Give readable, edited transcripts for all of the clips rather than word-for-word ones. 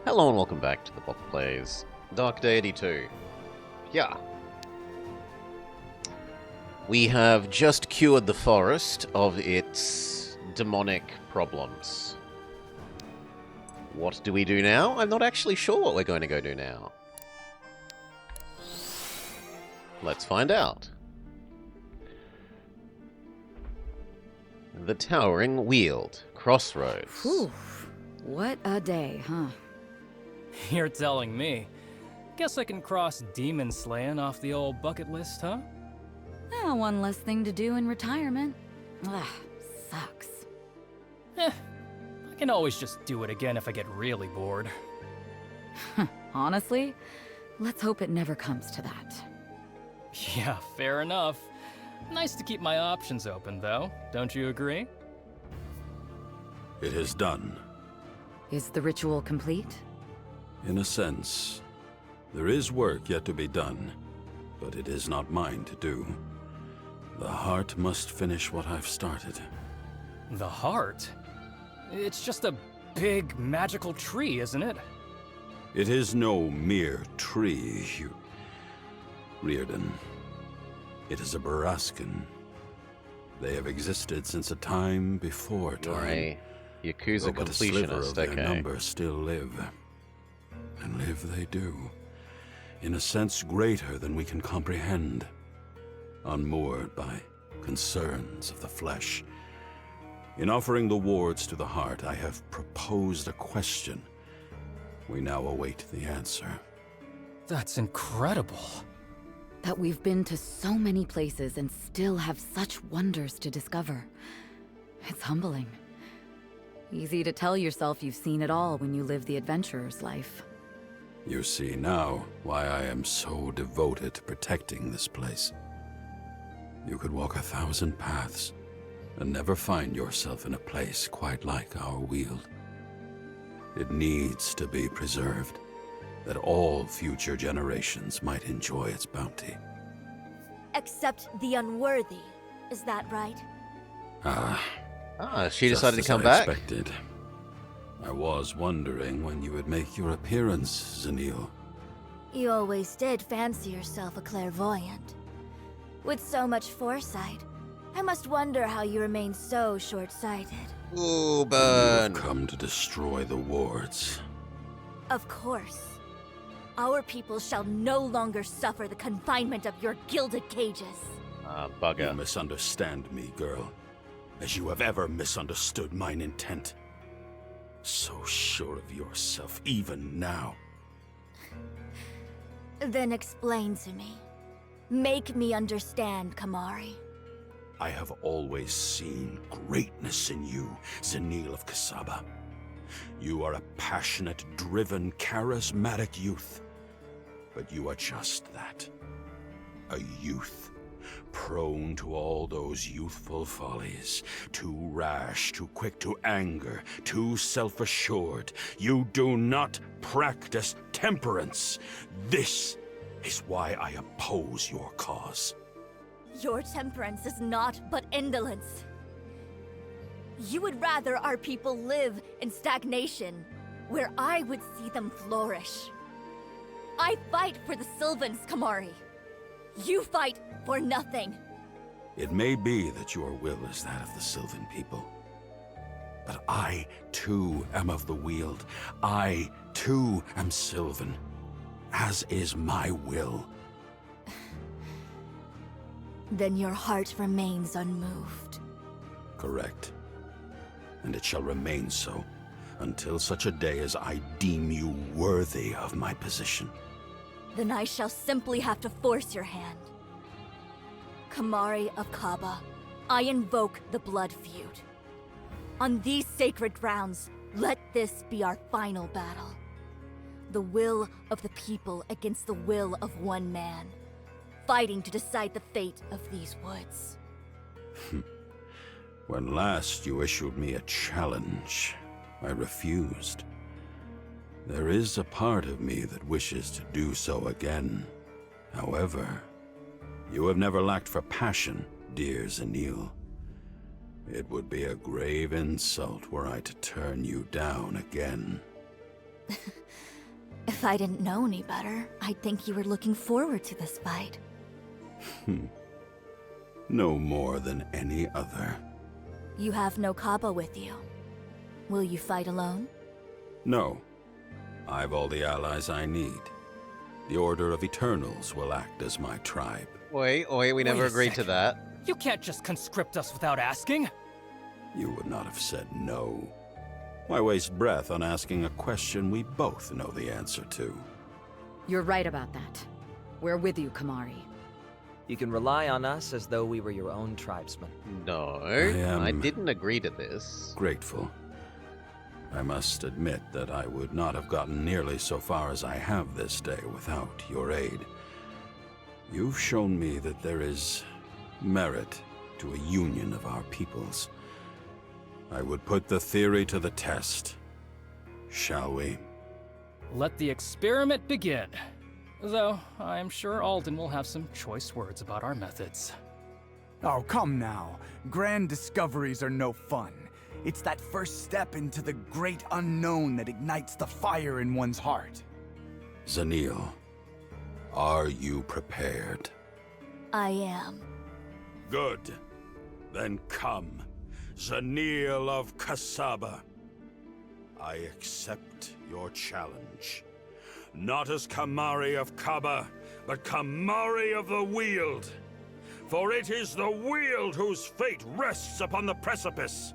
Hello and welcome back to the Blobber Plays Dark Deity 2. Yeah. We have just cured the forest of its demonic problems. What do we do now? I'm not actually sure what we're going to go do now. Let's find out. The Towering Weald, Crossroads. Whew. What a day, huh? You're telling me. Guess I can cross demon slaying off the old bucket list, huh? One less thing to do in retirement. Ugh, sucks. I can always just do it again if I get really bored. Honestly, let's hope it never comes to that. Yeah, fair enough. Nice to keep my options open, though. Don't you agree? It is done. Is the ritual complete? In a sense. There is work yet to be done, but it is not mine to do. The heart must finish what I've started. The heart? It's just a big magical tree, isn't it? It is no mere tree, Reardon. It is a Barascan. They have existed since a time before You're time. a Yakuza Though but a sliver completionist, of their okay. number still live. And live they do. In a sense greater than we can comprehend. Unmoored by concerns of the flesh. In offering the wards to the heart, I have proposed a question. We now await the answer. That's incredible. That we've been to so many places and still have such wonders to discover. It's humbling. Easy to tell yourself you've seen it all when you live the adventurer's life. You see now why I am so devoted to protecting this place. You could walk 1,000 paths and never find yourself in a place quite like our Weald. It needs to be preserved, that all future generations might enjoy its bounty. Except the unworthy, is that right? She Just decided to as come I back. expected. I was wondering when you would make your appearance, Zanil. You always did fancy yourself a clairvoyant. With so much foresight, I must wonder how you remain so short-sighted. Ooh, You burn. have come to destroy the wards. Of course. Our people shall no longer suffer the confinement of your gilded cages. You Bugger. misunderstand me, girl, as you have ever misunderstood mine intent. So sure of yourself, even now. Then explain to me. Make me understand, Kamari. I have always seen greatness in you, Zanil of Kasaba. You are a passionate, driven, charismatic youth. But you are just that. A youth. Prone to all those youthful follies. Too rash, too quick to anger, too self-assured. You do not practice temperance. This is why I oppose your cause. Your temperance is naught but indolence. You would rather our people live in stagnation, where I would see them flourish. I fight for the Sylvans, Kamari. You fight for nothing. It may be that your will is that of the Sylvan people. But I, too, am of the Weald. I, too, am Sylvan. As is my will. Then your heart remains unmoved. Correct. And it shall remain so, until such a day as I deem you worthy of my position. Then I shall simply have to force your hand. Kamari of Kaba, I invoke the blood feud. On these sacred grounds, let this be our final battle. The will of the people against the will of one man, fighting to decide the fate of these woods. When last you issued me a challenge, I refused. There is a part of me that wishes to do so again. However, you have never lacked for passion, dear Zanil. It would be a grave insult were I to turn you down again. If I didn't know any better, I'd think you were looking forward to this fight. No more than any other. You have no Kaba with you. Will you fight alone? No. I've all the allies I need. The Order of Eternals will act as my tribe. Wait, we never Wait a agreed to second. that. You can't just conscript us without asking. You would not have said no. Why waste breath on asking a question we both know the answer to? You're right about that. We're with you, Kamari. You can rely on us as though we were your own tribesmen. No, am- I didn't agree to this. Grateful. I must admit that I would not have gotten nearly so far as I have this day without your aid. You've shown me that there is merit to a union of our peoples. I would put the theory to the test. Shall we? Let the experiment begin. Though, I'm sure Alden will have some choice words about our methods. Oh, come now. Grand discoveries are no fun. It's that first step into the great unknown that ignites the fire in one's heart. Zanil, are you prepared? I am. Good. Then come, Zanil of Kasaba. I accept your challenge. Not as Kamari of Kaba, but Kamari of the Weald. For it is the Weald whose fate rests upon the precipice.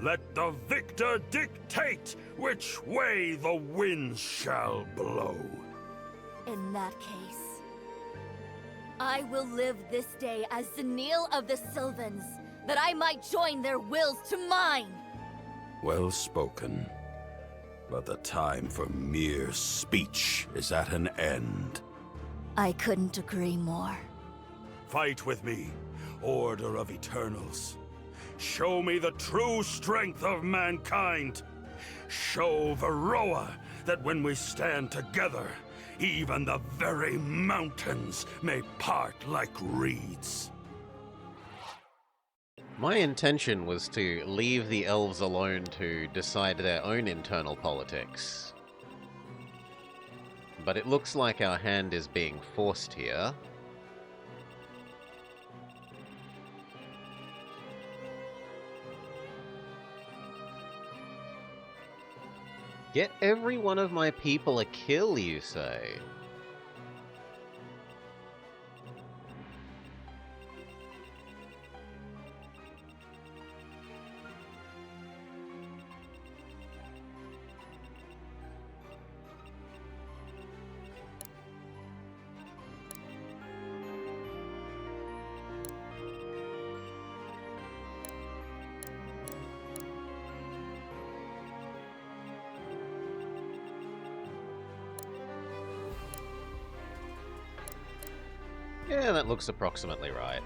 Let the victor dictate which way the winds shall blow. In that case, I will live this day as Zanil of the Sylvans, that I might join their wills to mine. Well spoken. But the time for mere speech is at an end. I couldn't agree more. Fight with me, Order of Eternals. Show me the true strength of mankind. Show Varroa that when we stand together, even the very mountains may part like reeds. My intention was to leave the elves alone to decide their own internal politics. But it looks like our hand is being forced here. Get every one of my people a kill, you say? Yeah, that looks approximately right.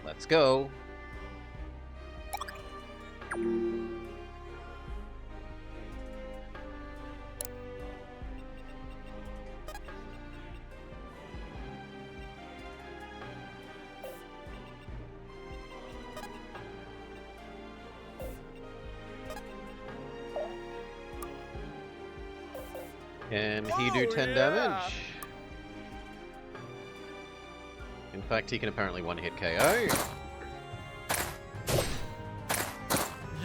Let's go. Can he do 10 damage? In fact, he can apparently one-hit KO.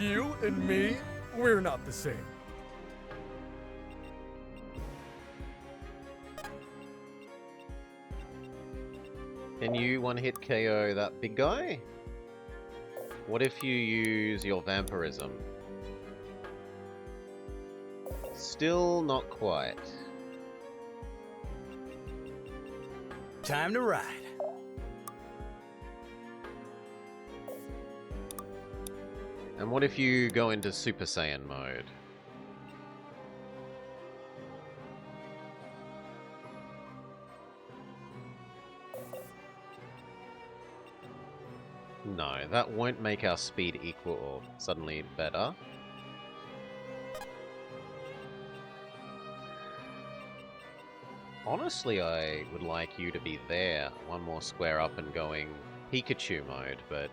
You and me, we're not the same. Can you one-hit KO that big guy? What if you use your vampirism? Still not quite. Time to ride. And what if you go into Super Saiyan mode? No, that won't make our speed equal or suddenly better. Honestly, I would like you to be there. One more square up and going Pikachu mode, but...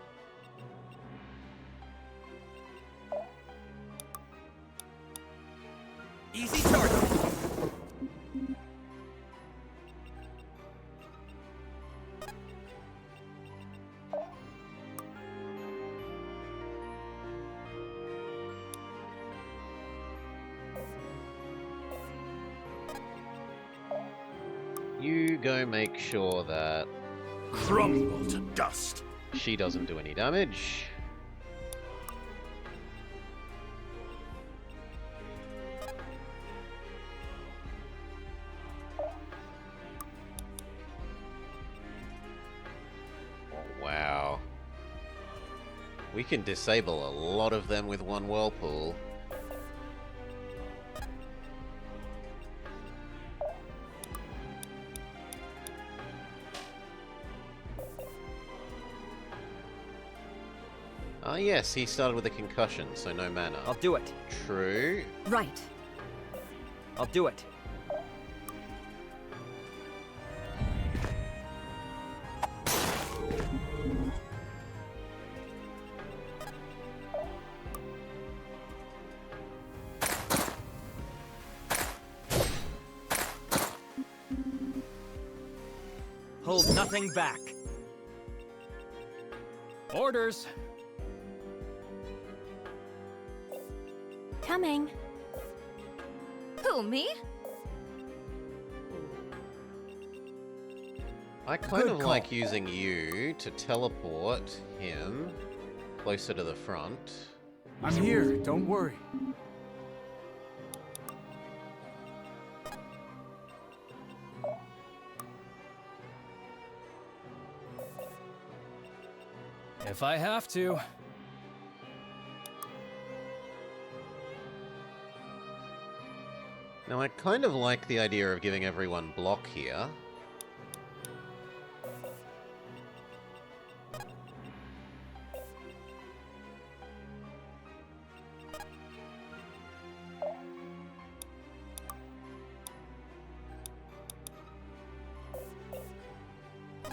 Easy target. You go make sure that Crumble to dust. she doesn't do any damage. Oh, wow. We can disable a lot of them with one whirlpool. Ah, yes, he started with a concussion, so no mana. I'll do it. True. Right. I'll do it. Hold nothing back. Orders. Coming. Who, me? I kind Good of call. like using you to teleport him closer to the front. I'm here, don't worry. If I have to. Now, I kind of like the idea of giving everyone block here.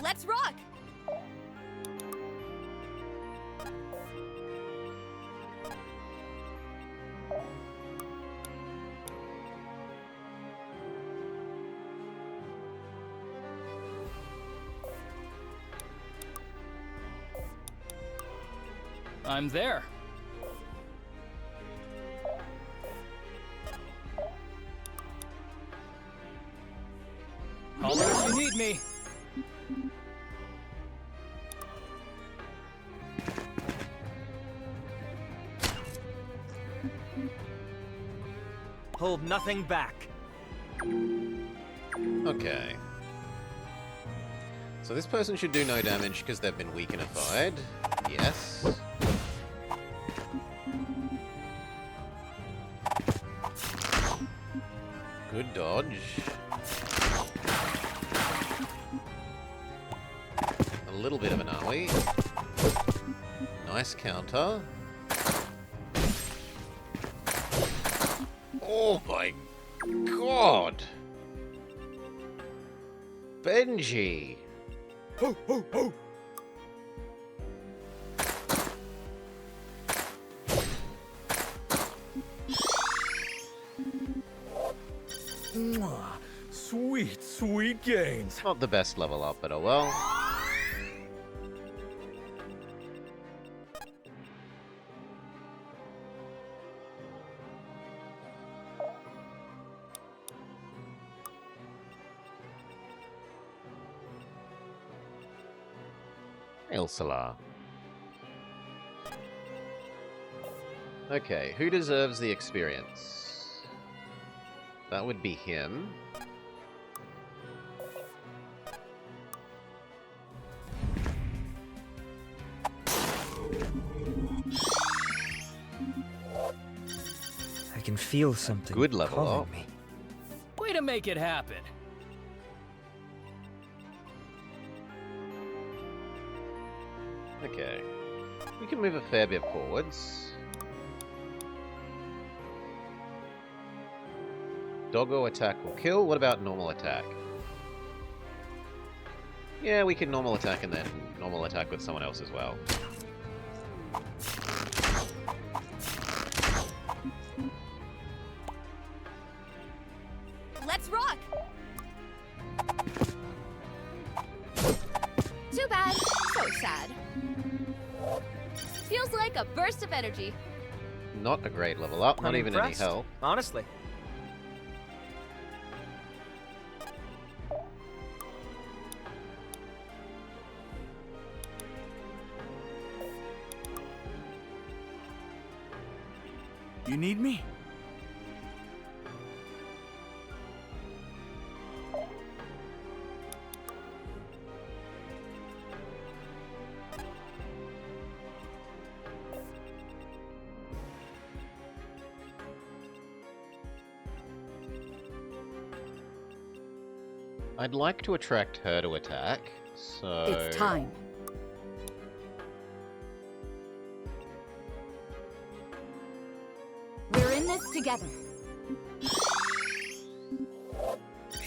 Let's rock! I'm there. Holler if you need me. Hold nothing back. Okay. So this person should do no damage because they've been weakenified. Yes. Good dodge. A little bit of an AoE. Nice counter. Oh my god! Benji! Ho, ho, ho! Mwah. Sweet, sweet gains. Not the best level up, but oh well. Ilsala. Okay, who deserves the experience? That would be him. I can feel something Good level calling up. me. Way to make it happen. Okay. We can move a fair bit forwards. Doggo attack will kill. What about normal attack? Yeah, we can normal attack and then normal attack with someone else as well. Let's rock! Too bad. So sad. Feels like a burst of energy. Not a great level up, not I'm even impressed, any health. honestly. You need me? I'd like to attract her to attack, so... It's time. We're in this together.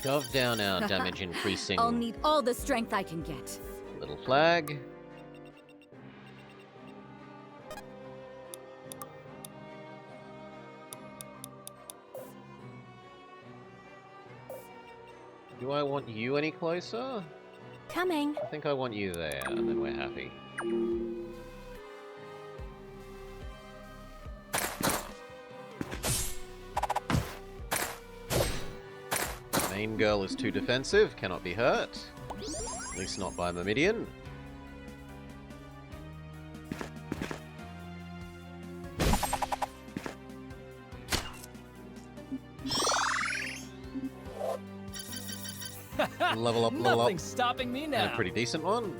Shove down our damage increasing I'll need all the strength I can get. little flag. Do I want you any closer? Coming. I think I want you there, and then we're happy. Main girl is too defensive, cannot be hurt. At least not by Myrmidian. Level up, level up. Nothing's stopping me And now. a pretty decent one.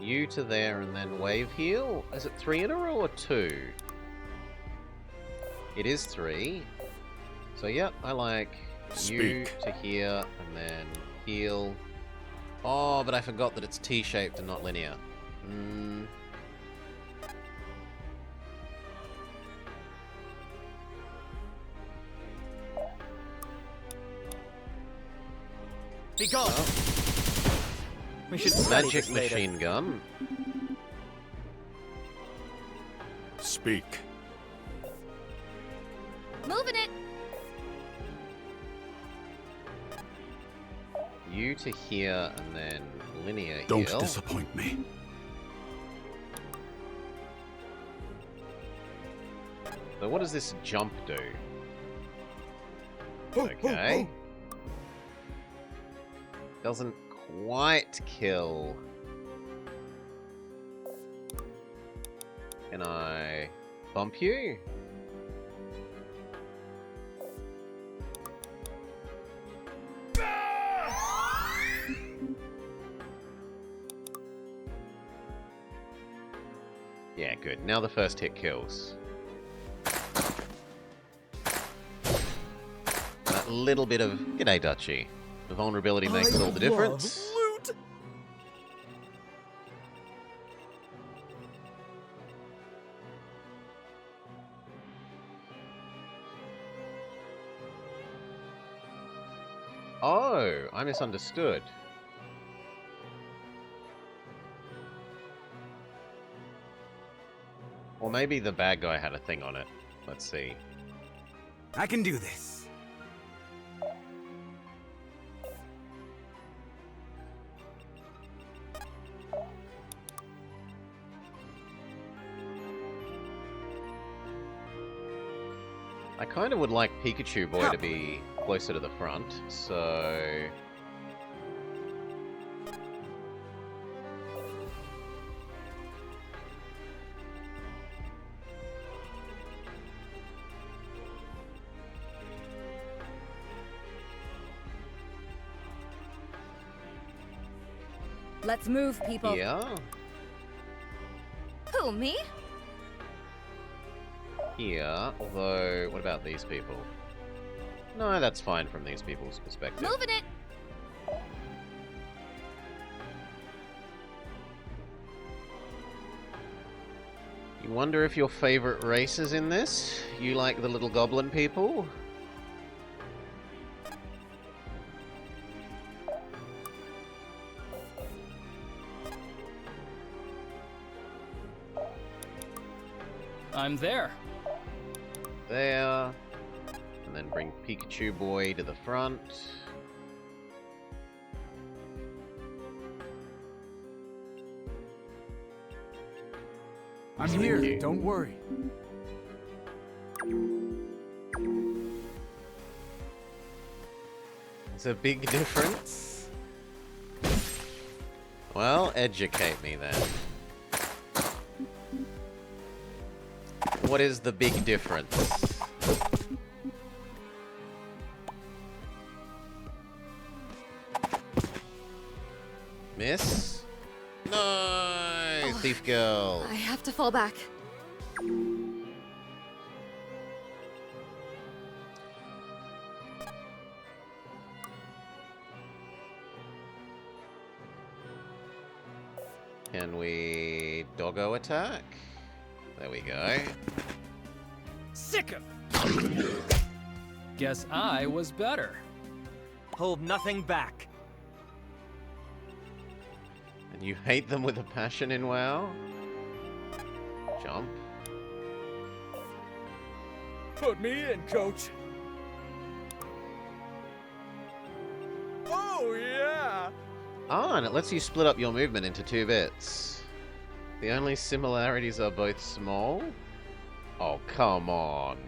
You to there and then wave heal. Is it 3 in a row or 2? It is 3. So yep, I like you Speak. to here and then heal. Oh, but I forgot that it's T-shaped and not linear. Be gone. Well, We should study magic this later. machine gun. Speak. Moving it. You to here and then linear Don't heal. disappoint me. So what does this jump do? Okay. Doesn't quite kill. Can I bump you? Yeah, good. Now the first hit kills. That little bit of... G'day, Dutchy. The vulnerability makes all the difference. Loot. Oh, I misunderstood. Or maybe the bad guy had a thing on it. Let's see. I can do this. I kind of would like Pikachu Boy to be closer to the front, so... Let's move, people. Yeah, Who, me? here, although, what about these people? No, that's fine from these people's perspective. Moving it. You wonder if your favorite race is in this? You like the little goblin people? I'm there. There. And then bring Pikachu Boy to the front. I'm here, don't worry. It's a big difference. Well, educate me then. What is the big difference? Miss? No! Thief girl. I have to fall back. Can we doggo attack? There we go. Sick him! Guess I was better. Hold nothing back. And you hate them with a passion in WoW? Jump. Put me in, coach. Oh, yeah! Ah, and it lets you split up your movement into 2 bits. The only similarities are both small? Oh, come on.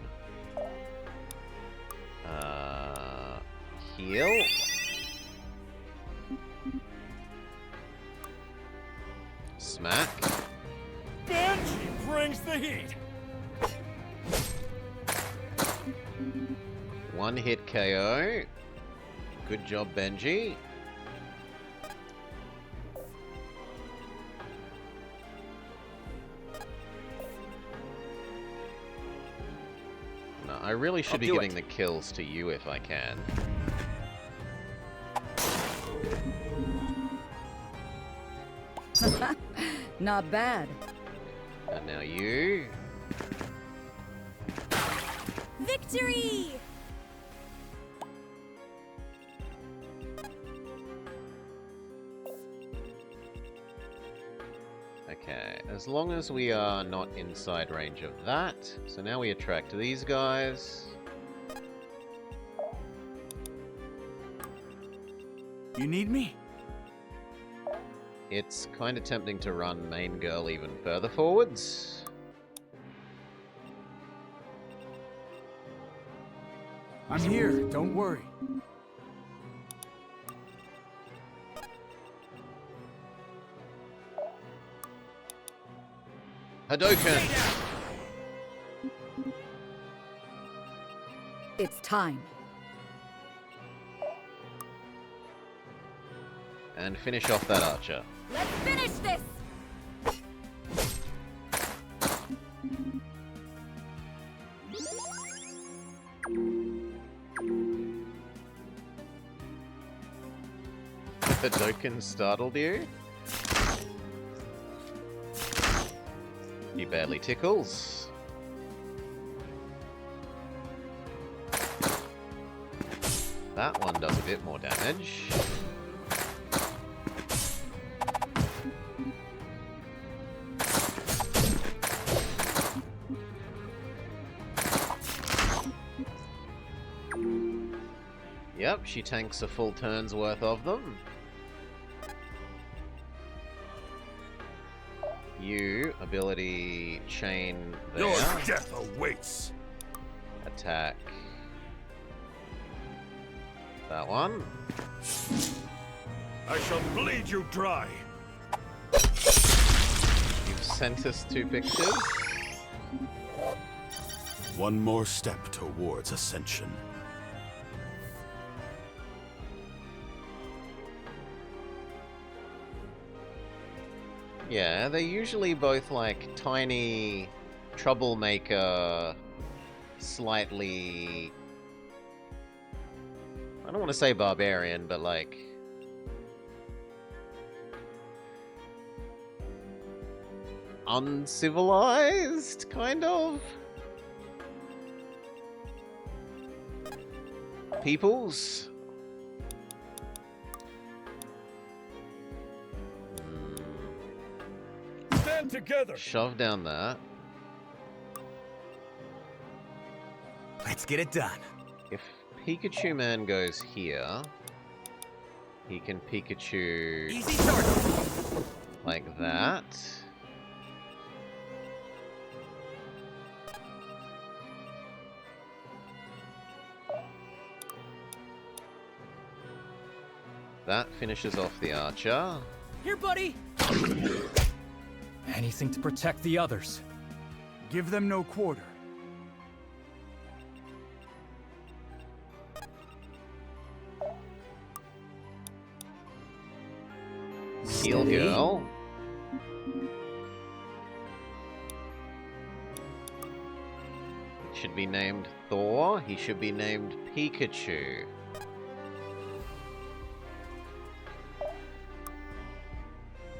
Heal? Smack? Benji brings the heat. 1 hit KO. Good job, Benji. No, I really should be giving the kills to you if I can. Not bad. And now you. Victory! Okay, as long as we are not inside range of that. So now we attract these guys. You need me? It's kind of tempting to run main girl even further forwards. I'm here, don't worry. Hadouken! It's time. And finish off that archer. Let's finish this! Hadouken startled you? He barely tickles. That one does a bit more damage. Yep, she tanks a full turn's worth of them. You, ability chain there. Your death awaits. Attack. That one. I shall bleed you dry. You've sent us 2 pictures. One more step towards ascension. Yeah, they're usually both like tiny, troublemaker, slightly... I don't want to say barbarian, but like... uncivilized, kind of. Peoples. Stand together. Shove down that. Let's get it done. If Pikachu Man goes here, he can Pikachu Easy target. like that. That finishes off the archer. Here, buddy! Anything to protect the others. Give them no quarter. Heal girl. Should be named Thor. He should be named Pikachu.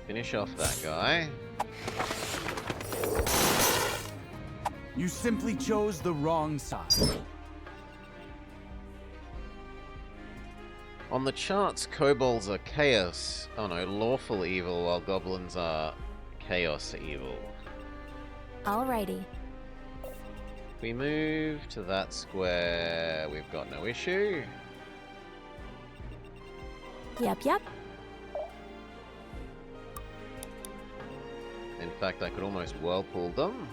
Finish off that guy. You simply chose the wrong side. On the charts, kobolds are chaos. Oh no, lawful evil, while goblins are chaos evil. Alrighty. If we move to that square, we've got no issue. Yep. In fact, I could almost whirlpool them.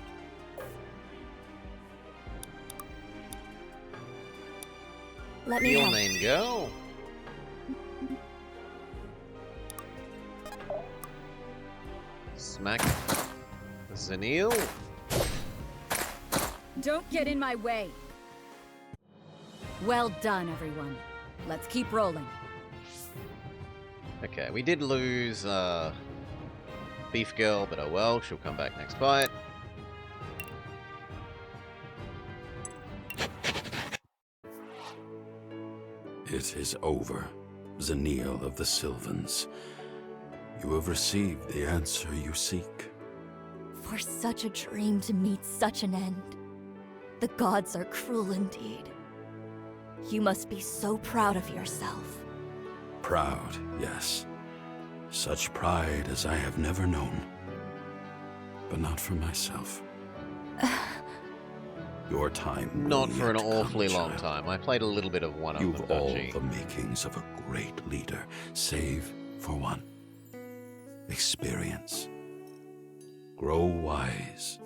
Let me Heal help. main girl. Smack Zanil. Don't get in my way. Well done, everyone. Let's keep rolling. Okay, we did lose Beef Girl, but oh well, she'll come back next fight. It is over, Zanil of the Sylvans. You have received the answer you seek. For such a dream to meet such an end. The gods are cruel indeed. You must be so proud of yourself. Proud, yes. Such pride as I have never known. But not for myself. Your time will Not for an yet come, awfully long child. time. I played a little bit of one of You've them, all Dodgy. the makings of a great leader, save for one. Experience. Grow wise,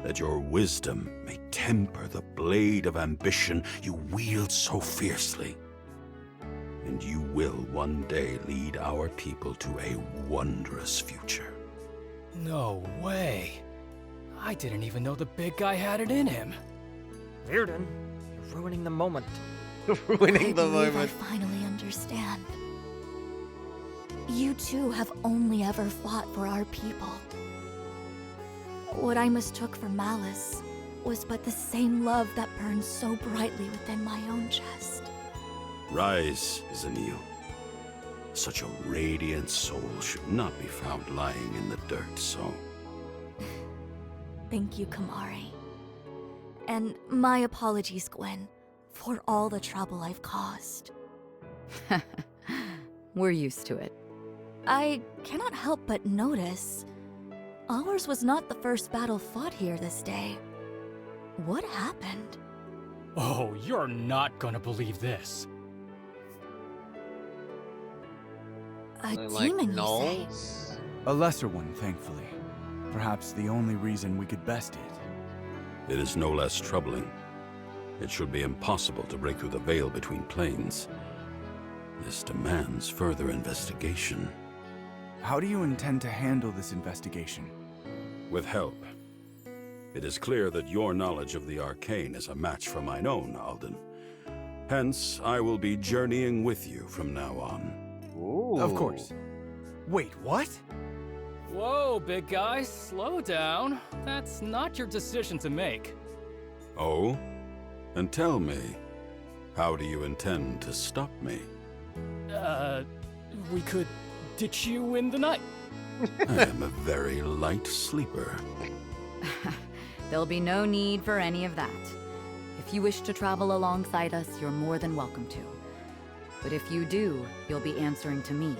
that your wisdom may temper the blade of ambition you wield so fiercely. And you will one day lead our people to a wondrous future. No way. I didn't even know the big guy had it in him. Virden, you're ruining the moment. Ruining the I believe moment. I finally understand. You too have only ever fought for our people. What I mistook for malice was but the same love that burns so brightly within my own chest. Rise, Zanil. Such a radiant soul should not be found lying in the dirt, so... Thank you, Kamari. And my apologies, Gwen, for all the trouble I've caused. We're used to it. I cannot help but notice ours was not the first battle fought here this day. What happened? Oh, you're not gonna believe this. A So, like, demon, you say? gnolls? A lesser one, thankfully. Perhaps the only reason we could best it. It is no less troubling. It should be impossible to break through the veil between planes. This demands further investigation. How do you intend to handle this investigation? With help. It is clear that your knowledge of the arcane is a match for mine own, Alden. Hence, I will be journeying with you from now on. Ooh. Of course. Wait, what? Whoa, big guy, slow down. That's not your decision to make. Oh? And tell me, how do you intend to stop me? We could ditch you in the night. I am a very light sleeper. There'll be no need for any of that. If you wish to travel alongside us, you're more than welcome to. But if you do, you'll be answering to me.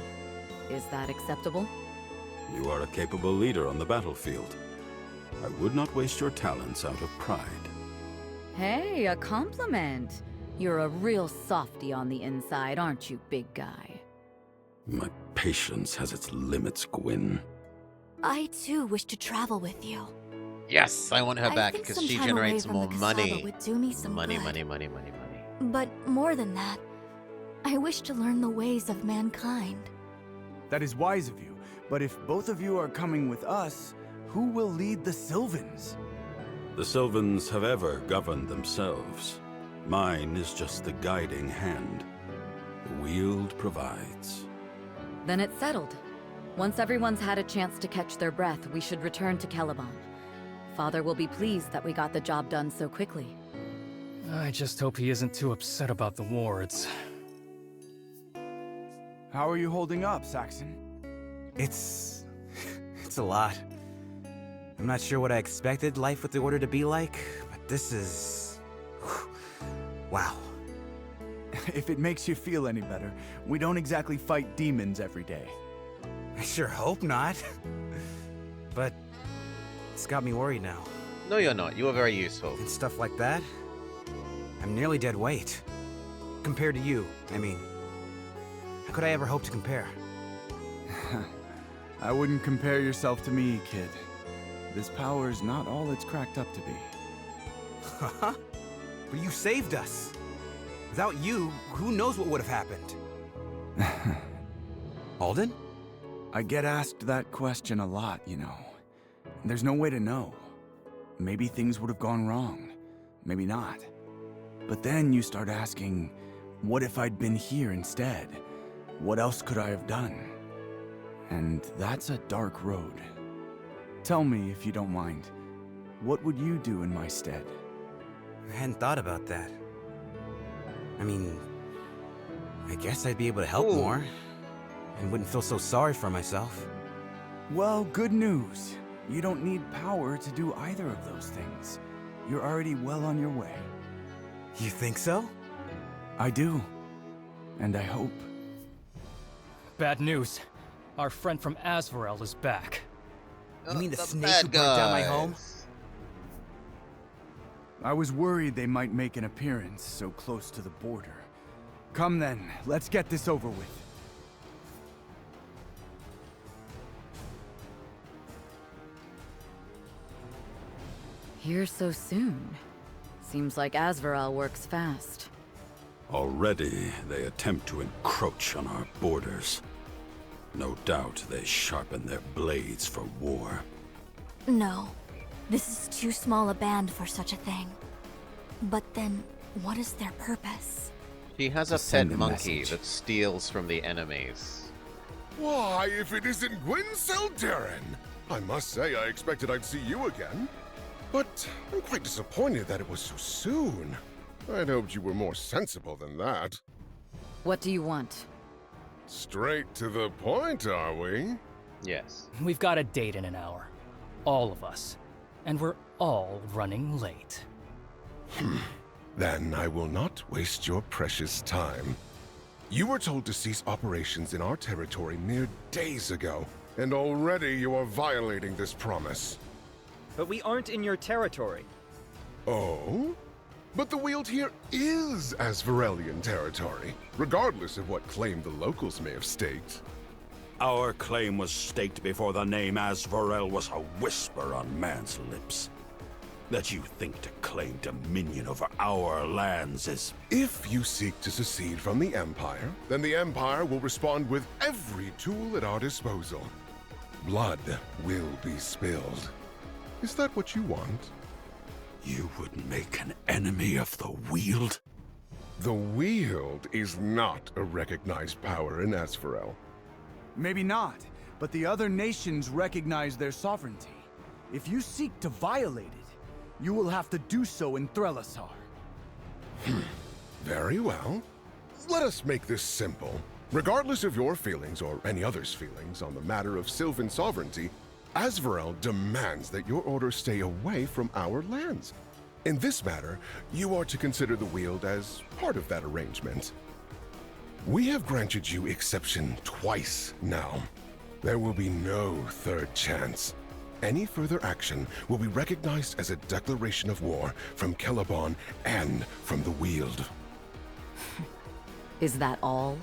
Is that acceptable? You are a capable leader on the battlefield. I would not waste your talents out of pride. Hey, a compliment. You're a real softy on the inside, aren't you, big guy? My patience has its limits, Gwyn. I too wish to travel with you. Yes, I want her I back think because some she time generates away from more the money. Kasaba would do me some Money, good. money, money, money, money. But more than that, I wish to learn the ways of mankind. That is wise of you, but if both of you are coming with us, who will lead the Sylvans? The Sylvans have ever governed themselves. Mine is just the guiding hand. The Weald provides. Then it's settled. Once everyone's had a chance to catch their breath, we should return to Caliban. Father will be pleased that we got the job done so quickly. I just hope he isn't too upset about the wards. How are you holding up, Saxon? It's a lot. I'm not sure what I expected life with the Order to be like, but this is... wow. If it makes you feel any better, we don't exactly fight demons every day. I sure hope not. But it's got me worried now. No, you're not. You are very useful. And stuff like that, I'm nearly dead weight. Compared to you, I mean. How could I ever hope to compare? I wouldn't compare yourself to me, kid. This power's not all it's cracked up to be. Huh? But you saved us. Without you, who knows what would have happened? Alden? I get asked that question a lot, you know. There's no way to know. Maybe things would have gone wrong. Maybe not. But then you start asking, what if I'd been here instead? What else could I have done? And that's a dark road. Tell me, if you don't mind, what would you do in my stead? I hadn't thought about that. I mean, I guess I'd be able to help Ooh. more. And wouldn't feel so sorry for myself. Well, good news. You don't need power to do either of those things. You're already well on your way. You think so? I do. And I hope. Bad news. Our friend from Azvorel is back. You mean the snake bad who burned down my guys. home? I was worried they might make an appearance so close to the border. Come then, let's get this over with. Here so soon. Seems like Azvorel works fast. Already, they attempt to encroach on our borders. No doubt they sharpen their blades for war. No, this is too small a band for such a thing. But then, what is their purpose? He has a pet send a monkey message. that steals from the enemies. Why, if it isn't Gwyn Seldarin! I must say, I expected I'd see you again. But I'm quite disappointed that it was so soon. I'd hoped you were more sensible than that. What do you want? Straight to the point, are we? Yes. We've got a date in an hour. All of us. And we're all running late. Then I will not waste your precious time. You were told to cease operations in our territory mere days ago, and already you are violating this promise. But we aren't in your territory. Oh? But the Weald here is Azvorelian territory, regardless of what claim the locals may have staked. Our claim was staked before the name Azvorel was a whisper on man's lips. That you think to claim dominion over our lands is... If you seek to secede from the Empire, then the Empire will respond with every tool at our disposal. Blood will be spilled. Is that what you want? You would make an enemy of the Weald? The Weald is not a recognized power in Azvorel. Maybe not, but the other nations recognize their sovereignty. If you seek to violate it, you will have to do so in Threlasar. Very well. Let us make this simple. Regardless of your feelings or any other's feelings on the matter of Sylvan sovereignty, Asvarel demands that your order stay away from our lands. In this matter, you are to consider the Weald as part of that arrangement. We have granted you exception twice now. There will be no third chance. Any further action will be recognized as a declaration of war from Celeborn and from the Weald. Is that all?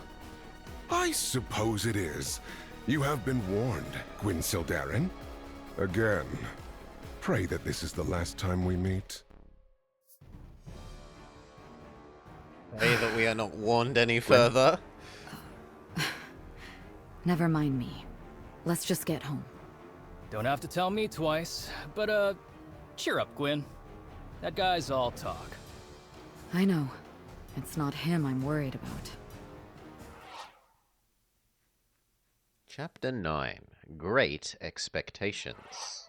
I suppose it is. You have been warned, Gwyn Sildarin. Again, pray that this is the last time we meet. Pray that we are not warned any further. Never mind me. Let's just get home. Don't have to tell me twice, but cheer up, Gwyn. That guy's all talk. I know. It's not him I'm worried about. Chapter 9. Great Expectations.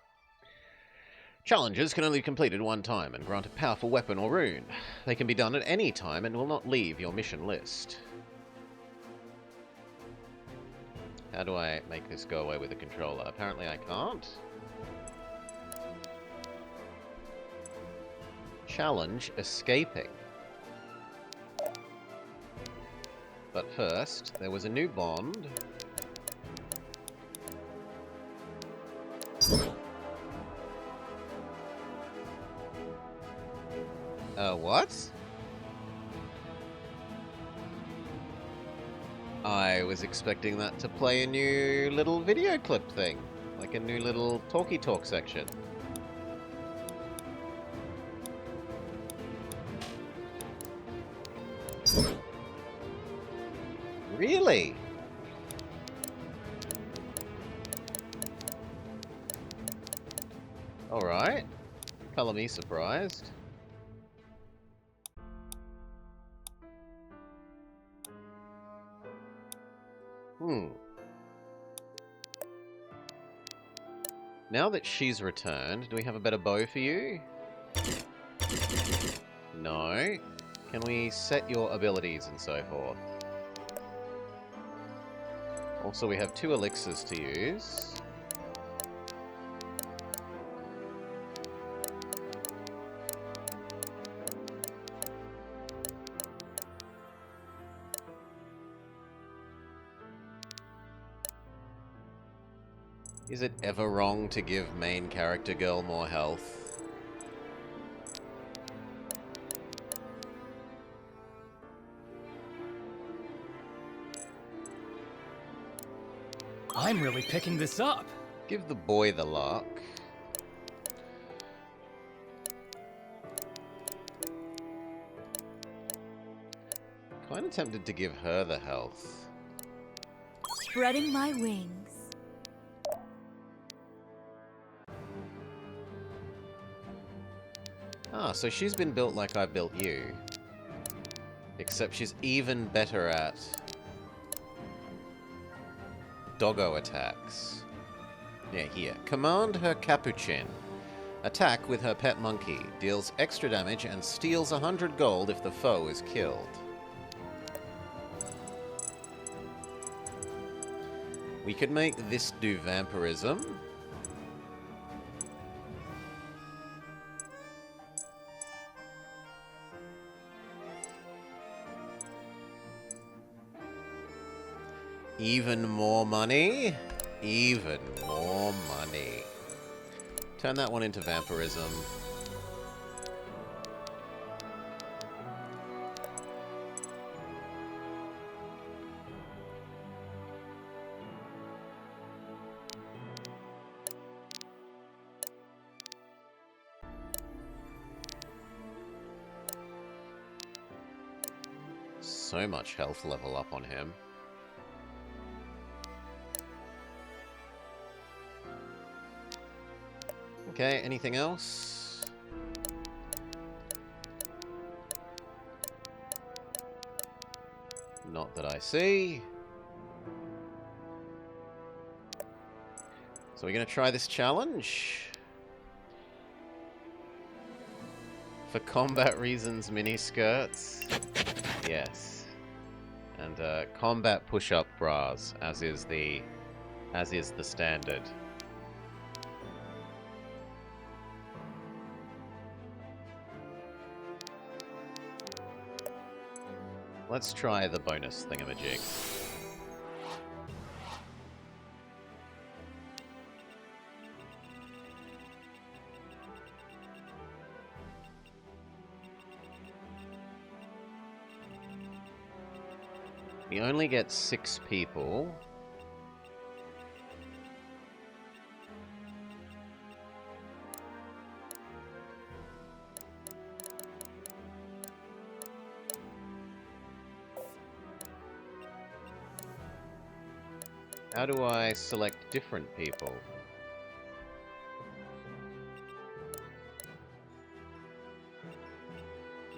Challenges can only be completed one time and grant a powerful weapon or rune. They can be done at any time and will not leave your mission list. How do I make this go away with a controller? Apparently I can't. Challenge escaping. But first, there was a new bond. What? I was expecting that to play a new little video clip thing. Like a new little talky talk section. Really? Alright. Color me surprised. Now that she's returned, do we have a better bow for you? No. Can we set your abilities and so forth? Also, we have 2 elixirs to use. Is it ever wrong to give main character girl more health? I'm really picking this up. Give the boy the luck. Kinda tempted to give her the health. Spreading my wings. Ah, so she's been built like I built you. Except she's even better at doggo attacks. Yeah, here. Command her Capuchin. Attack with her pet monkey. Deals extra damage and steals 100 gold if the foe is killed. We could make this do vampirism. Even more money. Even more money. Turn that one into vampirism. So much health level up on him. Okay, anything else? Not that I see. So we're going to try this challenge. For combat reasons, miniskirts. Yes. And combat push-up bras, as is the standard. Let's try the bonus thingamajig. We only get 6 people. How do I select different people?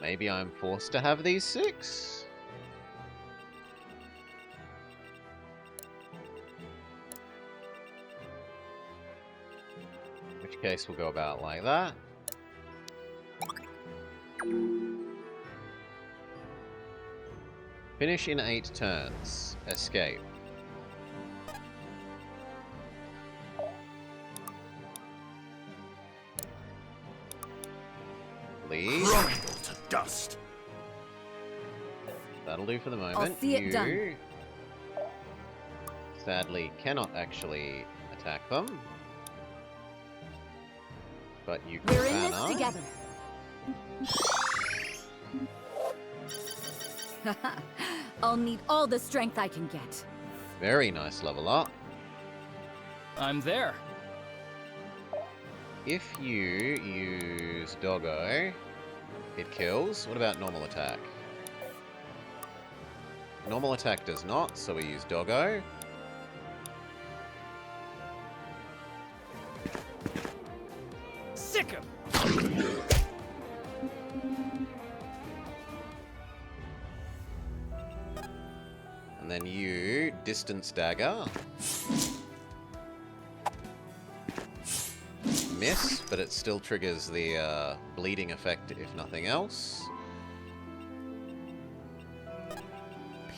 Maybe I'm forced to have these 6? In which case we'll go about like that. Finish in 8 turns. Escape. Crumble to dust. That'll do for the moment. I'll see it done. Sadly cannot actually attack them. But you can. We're in this together. I'll need all the strength I can get. Very nice level up. I'm there. If you use Doggo, it kills. What about normal attack? Normal attack does not, so we use Doggo. Sick 'em! And then you distance dagger. Miss, but it still triggers the bleeding effect if nothing else.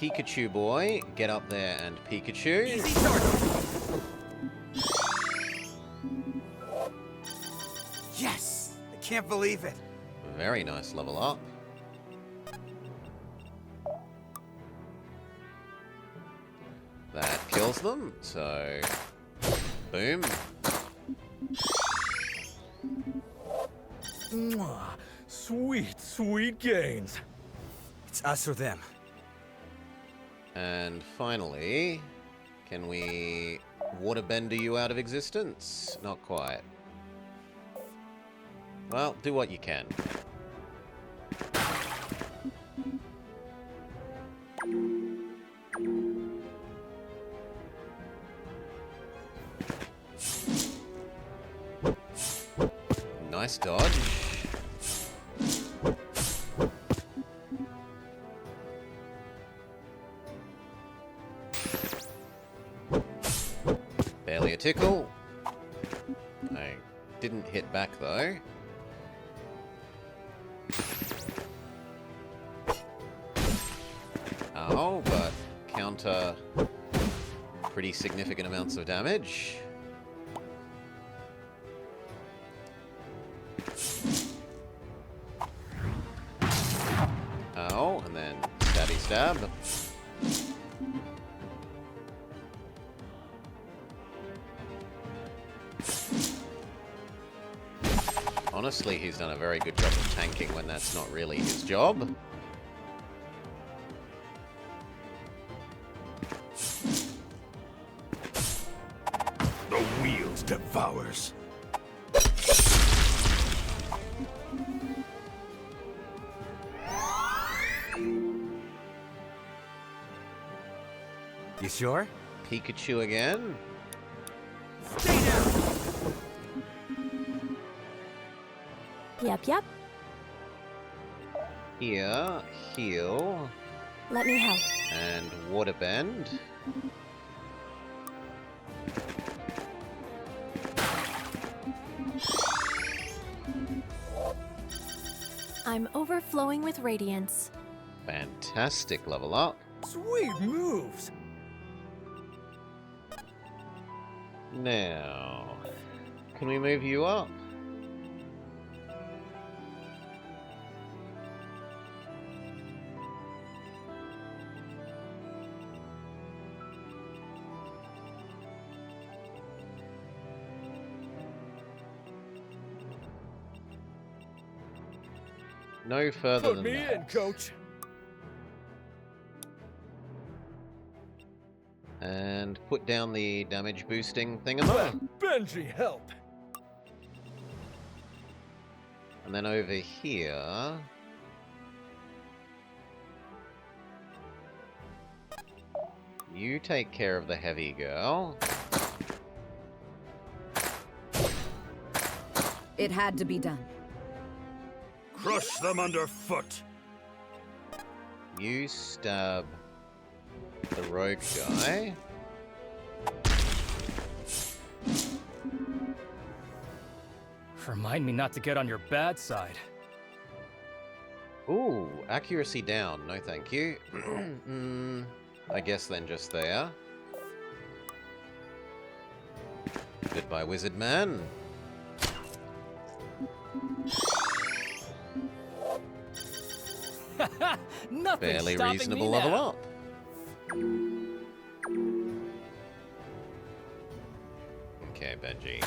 Pikachu boy, get up there and Pikachu. Easy target. Yes! I can't believe it. Very nice level up. That kills them, so boom. Mwah. Sweet, sweet gains. It's us or them. And finally, can we waterbender you out of existence? Not quite. Well, do what you can. Nice dodge. Barely a tickle. I didn't hit back though. Oh, but counter pretty significant amounts of damage. Oh, and then stabby stab. Honestly, he's done a very good job of tanking when that's not really his job. The wheels devours. You sure? Pikachu again. Stay down! Yep. Here, heal, Let me help. and waterbend. I'm overflowing with radiance. Fantastic level up. Sweet moves. Now, can we move you up? No further Put than me that. in, coach. And put down the damage boosting thingamabob. Benji, help. And then over here... you take care of the heavy girl. It had to be done. Crush them underfoot! You stab the rogue guy. Remind me not to get on your bad side. Ooh, accuracy down. No thank you. I guess then just there. Goodbye, wizard man. Nothing Fairly stopping reasonable me level now. up. Okay, Benji.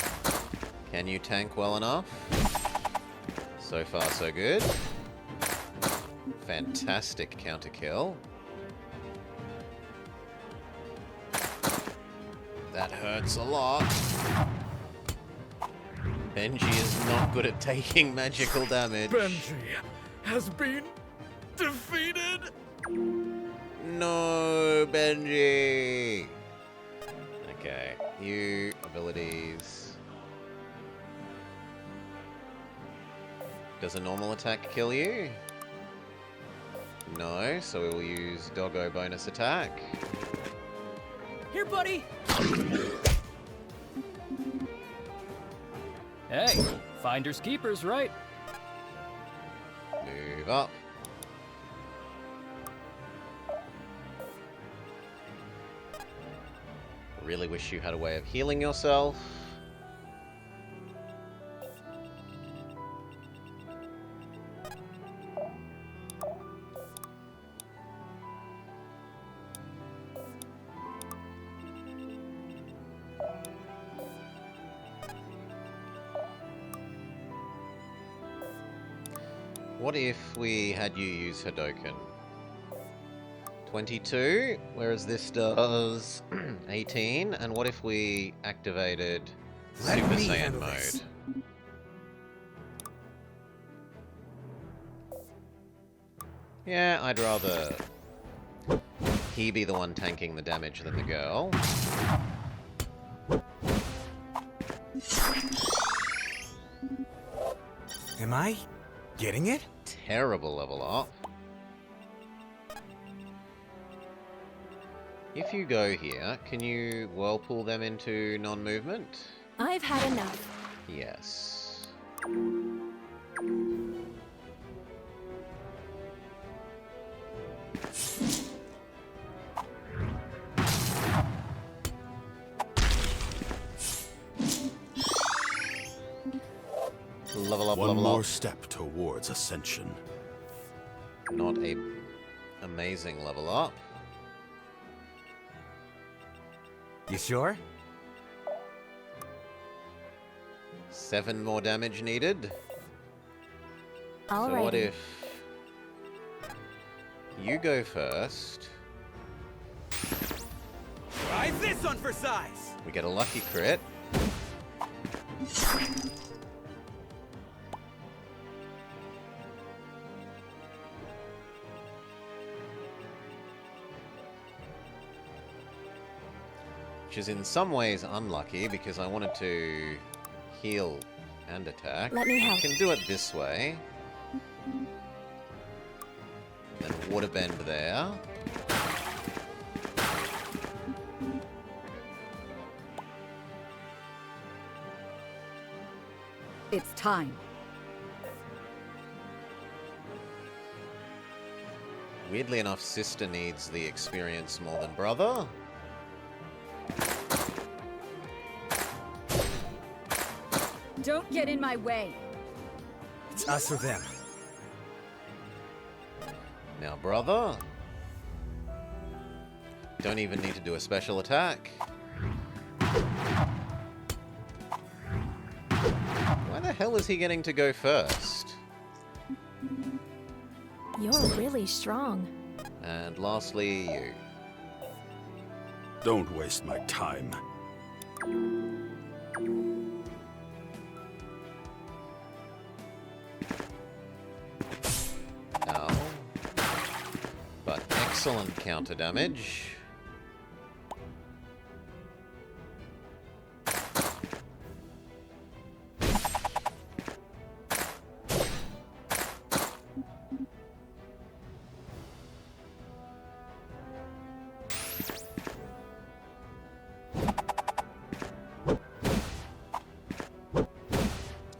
Can you tank well enough? So far, so good. Fantastic counter kill. That hurts a lot. Benji is not good at taking magical damage. Benji has been defeated. No, Benji! Okay, you abilities. Does a normal attack kill you? No, so we will use doggo bonus attack. Here, buddy. Hey, finders keepers, right? Move up. Really wish you had a way of healing yourself. What if we had you use Hadoken? 22, whereas this does 18. And what if we activated Let Super me Saiyan handle mode? this. Yeah, I'd rather he be the one tanking the damage than the girl. Am I getting it? Terrible level up. If you go here, can you whirlpool them into non-movement? I've had enough. Yes. Level up, One level more up. step towards ascension. Not a amazing level up. You sure? 7 more damage needed. All So right. what if you go first? Try this one for size! We get a lucky crit. Which is in some ways unlucky because I wanted to heal and attack. Let me help. I can do it this way. Then water bend there. It's time. Weirdly enough, sister needs the experience more than brother. Don't get in my way. It's us or them. Now, brother. Don't even need to do a special attack. Why the hell is he getting to go first? You're really strong. And lastly, you. Don't waste my time. Ow. But excellent counter damage.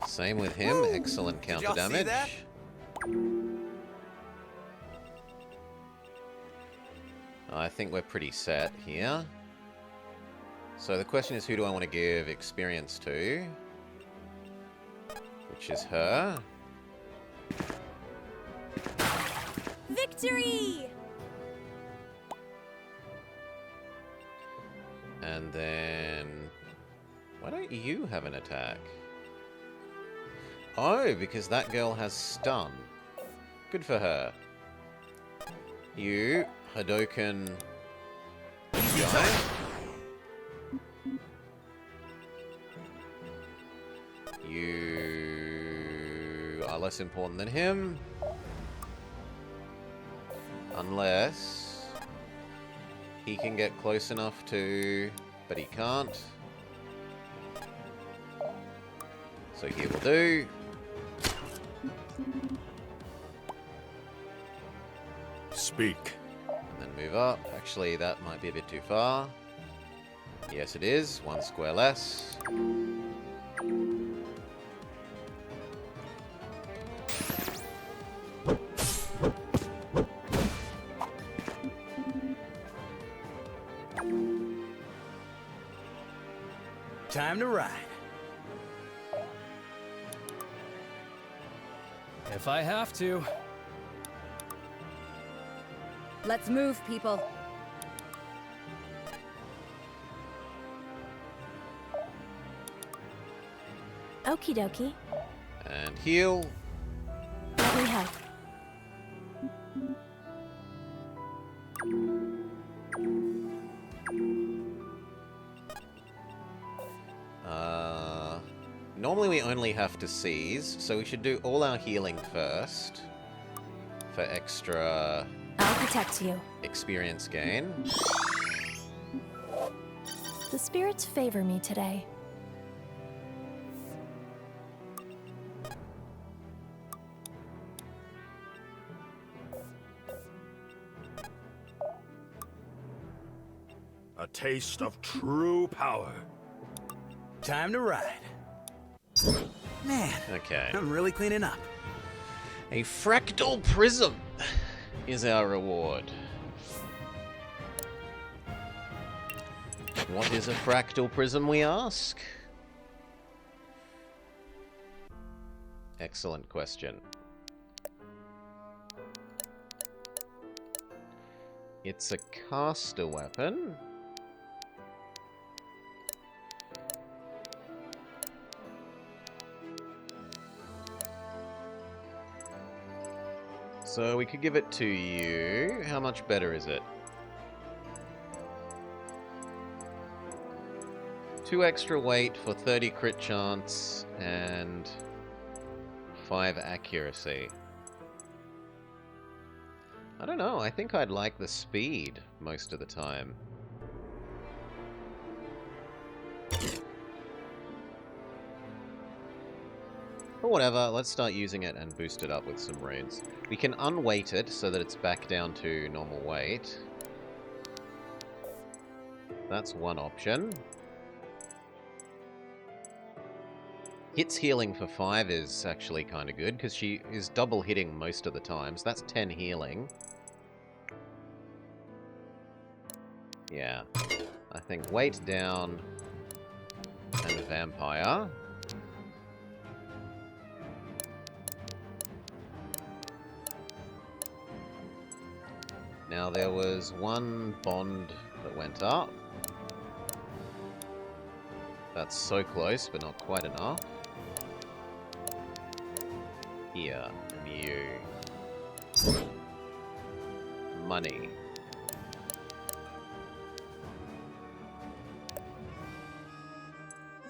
Same with him, excellent counter y'all see damage. that? I think we're pretty set here. So the question is, who do I want to give experience to? Which is her. Victory! And then... why don't you have an attack? Oh, because that girl has stun. Good for her. You, Hadoken... Giant. You are less important than him. Unless he can get close enough to... but he can't. So here will do. Speak. And then move up. Actually, that might be a bit too far. Yes, it is. One square less. Time to ride. If I have to. Let's move, people. Okie dokie. And heal. Let me help. Normally we only have to seize, so we should do all our healing first. For extra I'll protect you. experience gain. The spirits favor me today. A taste of true power. Time to ride. Man, Okay. I'm really cleaning up. A fractal prism is our reward. What is a fractal prism, we ask? Excellent question. It's a caster weapon. So we could give it to you. How much better is it? 2 extra weight for 30 crit chance and 5 accuracy. I don't know, I think I'd like the speed most of the time. But whatever, let's start using it and boost it up with some runes. We can unweight it so that it's back down to normal weight. That's one option. Hits healing for 5 is actually kind of good, because she is double hitting most of the time, so that's 10 healing. Yeah. I think weight down and vampire. Now there was one bond that went up. That's so close, but not quite enough. Here, and you. Money.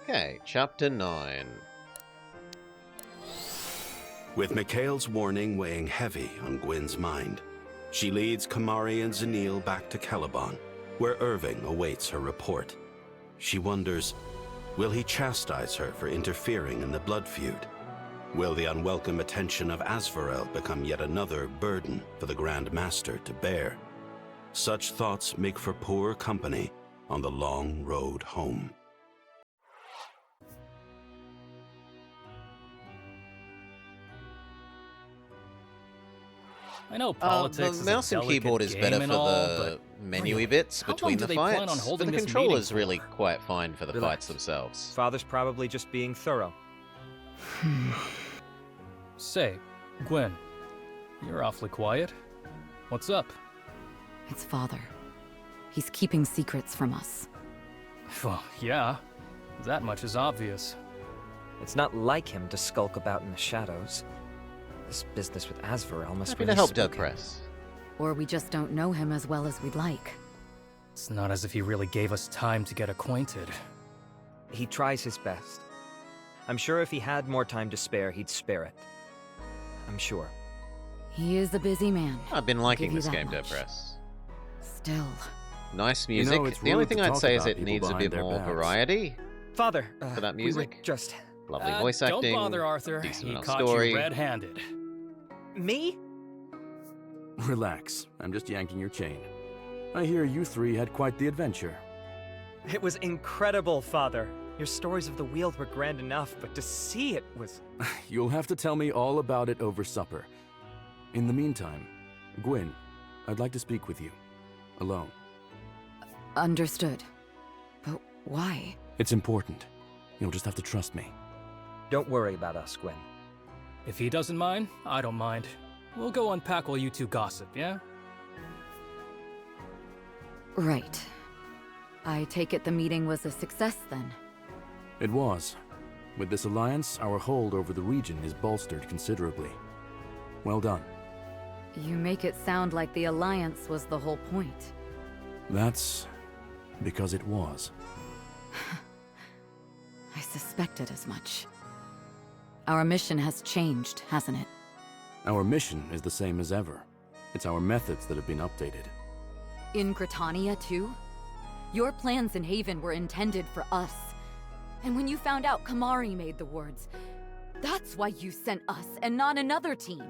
Okay, chapter 9. With Mikhail's warning weighing heavy on Gwyn's mind, she leads Kamari and Zanil back to Caliban, where Irving awaits her report. She wonders, will he chastise her for interfering in the blood feud? Will the unwelcome attention of Azvarel become yet another burden for the Grand Master to bear? Such thoughts make for poor company on the long road home. I know politics the is mouse a and delicate keyboard is game better for and all, the but menu-y really, bits how long between do the they plan on fights, but holding the this controller's meeting really for? quite fine for the Relax. fights themselves. Father's probably just being thorough. Say, Gwyn, you're awfully quiet. What's up? It's father. He's keeping secrets from us. Well, yeah. That much is obvious. It's not like him to skulk about in the shadows. This business with Azvarel must Happy really to help spook Dead him. Press. Or we just don't know him as well as we'd like. It's not as if he really gave us time to get acquainted. He tries his best. I'm sure if he had more time to spare, he'd spare it. I'm sure. He is a busy man. I've been I'll liking give you this that game, Dead much. Press. Still. Nice You music. know, it's The only rude to thing I'd talk say is about it people needs a behind bit their more backs. variety Father, for that we music. were just... Lovely voice acting. Don't bother, Arthur. Decent He enough caught story. you red-handed. Me? Relax, I'm just yanking your chain. I hear you three had quite the adventure. It was incredible, Father. Your stories of the Weald were grand enough, but to see it was... You'll have to tell me all about it over supper. In the meantime, Gwyn, I'd like to speak with you. Alone. Understood. But why? It's important. You'll just have to trust me. Don't worry about us, Gwyn. If he doesn't mind, I don't mind. We'll go unpack while you two gossip, yeah? Right. I take it the meeting was a success then. It was. With this alliance, our hold over the region is bolstered considerably. Well done. You make it sound like the Alliance was the whole point. That's because it was. I suspected as much. Our mission has changed, hasn't it? Our mission is the same as ever. It's our methods that have been updated. In Gritania, too? Your plans in Haven were intended for us. And when you found out Kamari made the wards, that's why you sent us and not another team.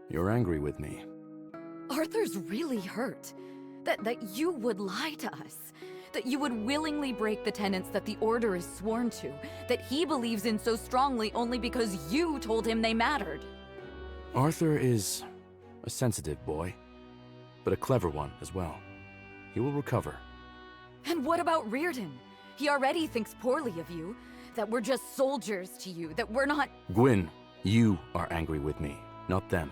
You're angry with me. Arthur's really hurt. That you would lie to us. That you would willingly break the tenets that the Order is sworn to. That he believes in so strongly only because you told him they mattered. Arthur is a sensitive boy, but a clever one as well. He will recover. And what about Reardon? He already thinks poorly of you. That we're just soldiers to you. That we're not... Gwyn, you are angry with me, not them.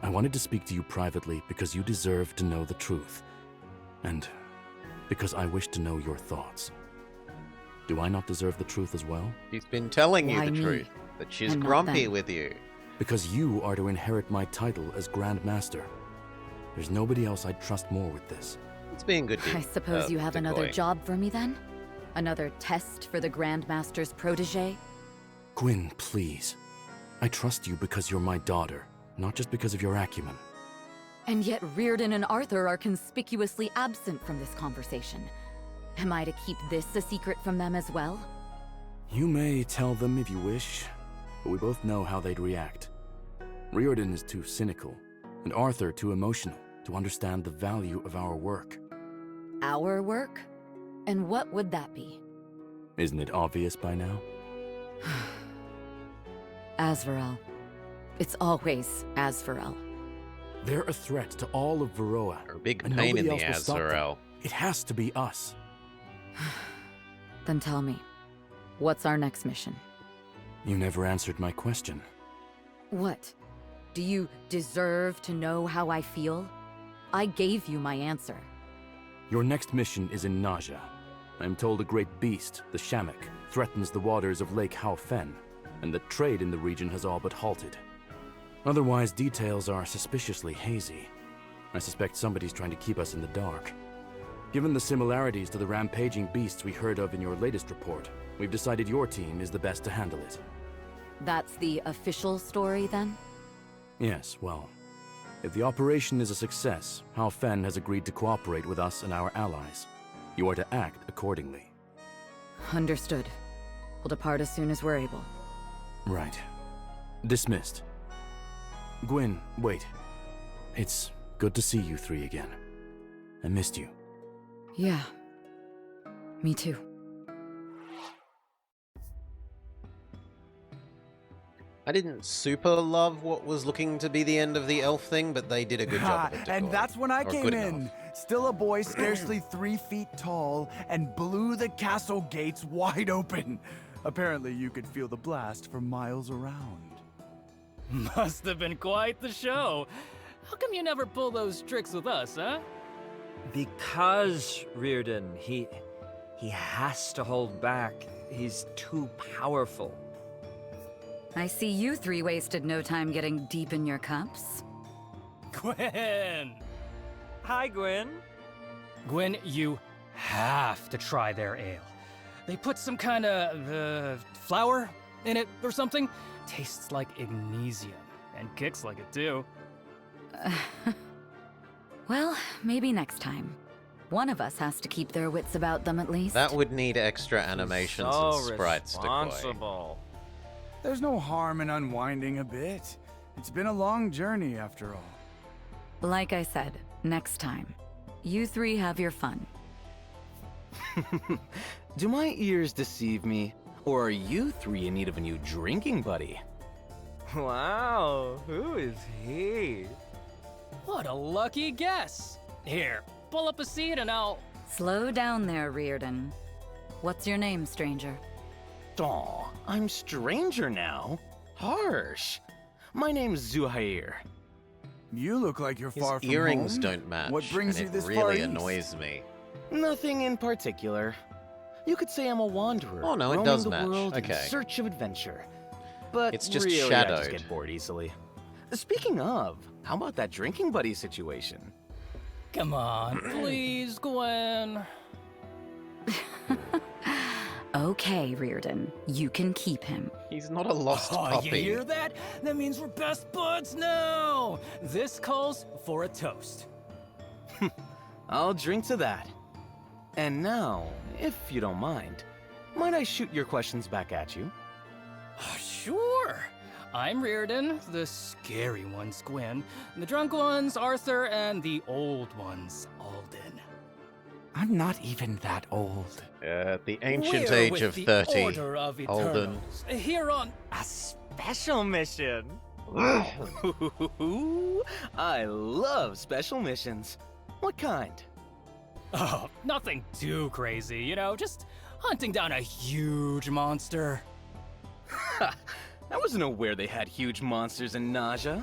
I wanted to speak to you privately because you deserve to know the truth. And because I wish to know your thoughts. Do I not deserve the truth as well? She's been telling you Why the me? truth, that she's And not grumpy them? with you. Because you are to inherit my title as Grand Master. There's nobody else I'd trust more with this. It's being good. I suppose you have another decoy. job for me then? Another test for the Grandmaster's protege? Gwyn, please. I trust you because you're my daughter, not just because of your acumen. And yet Reardon and Arthur are conspicuously absent from this conversation. Am I to keep this a secret from them as well? You may tell them if you wish, but we both know how they'd react. Reardon is too cynical, and Arthur too emotional to understand the value of our work. Our work? And what would that be? Isn't it obvious by now? Azvarel. It's always Azvarel. They're a threat to all of Varroa. Or a big and pain in nobody the else will stop them. Azrael. It has to be us. Then tell me, what's our next mission? You never answered my question. What? Do you deserve to know how I feel? I gave you my answer. Your next mission is in Naja. I am told a great beast, the Shamak, threatens the waters of Lake Hao Fen, and that trade in the region has all but halted. Otherwise, details are suspiciously hazy. I suspect somebody's trying to keep us in the dark. Given the similarities to the rampaging beasts we heard of in your latest report, we've decided your team is the best to handle it. That's the official story, then? Yes, well, if the operation is a success, Hao Fen has agreed to cooperate with us and our allies. You are to act accordingly. Understood. We'll depart as soon as we're able. Right. Dismissed. Gwyn, wait. It's good to see you three again. I missed you. Yeah. Me too. I didn't super love what was looking to be the end of the elf thing, but they did a good job of it. And that's when I Or came good in. enough. Still a boy scarcely 3 feet tall and blew the castle gates wide open. Apparently you could feel the blast for miles around. Must have been quite the show. How come you never pull those tricks with us, huh? Because, Reardon, he has to hold back. He's too powerful. I see you three wasted no time getting deep in your cups. Gwen! Hi, Gwyn. Gwen, you have to try their ale. They put some kind of flour in it or something. Tastes like magnesium and kicks like it too. Well, maybe next time. One of us has to keep their wits about them at least. That would need extra animations and sprites to Koi. responsible. There's no harm in unwinding a bit. It's been a long journey after all. Like I said, next time. You three have your fun. Do my ears deceive me? Or are you three in need of a new drinking buddy? Wow, who is he? What a lucky guess. Here, pull up a seat and I'll... Slow down there, Reardon. What's your name, stranger? Aw, I'm stranger now. Harsh. My name's Zuhair. You look like you're His far from earrings home. don't match. What brings and you this it far really east? annoys me. Nothing in particular. You could say I'm a wanderer. Oh, no, it roaming does the match. world in Okay. search of adventure. But It's just really, I shadowed. just get bored easily. Speaking of, how about that drinking buddy situation? Come on, please, Gwen. Okay, Reardon. You can keep him. He's not a lost Oh, puppy. you hear that? That means we're best buds now. This calls for a toast. I'll drink to that. And now, if you don't mind, might I shoot your questions back at you? Sure. I'm Reardon, the scary one's Gwen, the drunk one's Arthur, and the old one's Alden. I'm not even that old. At the ancient We're age with of the 30. Order of Alden. Eternals, here on A special mission. I love special missions. What kind? Oh, nothing too crazy, you know, just hunting down a huge monster. I wasn't aware they had huge monsters in Naja.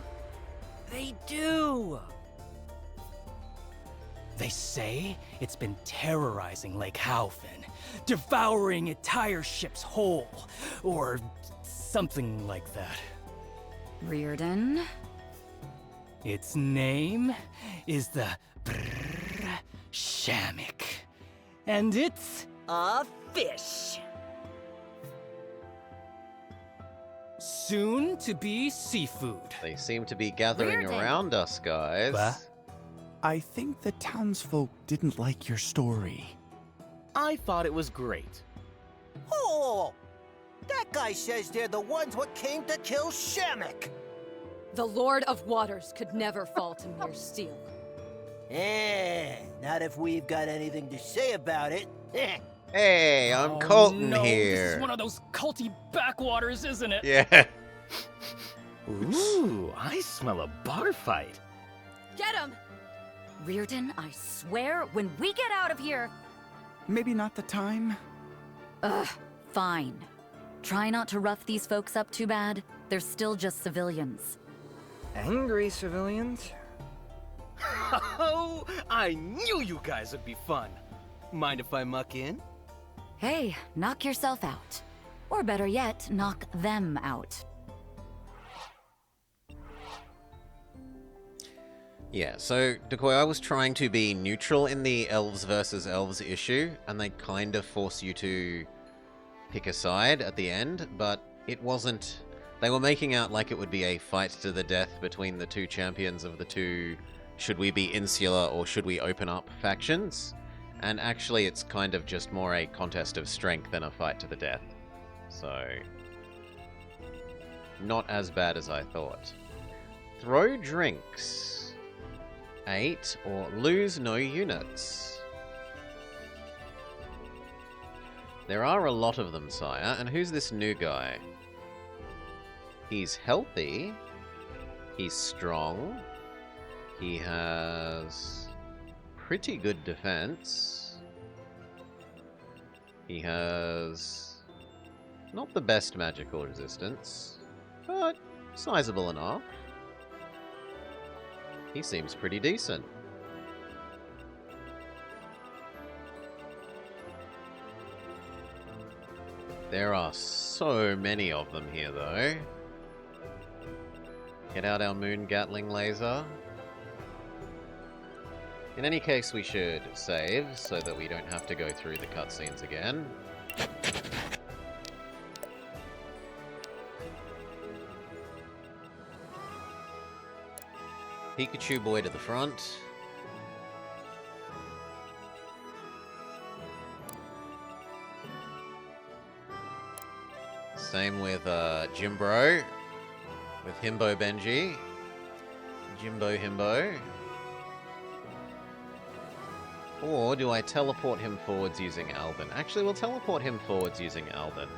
They do! They say it's been terrorizing Lake Haufen, devouring entire ships whole, or something like that. Reardon? Its name is the Shamak, and it's a fish. Soon to be seafood. They seem to be gathering Reardon. around us, guys. Bah. I think the townsfolk didn't like your story. I thought it was great. Oh, that guy says they're the ones what came to kill Shamak. The Lord of Waters could never fall to mere steel. Not if we've got anything to say about it. Hey, I'm Oh, Colton no, here. This is one of those culty backwaters, isn't it? Yeah. Ooh, I smell a bar fight. Get him! Reardon, I swear, when we get out of here... Maybe not the time? Ugh, fine. Try not to rough these folks up too bad. They're still just civilians. Angry civilians? Oh, I knew you guys would be fun. Mind if I muck in? Hey, knock yourself out. Or better yet, knock them out. Yeah, so, Decoy, I was trying to be neutral in the elves versus elves issue, and they kind of force you to pick a side at the end, but it wasn't... They were making out like it would be a fight to the death between the two champions of the two should we be insular or should we open up factions, and actually it's kind of just more a contest of strength than a fight to the death. So, not as bad as I thought. Throw drinks. 8 or lose no units. There are a lot of them, sire. And who's this new guy? He's healthy. He's strong. He has pretty good defense. He has not the best magical resistance, but sizable enough. He seems pretty decent. There are so many of them here, though. Get out our moon Gatling laser. In any case, we should save so that we don't have to go through the cutscenes again. Pikachu boy to the front. Same with Jimbro. With Himbo Benji. Jimbo Himbo. Or do I teleport him forwards using Alban? Actually, we'll teleport him forwards using Alban.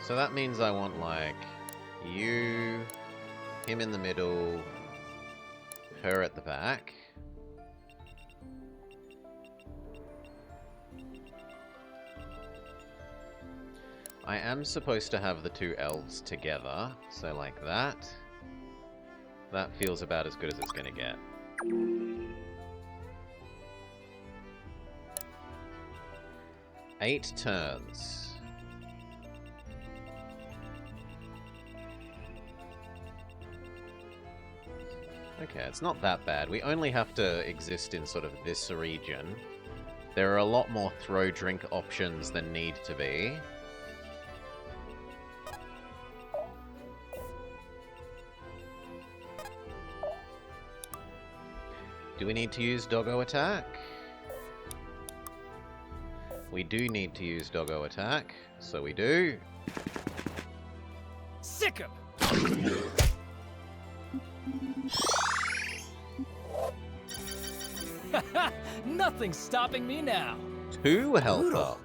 So that means I want, like, you, him in the middle, her at the back. I am supposed to have the two elves together, so like that. That feels about as good as it's going to get. Eight turns. Okay, it's not that bad. We only have to exist in sort of this region. There are a lot more throw drink options than need to be. Do we need to use Doggo Attack? We do need to use Doggo Attack, so we do. Sick him! Nothing's stopping me now. 2 helper.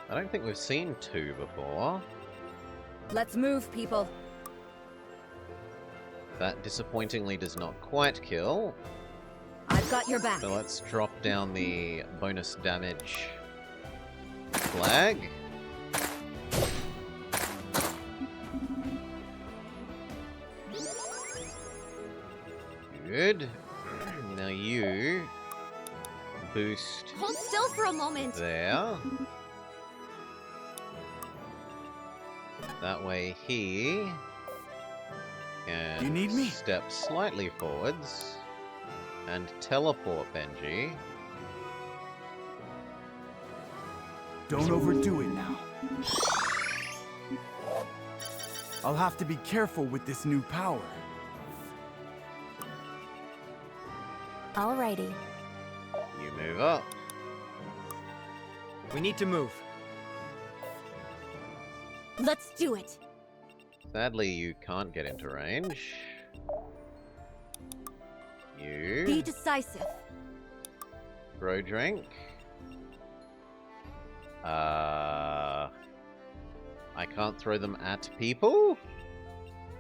I don't think we've seen 2 before. Let's move, people. That disappointingly does not quite kill. I've got your back. So let's drop down the bonus damage flag. Good. Now you boost. Hold still for a moment. There. That way he can You need me? step slightly forwards and teleport Benji. Don't overdo it now. I'll have to be careful with this new power. Alrighty. You move up. We need to move. Let's do it. Sadly, you can't get into range. Be You decisive. throw drink. I can't throw them at people?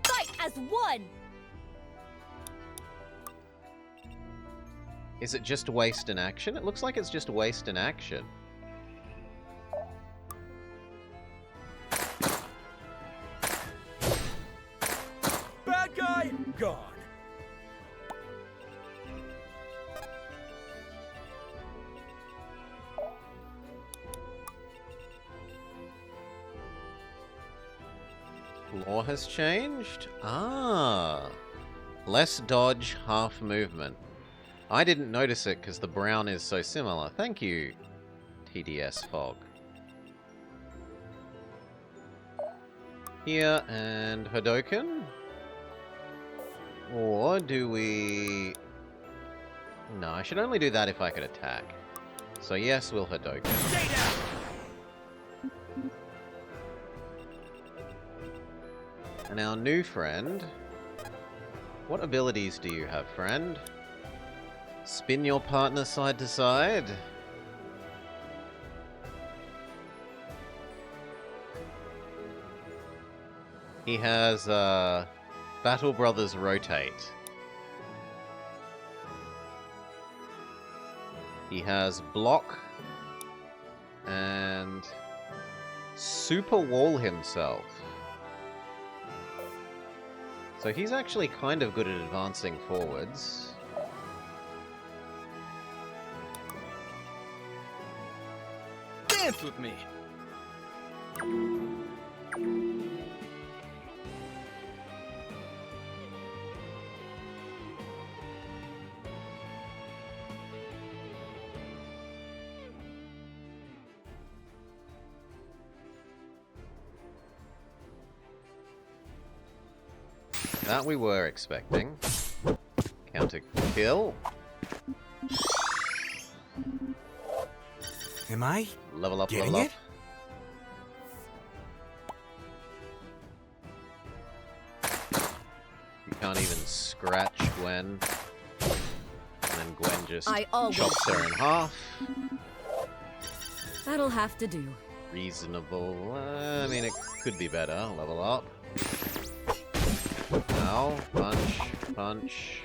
Fight as one! Is it just waste in action? It looks like it's just waste in action. Bad guy, gone. Law has changed? Ah. Less dodge, half movement. I didn't notice it because the brown is so similar. Thank you, TDS Fog. Here and Hadoken? Or do we... No, I should only do that if I could attack. So yes, we'll Hadoken. And our new friend... What abilities do you have, friend? Spin your partner side to side. He has, Battle Brothers Rotate. He has Block and Super Wall himself. So he's actually kind of good at advancing forwards. Dance with me! That we were expecting. Counter kill. Am I Level up, getting level up. it? You can't even scratch Gwen. And then Gwen just I always chops her in half. That'll have to do. Reasonable. I mean, it could be better. Level up. Ow. Punch. Punch.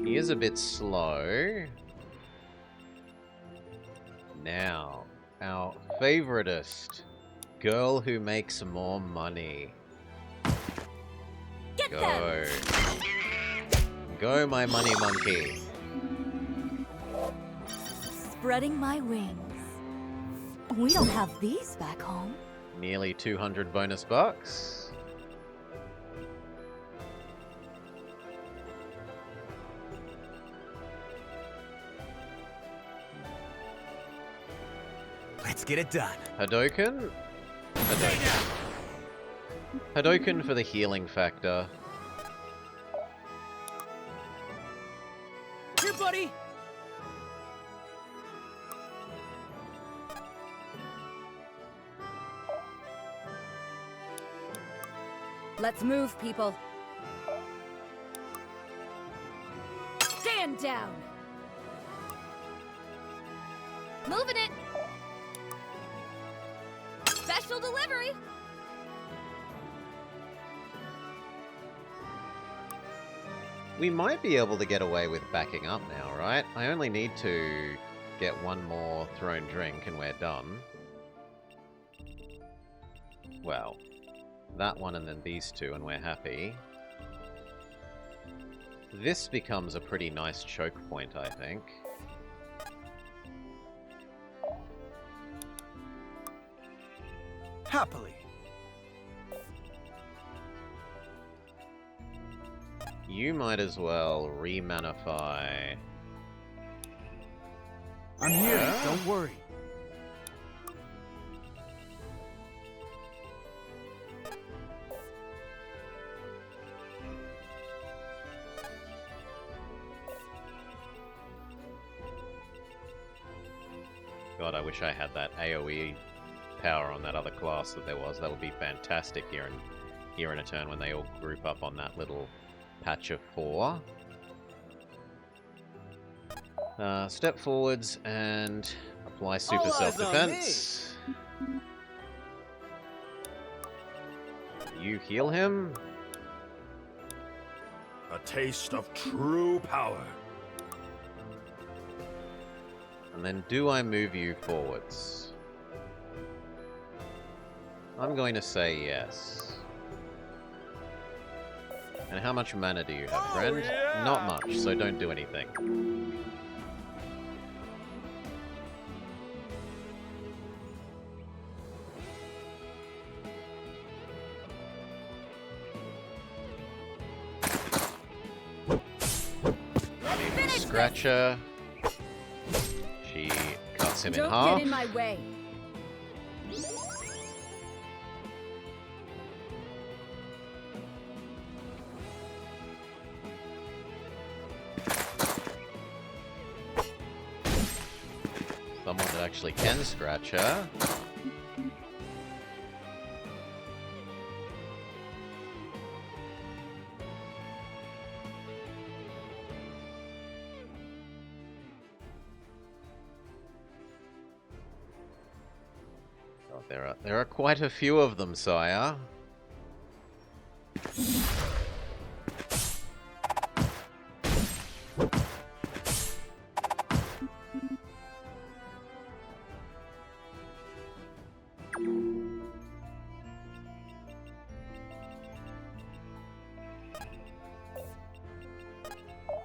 He is a bit slow. Now, our favoritist girl who makes more money. Get Go. them! Go, my money monkey. Spreading my wings. We don't have these back home. Nearly 200 bonus bucks. Let's get it done. Hadoken? Hadoken. Hadoken for the healing factor. Here, buddy! Let's move, people. Stand down! Moving it! Special delivery! We might be able to get away with backing up now, right? I only need to get one more thrown drink and we're done. Well, that one and then these two and we're happy. This becomes a pretty nice choke point, I think. Happily. You might as well remanify. I'm here, don't worry. God, I wish I had that AoE power on that other class that there was. That would be fantastic here in a turn when they all group up on that little patch of 4. Step forwards and apply super All eyes on self-defense. You heal him. A taste of true power. And then do I move you forwards? I'm going to say yes. And how much mana do you have, friend? yeah! Not much, so don't do anything. Scratcher. She cuts him in Don't half. get in my way. Someone that actually can scratch her. Oh, there are quite a few of them, sire.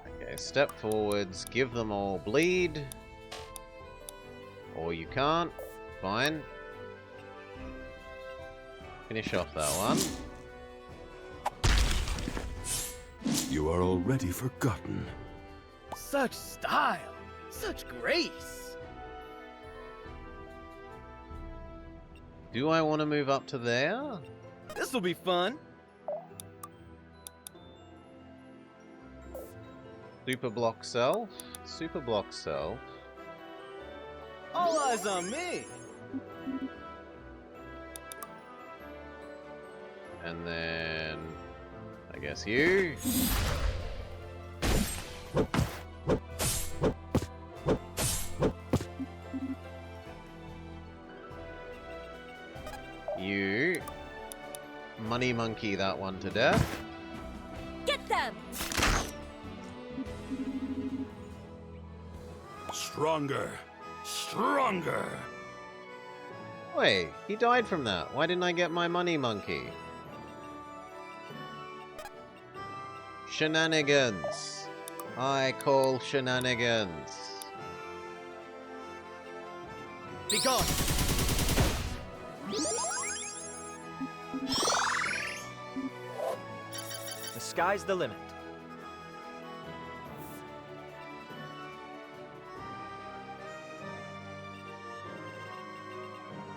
Okay, step forwards, give them all bleed. Or you can't. Fine. Finish off that one. You are already forgotten. Such style, such grace. Do I want to move up to there? This'll be fun. Super block self. Super block self. All eyes on me. And then I guess you. You money monkey that one to death. Get them! Stronger. Stronger. Wait, he died from that. Why didn't I get my money monkey? Shenanigans. I call shenanigans. Be gone. The sky's the limit.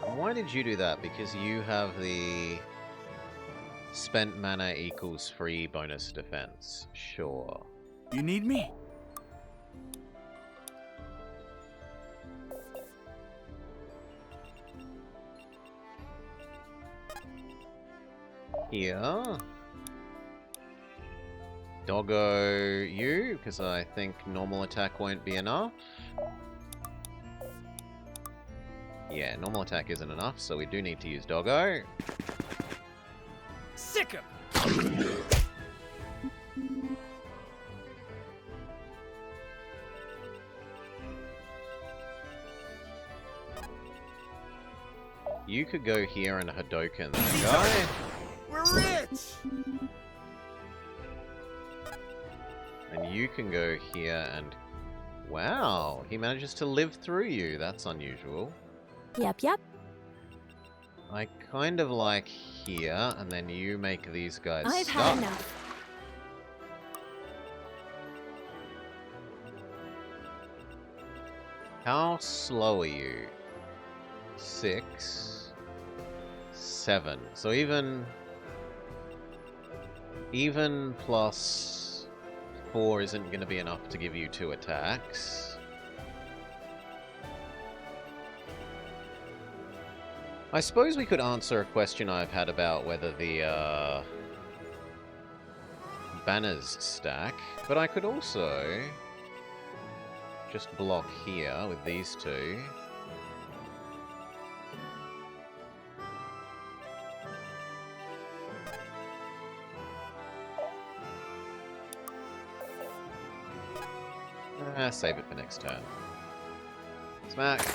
Why did you do that? Because you have the spent mana equals free bonus defense. Sure. You need me? Here. Doggo you, because I think normal attack won't be enough. Yeah, normal attack isn't enough, so we do need to use Doggo. Sick him. You could go here and Hadoken that guy. We're rich. And you can go here and... Wow, he manages to live through you. That's unusual. Yep, yep. I kind of like here, and then you make these guys I've stuck. had enough. How slow are you? 6, 7. So even plus 4 isn't going to be enough to give you 2 attacks. I suppose we could answer a question I've had about whether the banners stack, but I could also just block here with these two. Save it for next turn. Smack.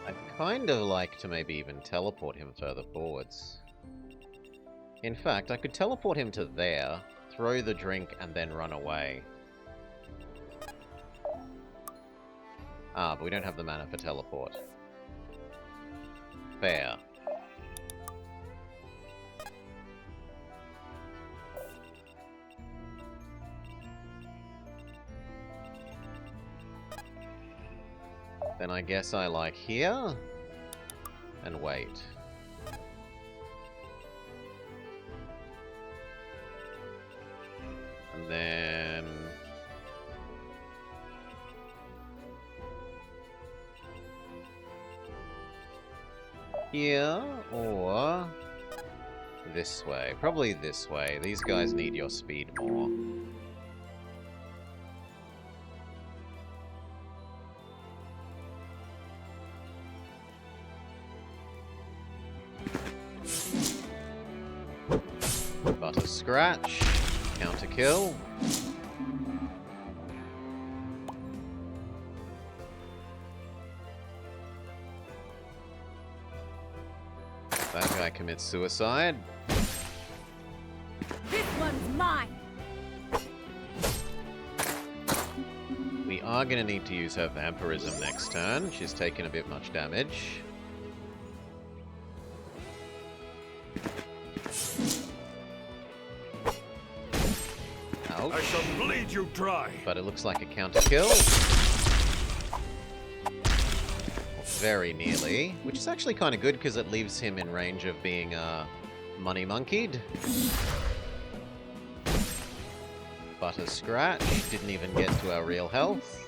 I'd kind of like to maybe even teleport him further forwards. In fact, I could teleport him to there, throw the drink, and then run away. Ah, but we don't have the mana for teleport. Fair. Then I guess I like here, and wait. And then... here, or this way. Probably this way. These guys need your speed more. Butter scratch. Counter kill. That guy commits suicide. This one's mine! We are going to need to use her vampirism next turn. She's taken a bit much damage. Ouch. I shall bleed you dry. But it looks like a counter kill. Very nearly, which is actually kind of good because it leaves him in range of being money monkeyed. Butter scratch, didn't even get to our real health.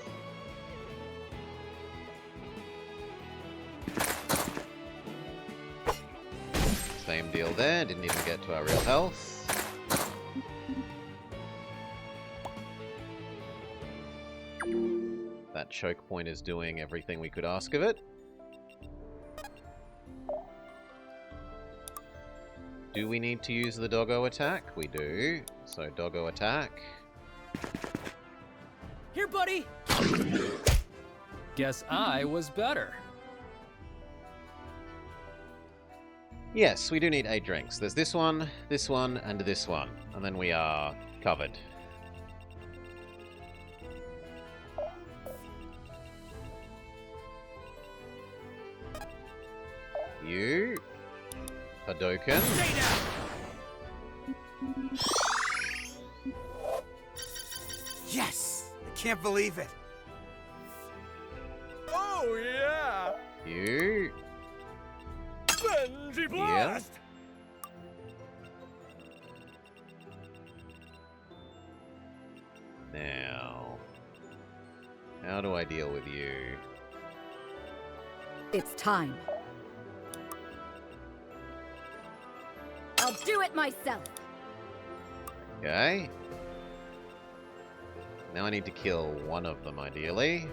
Same deal there, didn't even get to our real health. That choke point is doing everything we could ask of it. Do we need to use the doggo attack? We do. So doggo attack. Here, buddy! Guess I was better. Yes, we do need 8 drinks. There's this one, and this one. And then we are covered. You. Hadoken. Yes! I can't believe it. Oh, yeah! You. Benji Blast! Now. How do I deal with you? It's time. I'll do it myself! Okay. Now I need to kill one of them, ideally.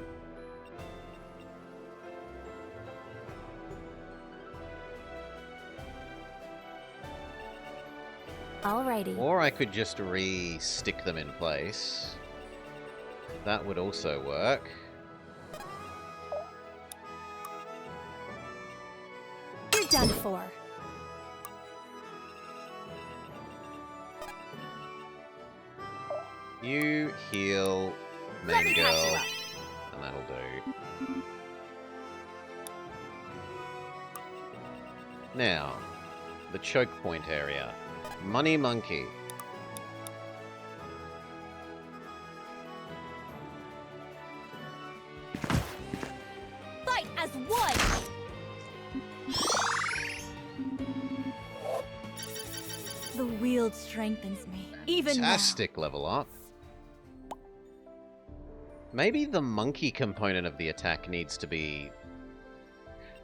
Alrighty. Or I could just re-stick them in place. That would also work. You're done for. You heal Let me main catch you girl, up. and that'll do. Now, the choke point area. Money Monkey. Fight as one! The wield strengthens me, even now. Fantastic level up. Maybe the monkey component of the attack needs to be...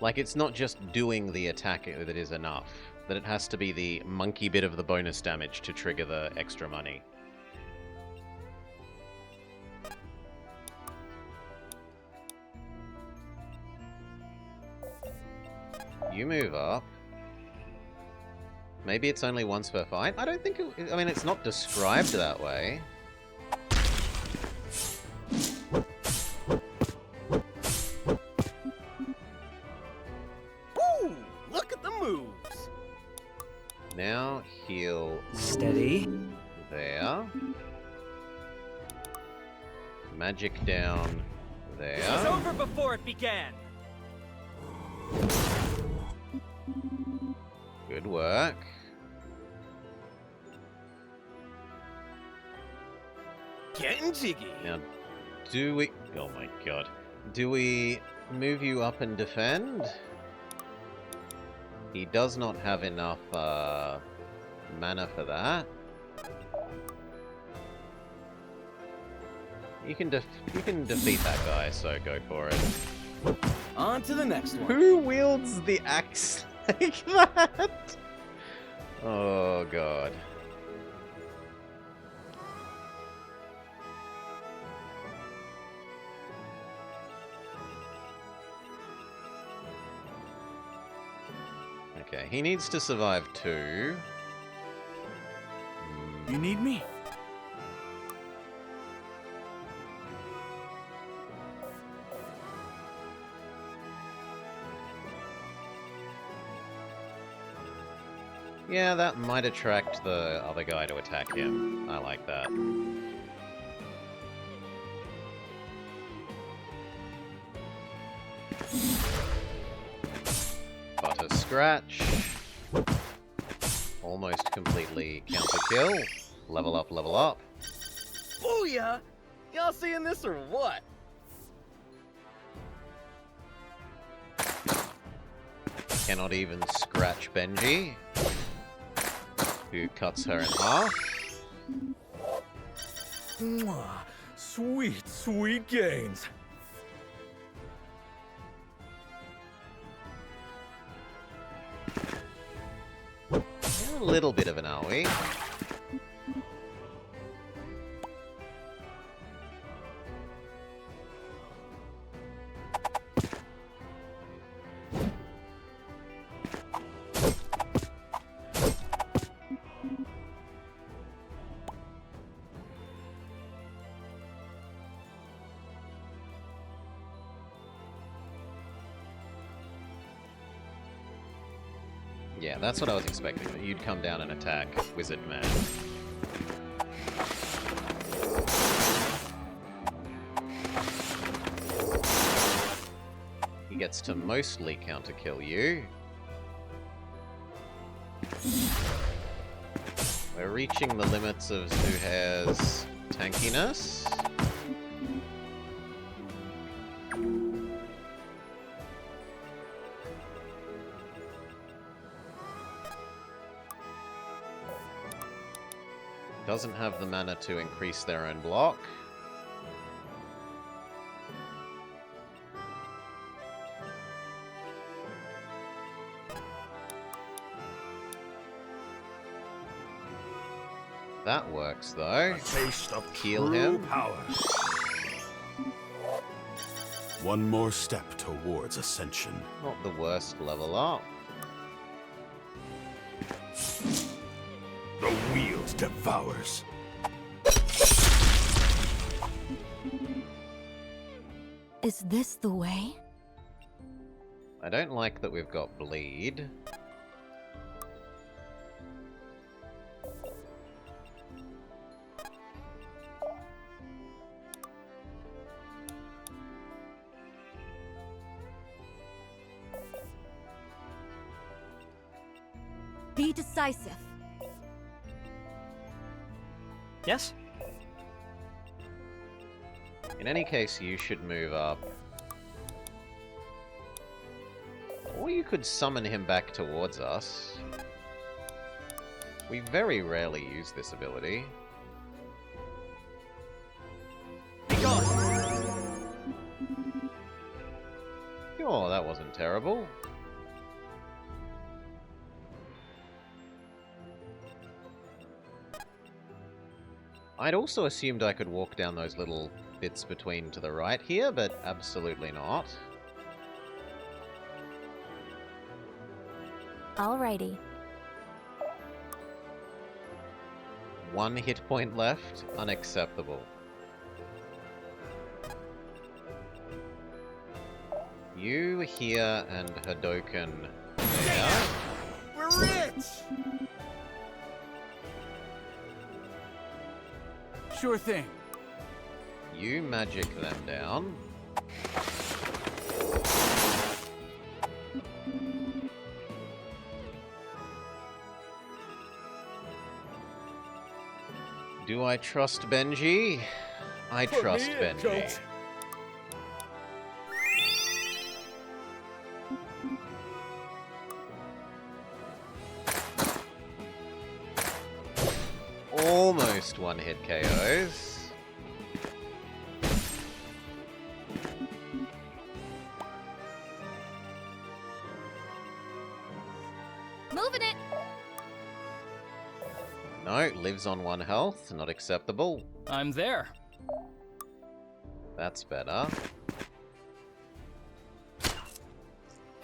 Like, it's not just doing the attack that is enough. That it has to be the monkey bit of the bonus damage to trigger the extra money. You move up. Maybe it's only once per fight? I don't think it... I mean, it's not described that way. Woo! Look at the moves! Now heal... Steady. There. Magic down there. It was over before it began! Good work. Getting jiggy. Now, do we... Oh my god. Do we move you up and defend? He does not have enough mana for that. You can defeat that guy, so go for it. On to the next one. Who wields the axe like that? Oh god. Okay, he needs to survive 2. You need me? Yeah, that might attract the other guy to attack him. I like that. Butter scratch. Almost completely counter kill. Level up, level up. Booyah! Y'all seeing this or what? Cannot even scratch Benji, who cuts her in half. Mwah. Sweet, sweet gains. A little bit of an AoE. Yeah, that's what I was expecting, that you'd come down and attack Wizard Man. He gets to mostly counter-kill you. We're reaching the limits of Zuhair's tankiness. Doesn't have the mana to increase their own block. That works though. A taste of Heal true him. power. One more step towards ascension. Not the worst level up. The wheels devours. Is this the way? I don't like that we've got bleed. Be decisive. Yes? In any case, you should move up. Or you could summon him back towards us. We very rarely use this ability. Be gone! Sure, that wasn't terrible. I'd also assumed I could walk down those little bits between to the right here, but absolutely not. Alrighty. 1 hit point left. Unacceptable. You here and Hadoken there. We're rich! Sure thing. You magic them down. Do I trust Benji? I Put trust me in, Benji. Coach. Almost 1-hit KOs. Moving it! No, lives on 1 health. Not acceptable. I'm there. That's better.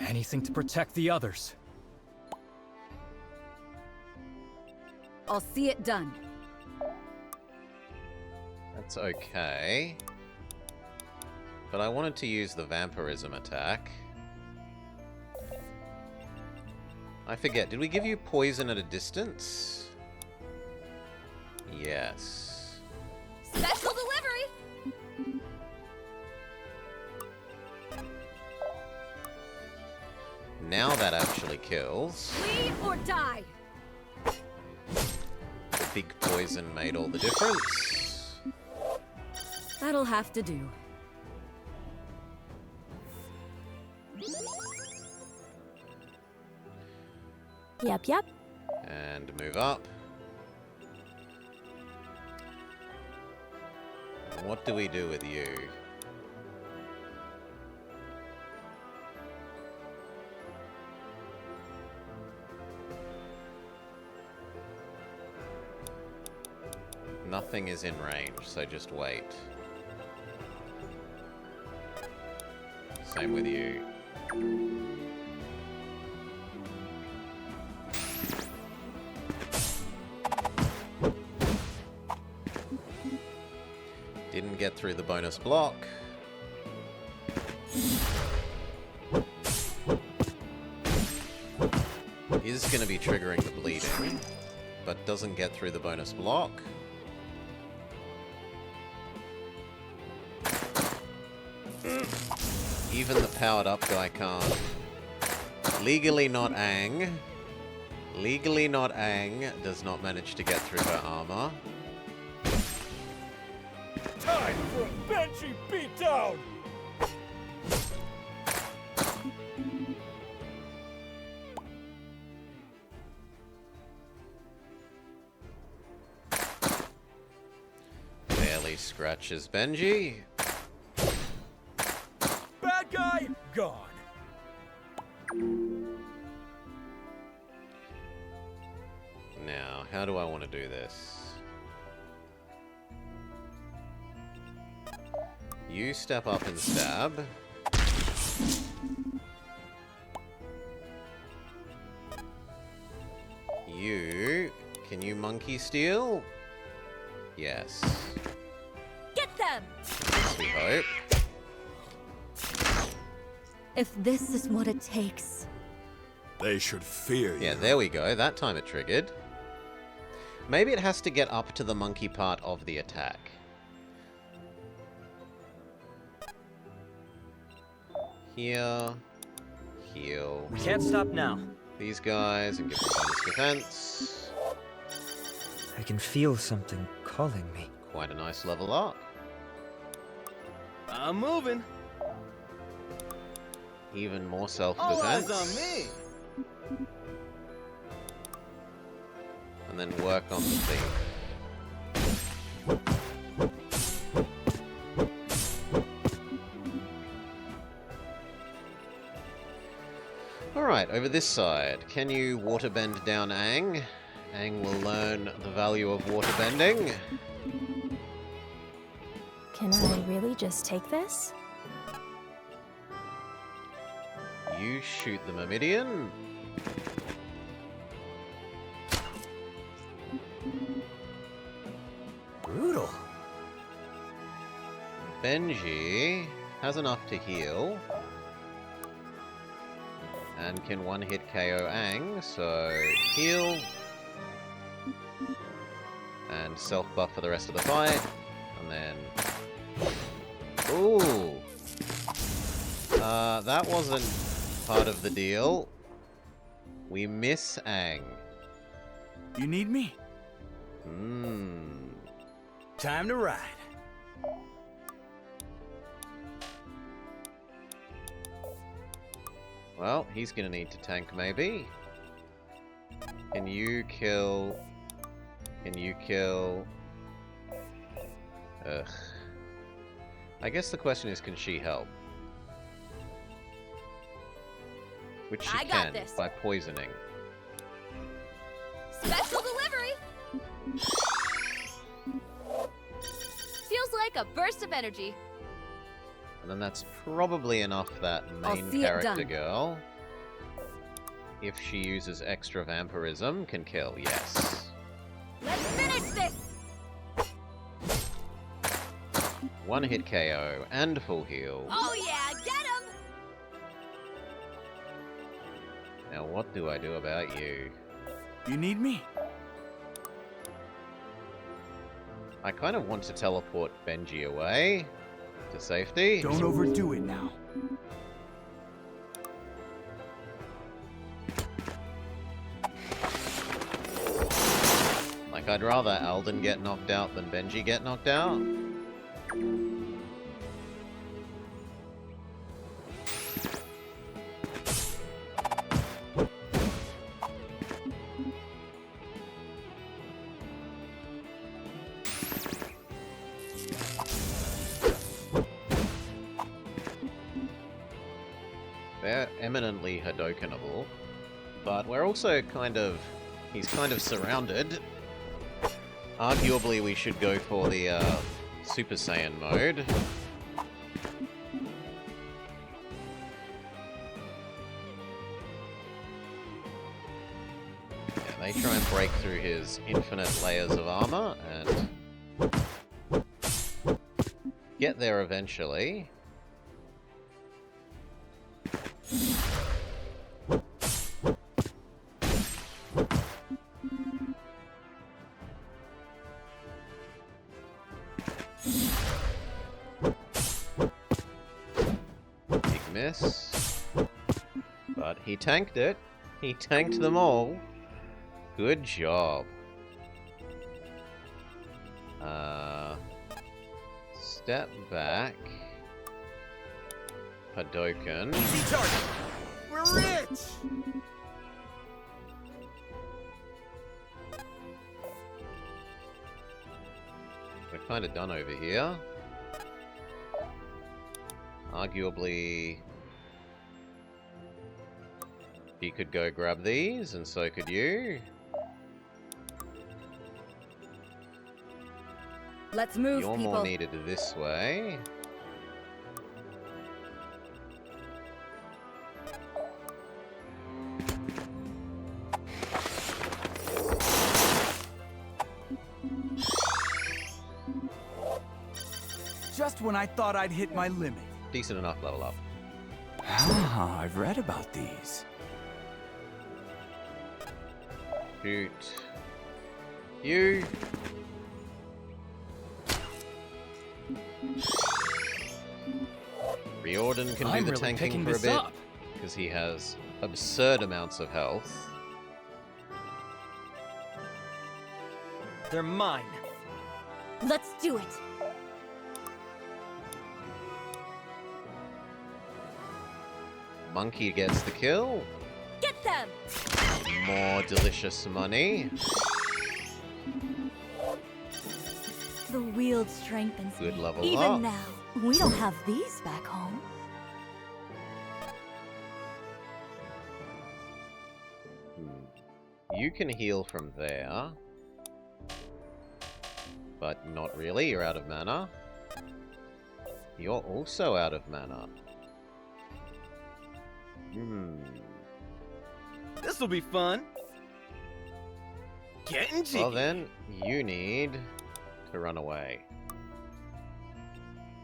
Anything to protect the others. I'll see it done. That's okay. But I wanted to use the vampirism attack. I forget, did we give you poison at a distance? Yes. Special delivery! Now that actually kills. Flee or die! The big poison made all the difference. That'll have to do. Yep. And move up. What do we do with you? Nothing is in range, so just wait. Same with you. Didn't get through the bonus block. Is going to be triggering the bleeding, but doesn't get through the bonus block. Even the powered up guy can't. Legally not Aang. Legally not Aang does not manage to get through her armor. Time for a Benji beatdown! Barely scratches Benji. Bad guy, gone. Now, how do I want to do this? You step up and stab. You... Can you monkey steal? Yes. Get them! We hope. If this is what it takes. They should fear you. Yeah, there we go. That time it triggered. Maybe it has to get up to the monkey part of the attack. Here. Heal. We can't stop now. These guys and give them bonus defense. I can feel something calling me. Quite a nice level up. I'm moving. Even more All self-defense. eyes on me. And then work on the thief. Over this side, can you waterbend down Aang? Aang will learn the value of waterbending. Can I really just take this? You shoot the Myrmidian. Brutal. Benji has enough to heal. And can one-hit KO Aang, so heal. And self-buff for the rest of the fight. And then... Ooh! That wasn't part of the deal. We miss Aang. You need me? Time to ride. Well, he's gonna need to tank maybe. Can you kill... Can you kill... Ugh. I guess the question is, can she help? Which she I got can, this. by poisoning. Special delivery! Feels like a burst of energy. And then that's probably enough that I'll main see it character done. girl, if she uses extra vampirism, can kill, yes. Let's finish this! One hit KO and full heal. Oh yeah, get him! Now what do I do about you? You need me? I kind of want to teleport Benji away to safety. Don't overdo it now. Like, I'd rather Alden get knocked out than Benji get knocked out. They're eminently Hadokenable, but we're also kind of... He's kind of surrounded. Arguably, we should go for the Super Saiyan mode. Yeah, they try and break through his infinite layers of armor and get there eventually. Big miss. But he tanked it. He tanked them all. Good job. Step back. Hadoken. Easy target. We're rich. We're kind of done over here. Arguably, he could go grab these, and so could you. Let's move, You're people. more needed this way. Just when I thought I'd hit my limit. Decent enough level up. Ah, I've read about these. Shoot. You. Riordan can do I'm the really tanking picking for a this bit, up. because he has absurd amounts of health. They're mine. Let's do it. Monkey gets the kill. Get them! More delicious money. The wield strengthens Good me. level Even up. now. We don't have these back home. You can heal from there. But not really, you're out of mana. You're also out of mana. This'll be fun. Getting jiggy. Well then, you need to run away.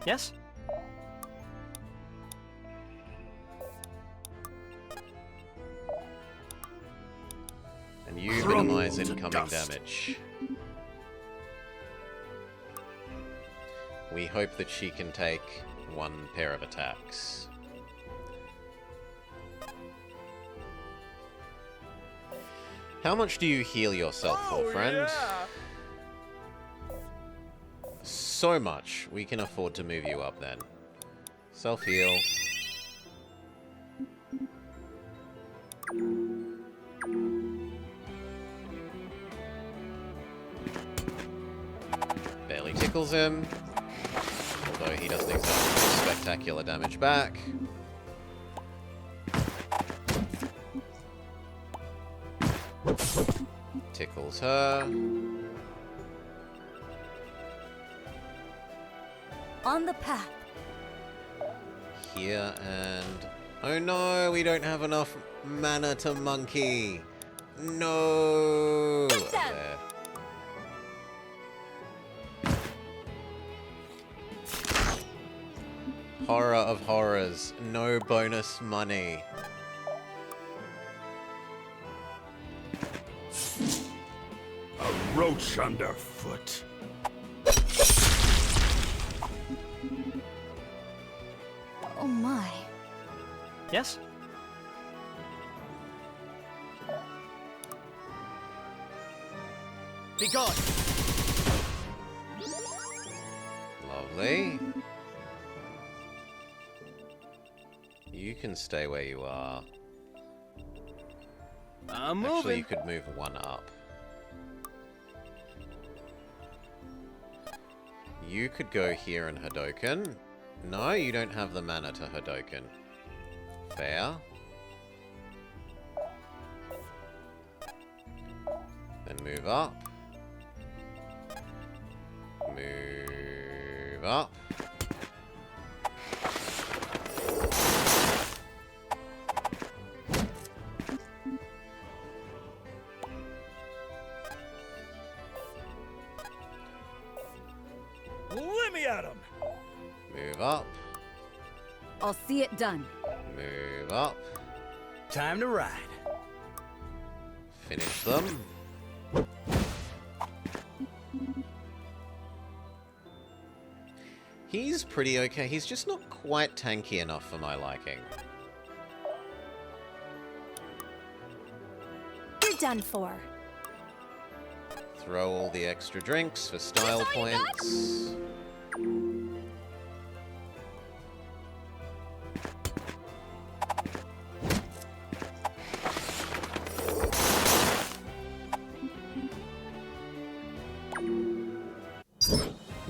Yes? And you minimize incoming damage. We hope that she can take one pair of attacks. How much do you heal yourself for, friend? Yeah. So much. We can afford to move you up then. Self-heal. Barely tickles him. Although he doesn't exactly do spectacular damage back. Tickles her. On the path. Here and... Oh no, we don't have enough mana to monkey. No. There. Horror of horrors. No bonus money. A roach underfoot. Oh my. Yes? Be gone. Lovely. You can stay where you are. I'm Actually, moving. you could move one up. You could go here and Hadoken. No, you don't have the mana to Hadoken. Fair. Then move up. Move up. Let me at him. Move up. I'll see it done. Move up. Time to ride. Finish them. He's pretty okay. He's just not quite tanky enough for my liking. You're done for. Throw all the extra drinks for style points.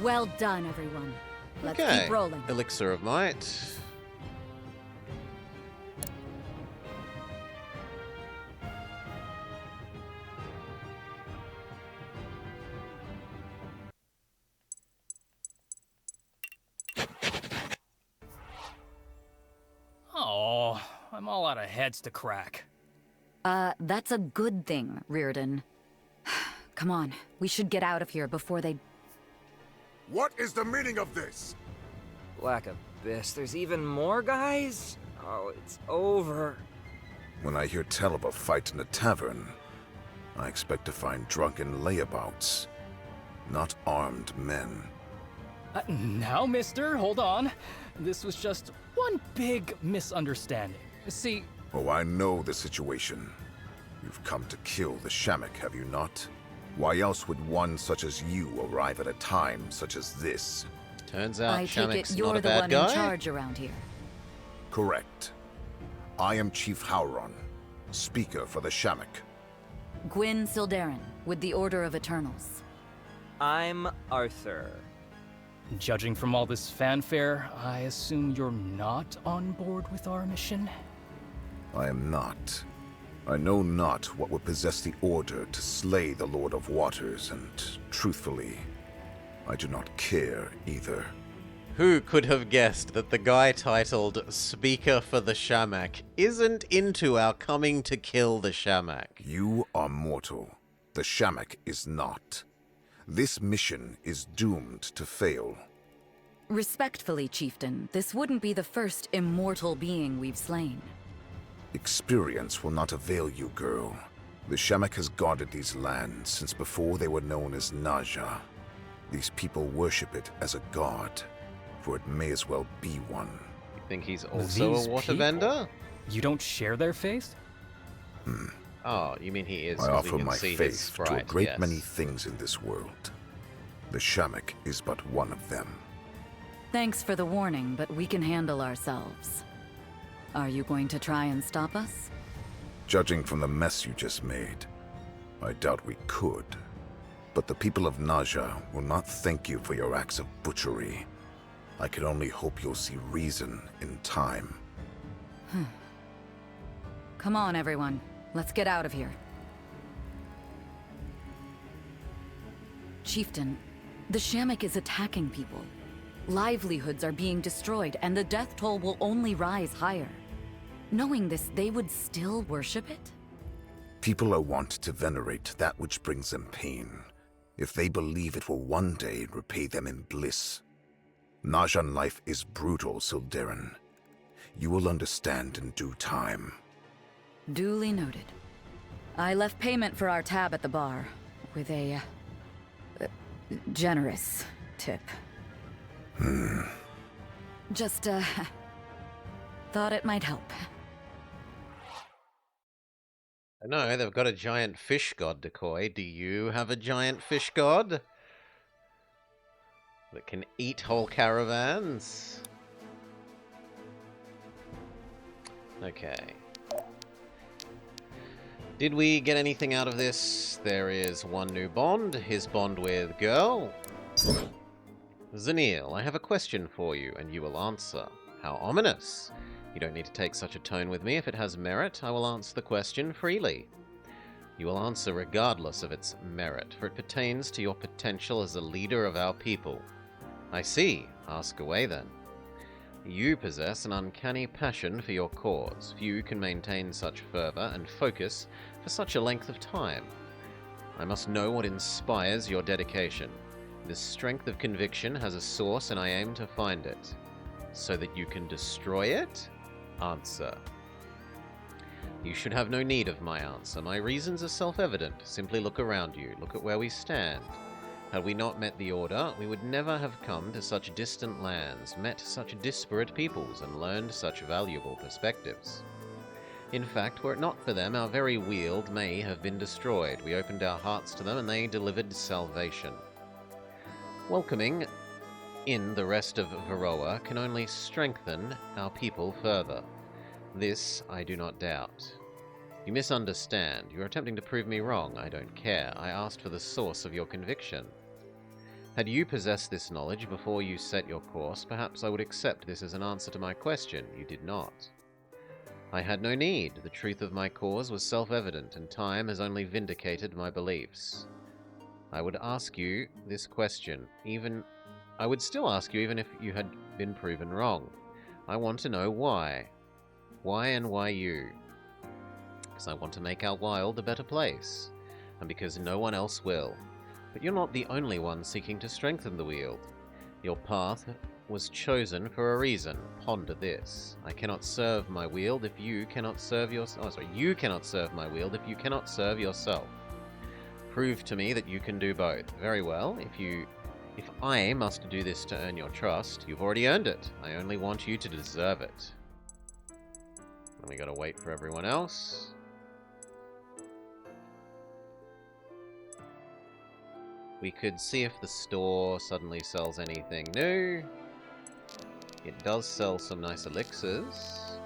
Well done, everyone. Let's Okay. keep rolling. Elixir of Might. Oh, I'm all out of heads to crack. That's a good thing, Reardon. Come on, we should get out of here before they... What is the meaning of this? Black Abyss, there's even more guys? Oh, it's over. When I hear tell of a fight in a tavern, I expect to find drunken layabouts, not armed men. Now, mister, hold on. This was just one big misunderstanding. See... Oh, I know the situation. You've come to kill the Shamak, have you not? Why else would one such as you arrive at a time such as this? Turns out I take it Shamak's you're not a the bad one guy. in charge around here. Correct. I am Chief Hauron, speaker for the Shamak. Gwyn Sildarin, with the Order of Eternals. I'm Arthur. Judging from all this fanfare, I assume you're not on board with our mission? I am not. I know not what would possess the order to slay the Lord of Waters, and truthfully, I do not care either. Who could have guessed that the guy titled Speaker for the Shamak isn't into our coming to kill the Shamak? You are mortal. The Shamak is not. This mission is doomed to fail. Respectfully, Chieftain, this wouldn't be the first immortal being we've slain. Experience will not avail you, girl. The Shamak has guarded these lands since before they were known as Naja. These people worship it as a god, for it may as well be one. You think he's also These a water people? vendor? You don't share their faith? Oh, you mean he is? I 'cause we offer can my see his faith sprite, to a great yes. many things in this world. The Shamak is but one of them. Thanks for the warning, but we can handle ourselves. Are you going to try and stop us? Judging from the mess you just made, I doubt we could. But the people of Naja will not thank you for your acts of butchery. I can only hope you'll see reason in time. Come on, everyone. Let's get out of here. Chieftain, the Shamak is attacking people. Livelihoods are being destroyed, and the death toll will only rise higher. Knowing this, they would still worship it? People are wont to venerate that which brings them pain, if they believe it will one day repay them in bliss. Najan life is brutal, Sildarin. You will understand in due time. Duly noted. I left payment for our tab at the bar, with a generous tip. Just, thought it might help. I know, they've got a giant fish god decoy. Do you have a giant fish god that can eat whole caravans? Okay. Did we get anything out of this? There is one new bond, his bond with girl. Zanil, I have a question for you, and you will answer. How ominous. You don't need to take such a tone with me. If it has merit, I will answer the question freely. You will answer regardless of its merit, for it pertains to your potential as a leader of our people. I see. Ask away, then. You possess an uncanny passion for your cause. Few can maintain such fervor and focus for such a length of time. I must know what inspires your dedication. This strength of conviction has a source, and I aim to find it. So that you can destroy it? Answer. You should have no need of my answer. My reasons are self-evident. Simply look around you. Look at where we stand. Had we not met the Order, we would never have come to such distant lands, met such disparate peoples, and learned such valuable perspectives. In fact, were it not for them, our very Weald may have been destroyed. We opened our hearts to them, and they delivered salvation. Welcoming in the rest of Varroa can only strengthen our people further. This I do not doubt. You misunderstand. You are attempting to prove me wrong. I don't care. I asked for the source of your conviction. Had you possessed this knowledge before you set your course, perhaps I would accept this as an answer to my question. You did not. I had no need. The truth of my cause was self-evident, and time has only vindicated my beliefs. I would ask you this question, I would still ask you even if you had been proven wrong. I want to know why. Why and why you? Because I want to make our Wild a better place, and because no one else will. But you're not the only one seeking to strengthen the Weald. Your path was chosen for a reason. Ponder this. I cannot serve my Weald if you cannot serve you cannot serve my Weald if you cannot serve yourself. Prove to me that you can do both. Very well. If I must do this to earn your trust, you've already earned it. I only want you to deserve it. And we gotta wait for everyone else. We could see if the store suddenly sells anything new. It does sell some nice elixirs.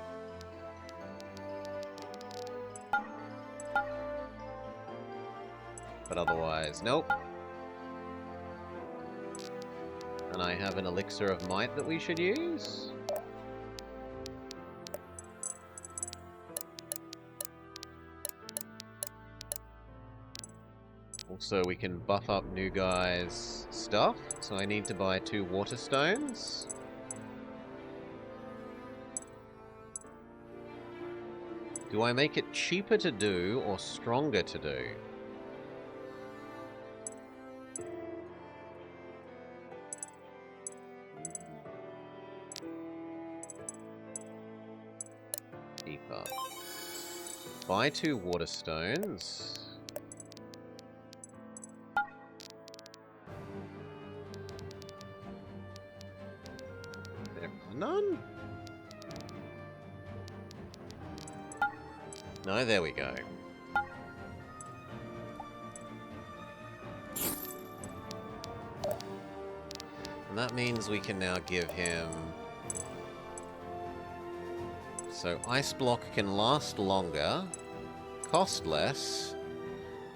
But otherwise, nope. And I have an elixir of might that we should use. Also, we can buff up new guys' stuff, so I need to buy 2 water stones. Do I make it cheaper to do or stronger to do? Cheaper. Buy 2 water stones. There are none? No, there we go. And that means we can now give him... So, Ice Block can last longer, cost less,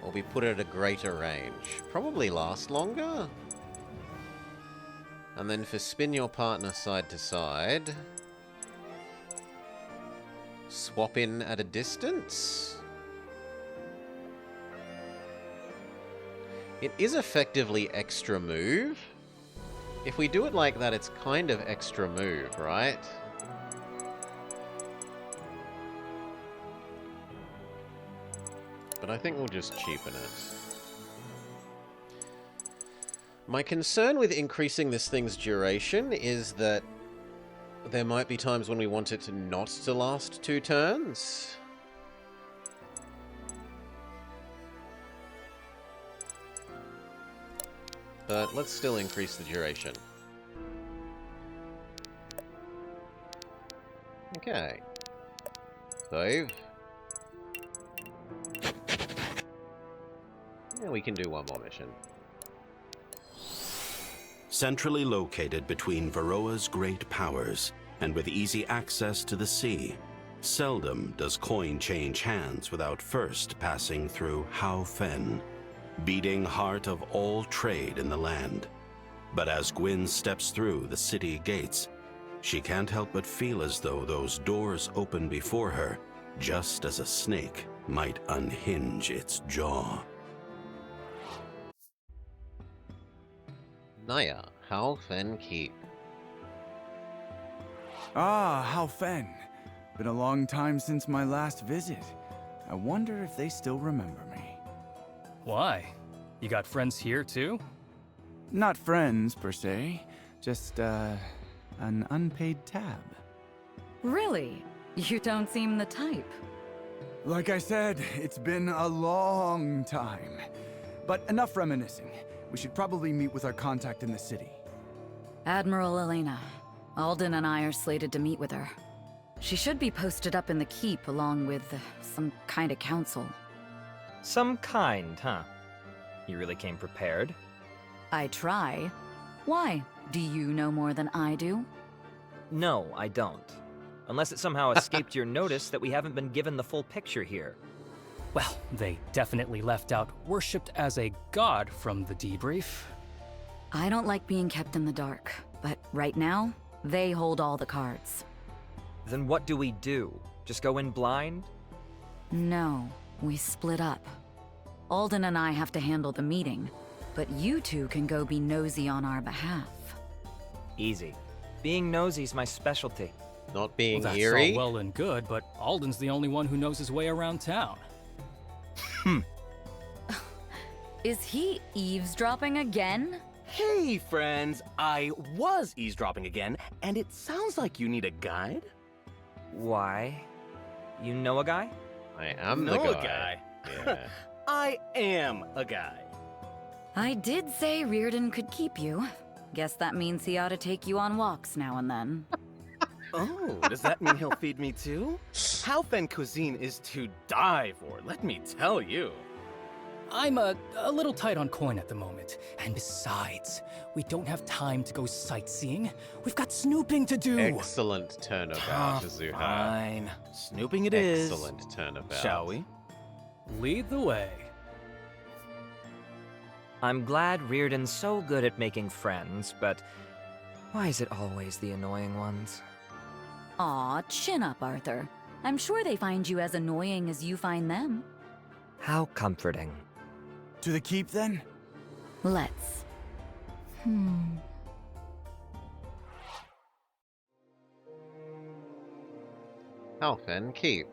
or be put at a greater range. Probably last longer. And then for spin your partner side to side... Swap in at a distance? It is effectively extra move. If we do it like that, it's kind of extra move, right? But I think we'll just cheapen it. My concern with increasing this thing's duration is that there might be times when we want it to not to last 2 turns. But let's still increase the duration. Okay. Save. Yeah, we can do one more mission. Centrally located between Varroa's great powers, and with easy access to the sea, seldom does coin change hands without first passing through Hao Fen, beating heart of all trade in the land. But as Gwyn steps through the city gates, she can't help but feel as though those doors open before her, just as a snake might unhinge its jaw. Naya, Hao Fen Keep. Ah, Hao Fen. Been a long time since my last visit. I wonder if they still remember me. Why? You got friends here, too? Not friends, per se. Just, an unpaid tab. Really? You don't seem the type. Like I said, it's been a long time. But enough reminiscing. We should probably meet with our contact in the city. Admiral Elena. Alden and I are slated to meet with her. She should be posted up in the keep along with some kind of council. Some kind, huh? You really came prepared? I try. Why? Do you know more than I do? No, I don't. Unless it somehow escaped your notice that we haven't been given the full picture here. Well, they definitely left out worshipped as a god from the debrief. I don't like being kept in the dark, but right now, they hold all the cards. Then what do we do? Just go in blind? No, we split up. Alden and I have to handle the meeting, but you two can go be nosy on our behalf. Easy. Being nosy's my specialty. Not being Well, that's eerie? all well and good, but Alden's the only one who knows his way around town. Is he eavesdropping again? Hey, friends, I was eavesdropping again, and it sounds like you need a guide. Why? You know a guy? I am know the a guy. guy. Yeah. I am a guy. I did say Reardon could keep you. Guess that means he ought to take you on walks now and then. Oh, does that mean he'll feed me too? Hao Fen cuisine is to die for, let me tell you. I'm a little tight on coin at the moment. And besides, we don't have time to go sightseeing. We've got snooping to do. Excellent turnabout, Azuha. Fine. Snooping it is. Excellent turnabout. Shall we? Lead the way. I'm glad Reardon's so good at making friends, but why is it always the annoying ones? Aw, chin up, Arthur. I'm sure they find you as annoying as you find them. How comforting. To the keep, then? Let's. Halfen Keep.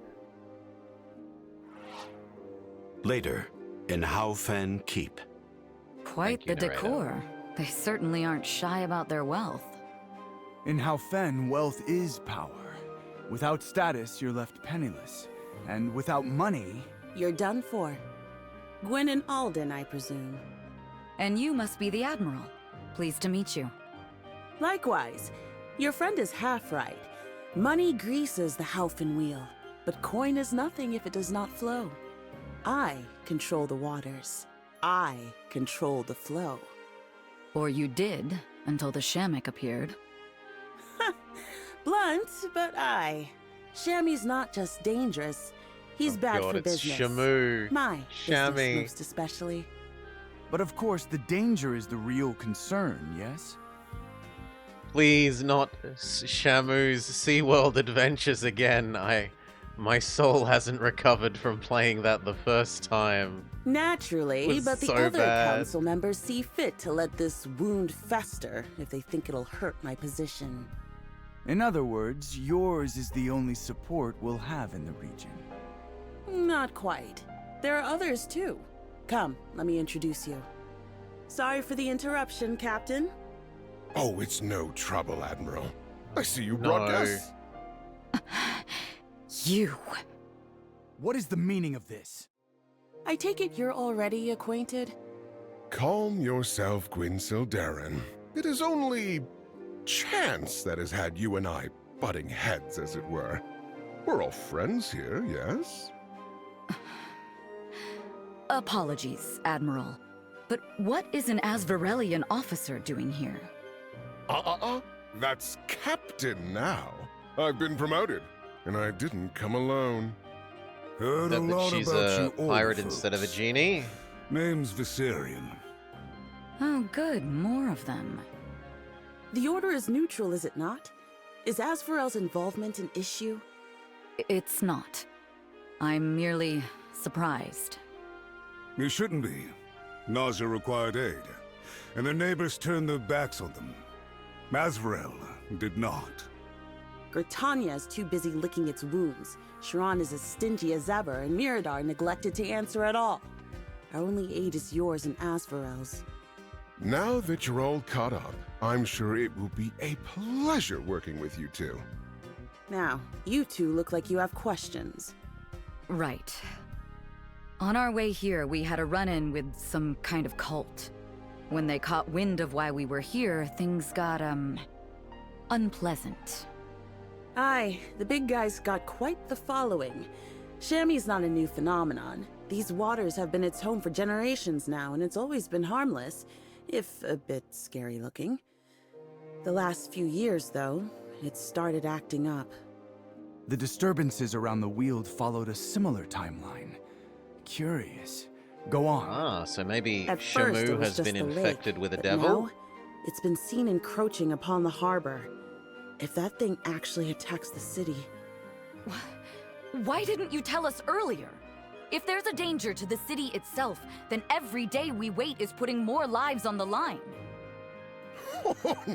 Later, in Haufen Keep. Quite the Thank you, narrator. decor. They certainly aren't shy about their wealth. In Haufen, wealth is power. Without status, you're left penniless. And without money... You're done for. Gwyn and Alden, I presume. And you must be the Admiral. Pleased to meet you. Likewise. Your friend is half right. Money greases the Haufen wheel, but coin is nothing if it does not flow. I control the waters. I control the flow. Or you did, until the Shamik appeared. Blunt, but aye. Shammy's not just dangerous. He's bad God, for it's business. Shamu. My Shammy. business most especially. But of course, the danger is the real concern, yes? Please, not Shamu's SeaWorld Adventures again. My soul hasn't recovered from playing that the first time. Naturally, Was but the so other bad. council members see fit to let this wound fester if they think it'll hurt my position. In other words, yours is the only support we'll have in the region. Not quite. There are others too. Come, let me introduce you. Sorry for the interruption, Captain. Oh, it's no trouble, Admiral. I see you No. brought guests. You. What is the meaning of this? I take it you're already acquainted? Calm yourself, Gwyn Sildarin. It is only chance that has had you and I butting heads, as it were. We're all friends here, yes? Apologies, Admiral. But what is an Asvarelian officer doing here? That's Captain now. I've been promoted, and I didn't come alone. Heard a That lot she's about a you old pirate folks. instead of a genie? Name's Viserion. Oh, good, more of them. The Order is neutral, is it not? Is Asvarel's involvement an issue? It's not. I'm merely surprised. You shouldn't be. Nausea required aid, and their neighbors turned their backs on them. Asvarel did not. Gritania is too busy licking its wounds. Sharon is as stingy as ever, and Miradar neglected to answer at all. Our only aid is yours and Asvarel's. Now that you're all caught up, I'm sure it will be a pleasure working with you two. Now, you two look like you have questions. Right. On our way here, we had a run-in with some kind of cult. When they caught wind of why we were here, things got, unpleasant. Aye, the big guy's got quite the following. Shammy's not a new phenomenon. These waters have been its home for generations now, and it's always been harmless, if a bit scary looking. The last few years, though, it started acting up. The disturbances around the Weald followed a similar timeline. Curious. Go on. Ah, so maybe At first, it Shamu was has just been the infected lake, with a but devil? now, it's been seen encroaching upon the harbor. If that thing actually attacks the city... Why didn't you tell us earlier? If there's a danger to the city itself, then every day we wait is putting more lives on the line.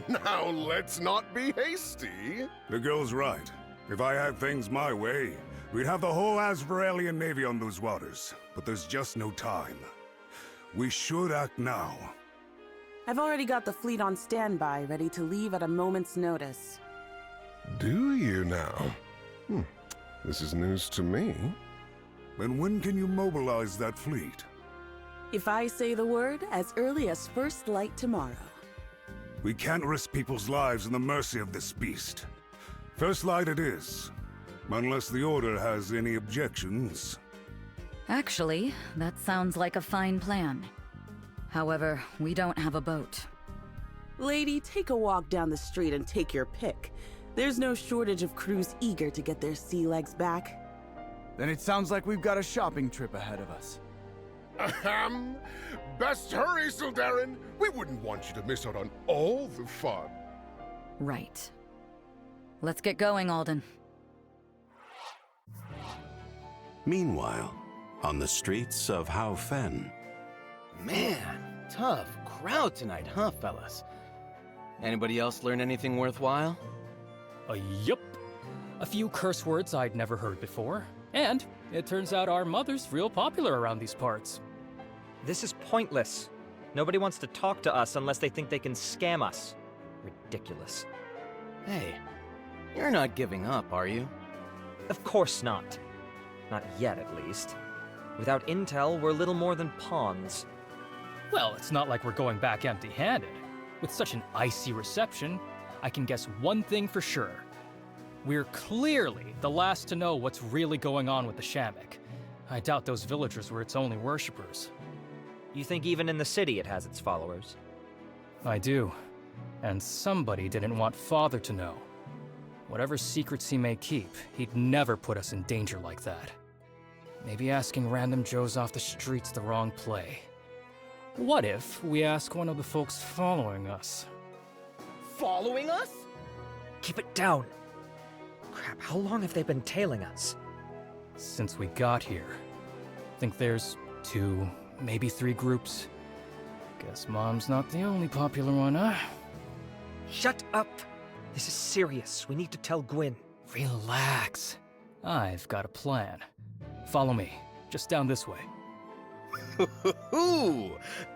Now let's not be hasty. The girl's right. If I had things my way, we'd have the whole Asvarelian Navy on those waters. But there's just no time. We should act now. I've already got the fleet on standby, ready to leave at a moment's notice. Do you now? This is news to me. Then when can you mobilize that fleet? If I say the word, as early as first light tomorrow. We can't risk people's lives in the mercy of this beast. First light it is. Unless the Order has any objections. Actually, that sounds like a fine plan. However, we don't have a boat. Lady, take a walk down the street and take your pick. There's no shortage of crews eager to get their sea legs back. Then it sounds like we've got a shopping trip ahead of us. Ahem! Best hurry, Sildarin! We wouldn't want you to miss out on all the fun. Right. Let's get going, Alden. Meanwhile, on the streets of Haufen. Man, tough crowd tonight, huh, fellas? Anybody else learn anything worthwhile? Yup. A few curse words I'd never heard before. And it turns out our mother's real popular around these parts. This is pointless. Nobody wants to talk to us unless they think they can scam us. Ridiculous. Hey, you're not giving up, are you? Of course not. Not yet, at least. Without intel, we're little more than pawns. Well, it's not like we're going back empty-handed. With such an icy reception, I can guess one thing for sure. We're clearly the last to know what's really going on with the Shamik. I doubt those villagers were its only worshippers. You think even in the city it has its followers? I do. And somebody didn't want Father to know. Whatever secrets he may keep, he'd never put us in danger like that. Maybe asking random Joes off the street's the wrong play. What if we ask one of the folks following us? Following us? Keep it down! Crap, how long have they been tailing us? Since we got here. Think there's 2, maybe 3 groups. Guess Mom's not the only popular one, huh? Shut up! This is serious. We need to tell Gwyn. Relax. I've got a plan. Follow me. Just down this way.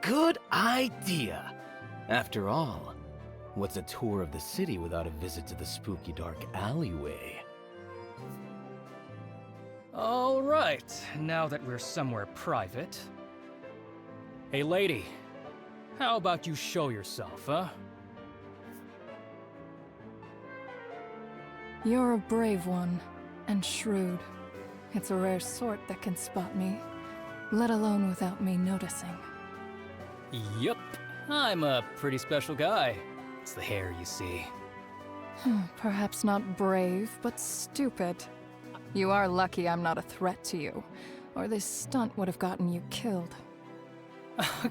Good idea! After all, what's a tour of the city without a visit to the spooky dark alleyway? All right, now that we're somewhere private. Hey lady, how about you show yourself, huh? You're a brave one, and shrewd. It's a rare sort that can spot me, let alone without me noticing. Yup, I'm a pretty special guy. It's the hair, you see. Perhaps not brave, but stupid. You are lucky I'm not a threat to you, or this stunt would have gotten you killed.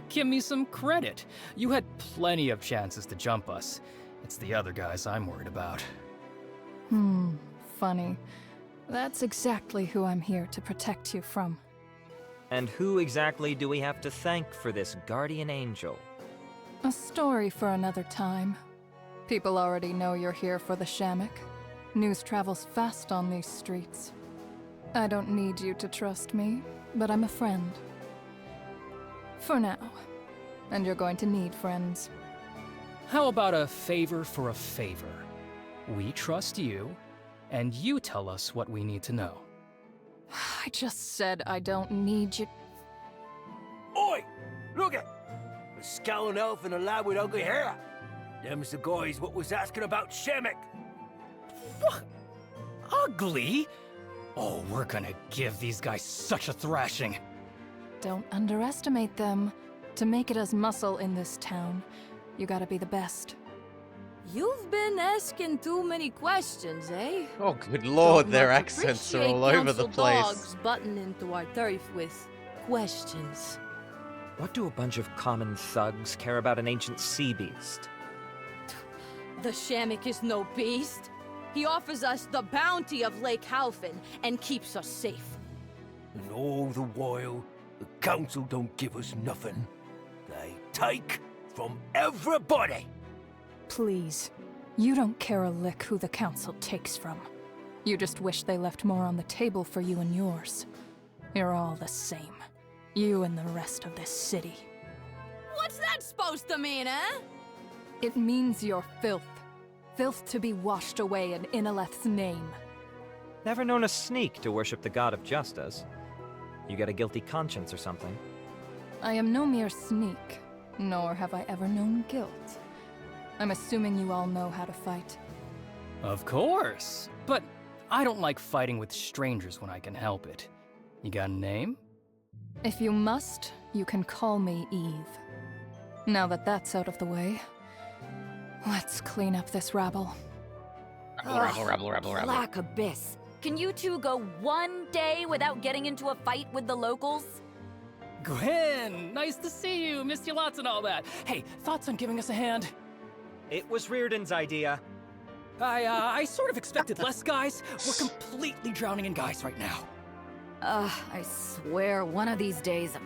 Give me some credit. You had plenty of chances to jump us. It's the other guys I'm worried about. Funny. That's exactly who I'm here to protect you from. And who exactly do we have to thank for this guardian angel? A story for another time. People already know you're here for the Shamik. News travels fast on these streets. I don't need you to trust me, but I'm a friend. For now. And you're going to need friends. How about a favor for a favor? We trust you, and you tell us what we need to know. I just said I don't need you. Oi! Look it! A scowling elf and a lad with ugly hair. Them's the guys what was asking about Shemek. What? Ugly? Oh, we're gonna give these guys such a thrashing. Don't underestimate them. To make it as muscle in this town, you gotta be the best. You've been asking too many questions, eh? Oh, good lord, Don't their much accents are appreciate all over the council place. dogs butting into our turf with questions. What do a bunch of common thugs care about an ancient sea beast? The Shamik is no beast. He offers us the bounty of Lake Halfin and keeps us safe. And all the while, the council don't give us nothing. They take from everybody. Please. You don't care a lick who the council takes from. You just wish they left more on the table for you and yours. You're all the same. You and the rest of this city. What's that supposed to mean, eh? It means you're filth. Filth to be washed away in Inaleth's name. Never known a sneak to worship the god of justice. You got a guilty conscience or something? I am no mere sneak, nor have I ever known guilt. I'm assuming you all know how to fight. Of course, but I don't like fighting with strangers when I can help it. You got a name? If you must, you can call me Eve. Now that that's out of the way, let's clean up this rabble. Rabble. Black Abyss. Can you two go one day without getting into a fight with the locals? Gwen, nice to see you. Missed you lots and all that. Hey, thoughts on giving us a hand? It was Reardon's idea. I sort of expected less, guys. We're completely drowning in guys right now. I swear, one of these days...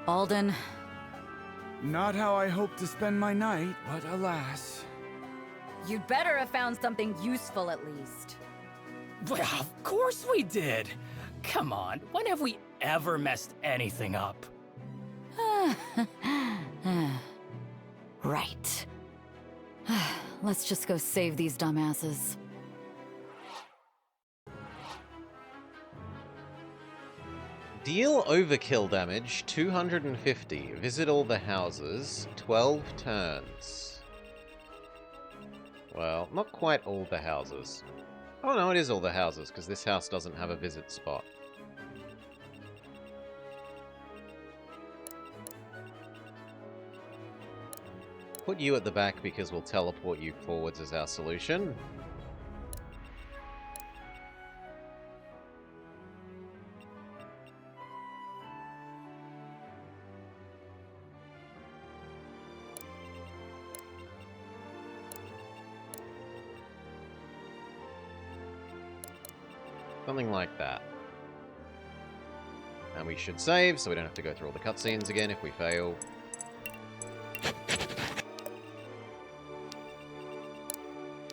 Alden. Not how I hoped to spend my night, but alas. You'd better have found something useful at least. Well, of course we did. Come on, when have we ever messed anything up? Right. Let's just go save these dumbasses. Deal overkill damage 250. Visit all the houses 12 turns. Well, not quite all the houses. Oh no, it is all the houses, because this house doesn't have a visit spot. Put you at the back because we'll teleport you forwards as our solution. Something like that. And we should save, so we don't have to go through all the cutscenes again if we fail.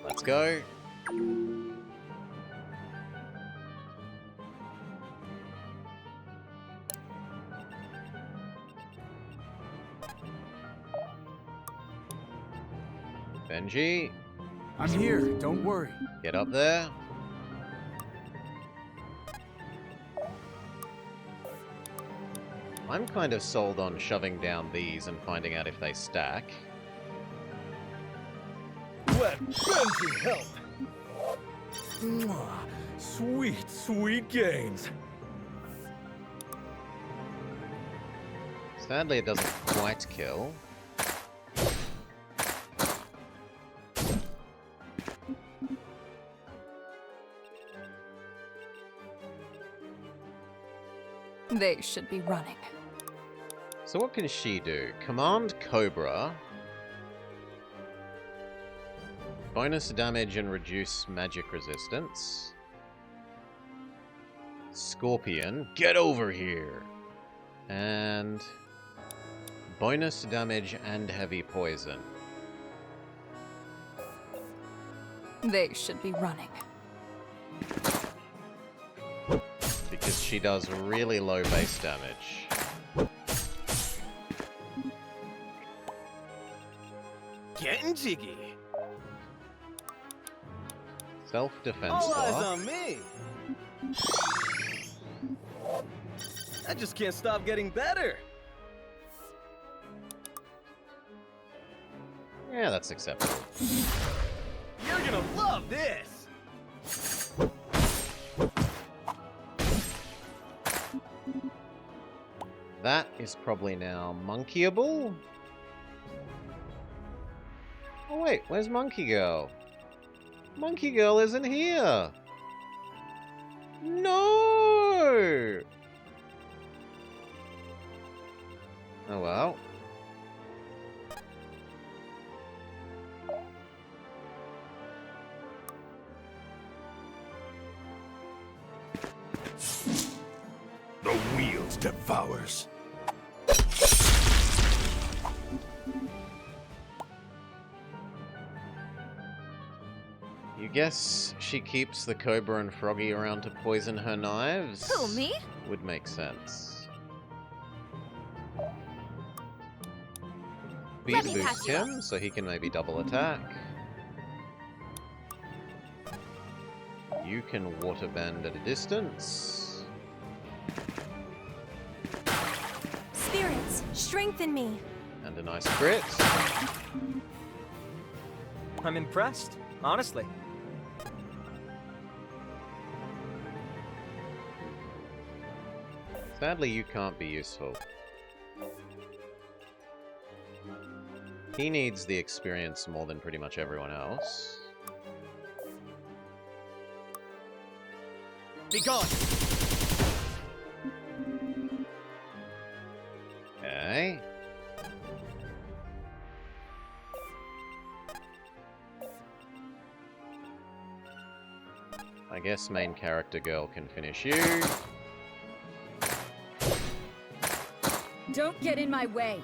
Let's go. Benji. I'm here, don't worry. Get up there. I'm kind of sold on shoving down these and finding out if they stack. Let Benji help! Mwah. Sweet, sweet gains. Sadly, it doesn't quite kill. They should be running. So what can she do? Command Cobra. Bonus damage and reduce magic resistance. Scorpion, get over here! And bonus damage and heavy poison. They should be running. Because she does really low base damage. Getting jiggy. Self-defense All eyes block. on me. I just can't stop getting better. Yeah, that's acceptable. You're gonna love this. That is probably now monkeyable. Oh wait, where's Monkey Girl? Monkey Girl isn't here! No! Oh well. The wheels devours. You guess she keeps the Cobra and Froggy around to poison her knives? Who, me? Would make sense. Let Speed me boost patch you him, so he can maybe double attack. You can water bend at a distance. Spirits, strengthen me. And a nice crit. I'm impressed, honestly. Sadly, you can't be useful. He needs the experience more than pretty much everyone else. Be gone. Okay. I guess main character girl can finish you. Don't get in my way.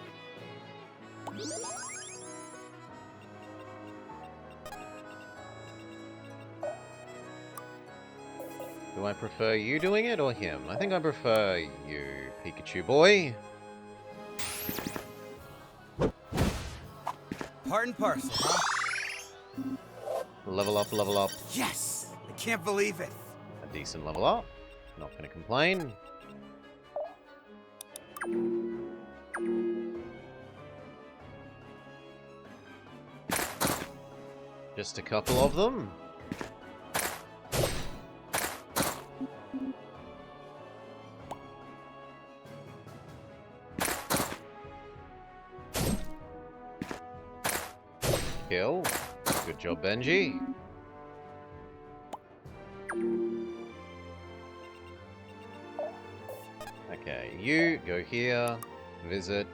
Do I prefer you doing it or him? I think I prefer you, Pikachu boy. Part and parcel, huh? Level up, level up. Yes! I can't believe it. A decent level up. Not gonna complain. Just a couple of them. Kill. Good job, Benji. Okay, you go here, visit.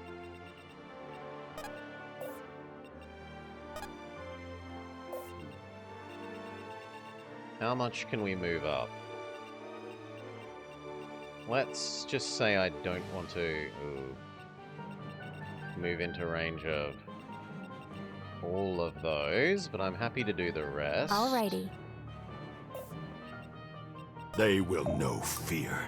How much can we move up? Let's just say I don't want to move into range of all of those, but I'm happy to do the rest. Alrighty. They will know fear.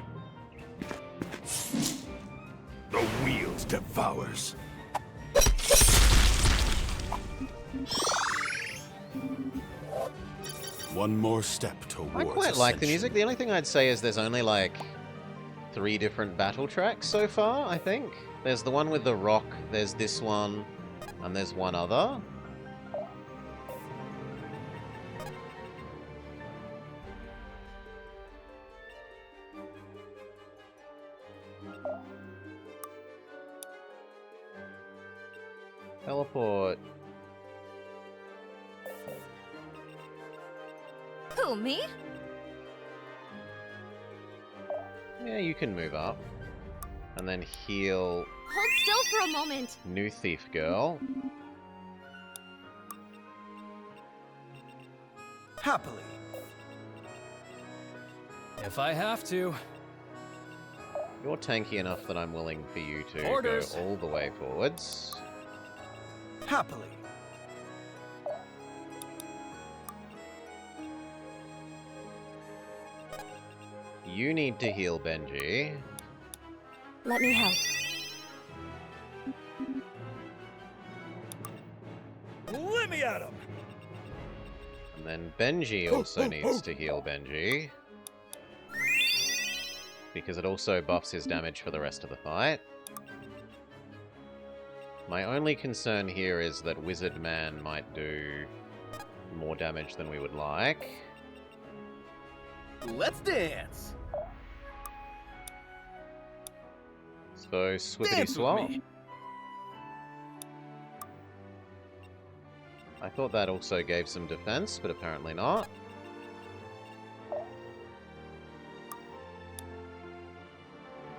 The wheels devours. One more step towards I quite like the music. The only thing I'd say is there's only like 3 different battle tracks so far, I think. There's the one with the rock, there's this one, and there's one other. Teleport. Who, me? Yeah, you can move up. And then heal Hold still for a moment. New Thief Girl. Happily. If I have to. You're tanky enough that I'm willing for you to Orders. go all the way forwards. Happily. You need to heal Benji. Let me help. Let me at him! And then Benji also needs to heal Benji. Because it also buffs his damage for the rest of the fight. My only concern here is that Wizard Man might do more damage than we would like. Let's dance! So, swippity Dance with swap. me. I thought that also gave some defense, but apparently not.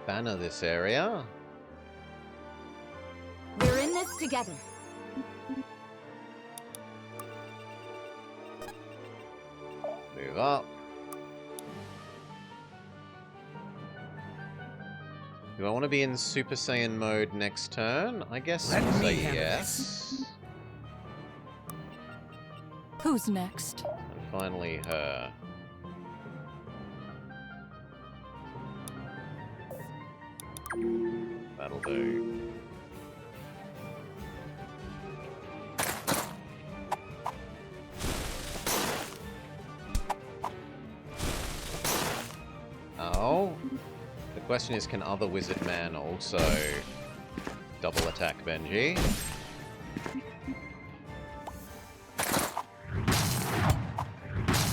Banner this area. We're in this together. Move up. Do I want to be in Super Saiyan mode next turn? I guess Let I'll me say handle yes. Who's next? And finally her. That'll do. Oh. The question is, can other Wizard Man also double attack Benji?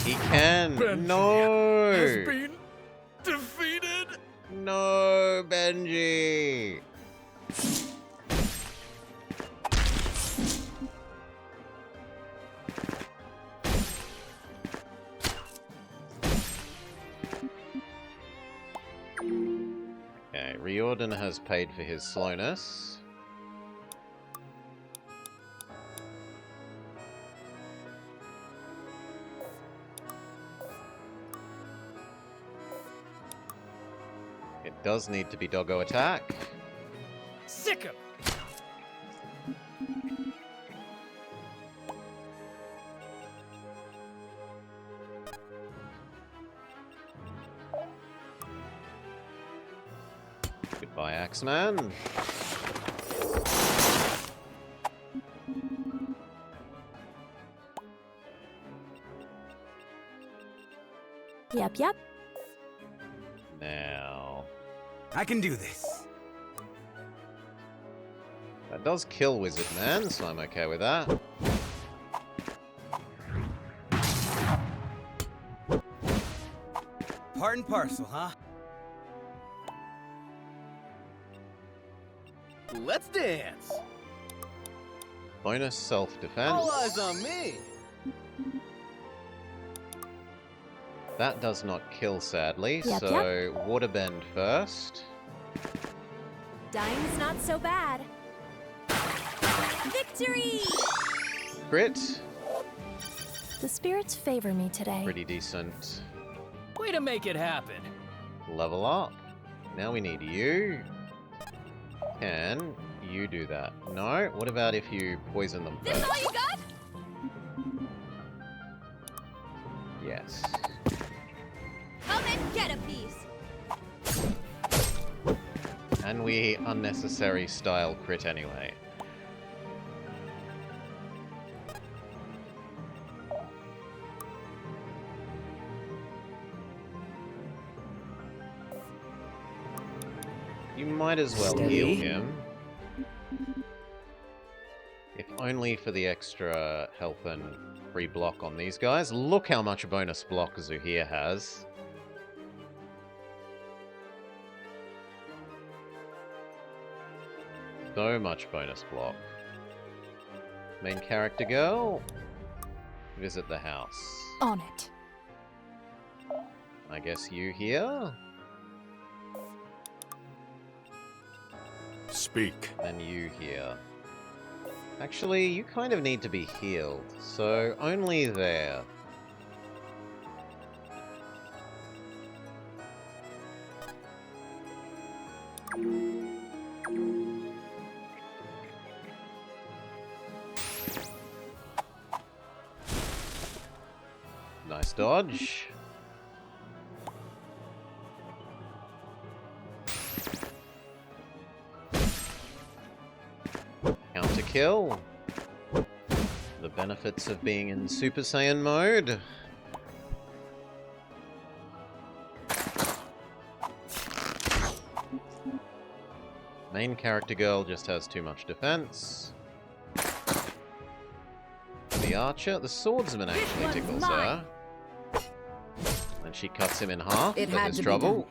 He can! Benji No! has been defeated! No, Benji! Okay, Riordan has paid for his slowness. It does need to be doggo attack. Sick 'em! Goodbye, Axeman. Yep. Now... I can do this. That does kill Wizard Man, so I'm okay with that. Part and parcel, huh? Let's dance. Bonus self-defense. All eyes on me. That does not kill, sadly, Yep. so Waterbend first. Dying's not so bad. Victory! Crit. The spirits favor me today. Pretty decent. Way to make it happen. Level up. Now we need you. Can you do that? No? What about if you poison them This first? all you got? Yes. Come and get a piece. And we unnecessary style crit anyway. You might as well Steady. heal him. If only for the extra health and free block on these guys. Look how much bonus block Zuhir has. So much bonus block. Main character girl. Visit the house. On it. I guess you here? Speak. And you here. Actually, you kind of need to be healed, so only there. Nice dodge. Counter kill. The benefits of being in Super Saiyan mode. Main character girl just has too much defense. The archer, the swordsman actually tickles her. And she cuts him in half, It but had there's to be trouble.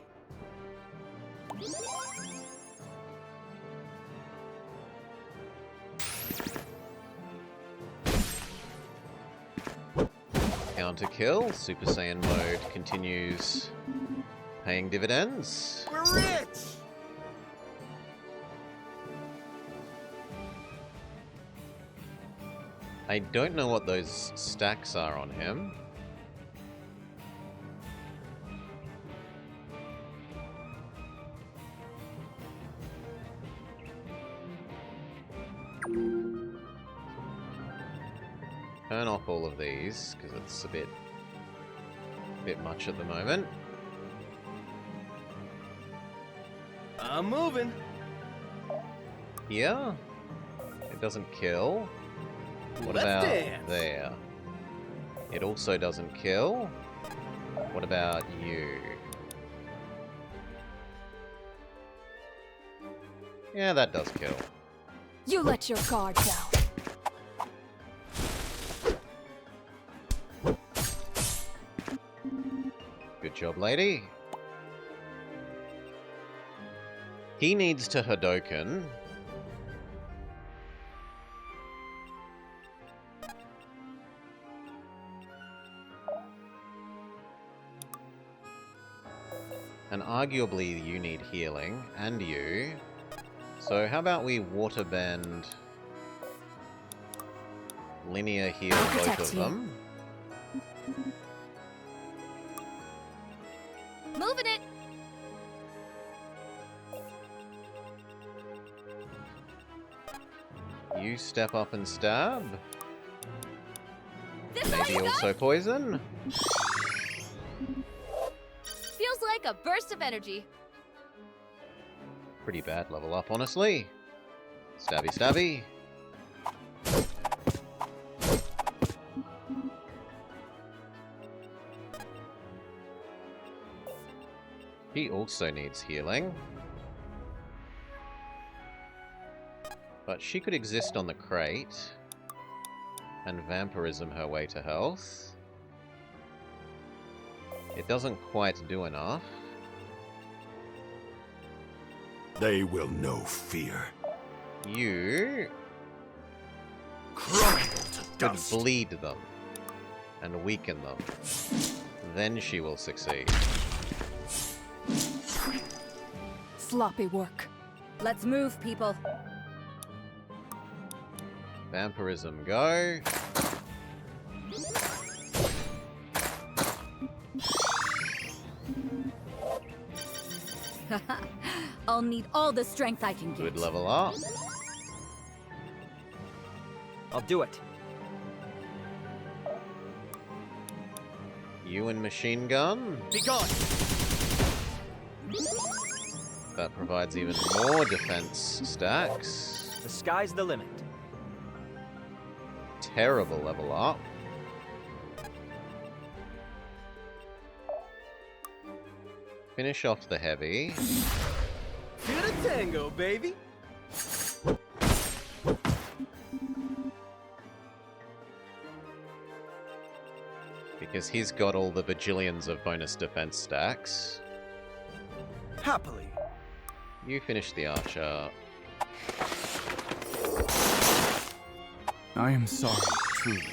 Counter kill, Super Saiyan mode continues paying dividends. We're rich! I don't know what those stacks are on him. Turn off all of these, because it's a bit much at the moment. I'm moving. Here? It doesn't kill. What Let's about dance. there? It also doesn't kill. What about you? Yeah, that does kill. You let your guard down. Good job, lady. He needs to Hadoken. And arguably you need healing, and you. So how about we waterbend linear heal I'll both protect of you. them. Moving it. you step up and stab? This Maybe also poison? feels like a burst of energy. Pretty bad level up, honestly. Stabby, stabby. He also needs healing. But she could exist on the crate and vampirism her way to health. It doesn't quite do enough. They will know fear. You Crumble to could dust. bleed them and weaken them. Then she will succeed. Sloppy work. Let's move, people. Vampirism, go. I'll need all the strength I can get. Good level up. I'll do it. You and machine gun. Be gone. That provides even more defense stacks. The sky's the limit. Terrible level up. Finish off the heavy. Get a tango, baby. Because he's got all the bajillions of bonus defense stacks. Happily. You finish the archer. I am sorry, truly.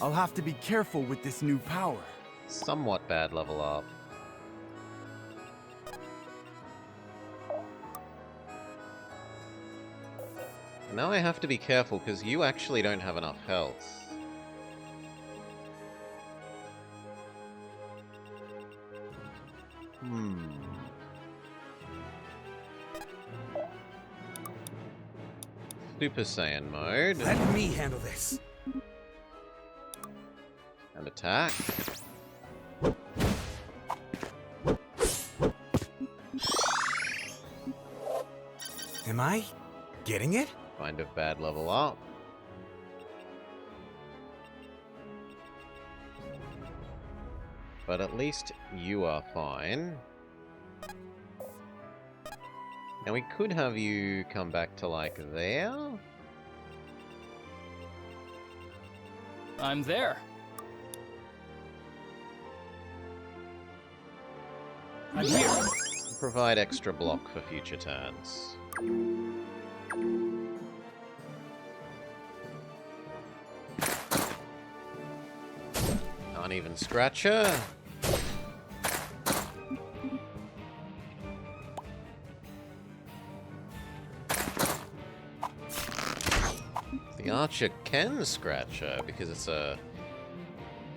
I'll have to be careful with this new power. Somewhat bad level up. Now I have to be careful because you actually don't have enough health. Super Saiyan mode. Let me handle this. And attack. Am I getting it? Kind of bad level up. But at least you are fine. Now we could have you come back to like there. I'm there. I'm here. Provide extra block for future turns. Uneven scratcher. The archer can scratch her because it's a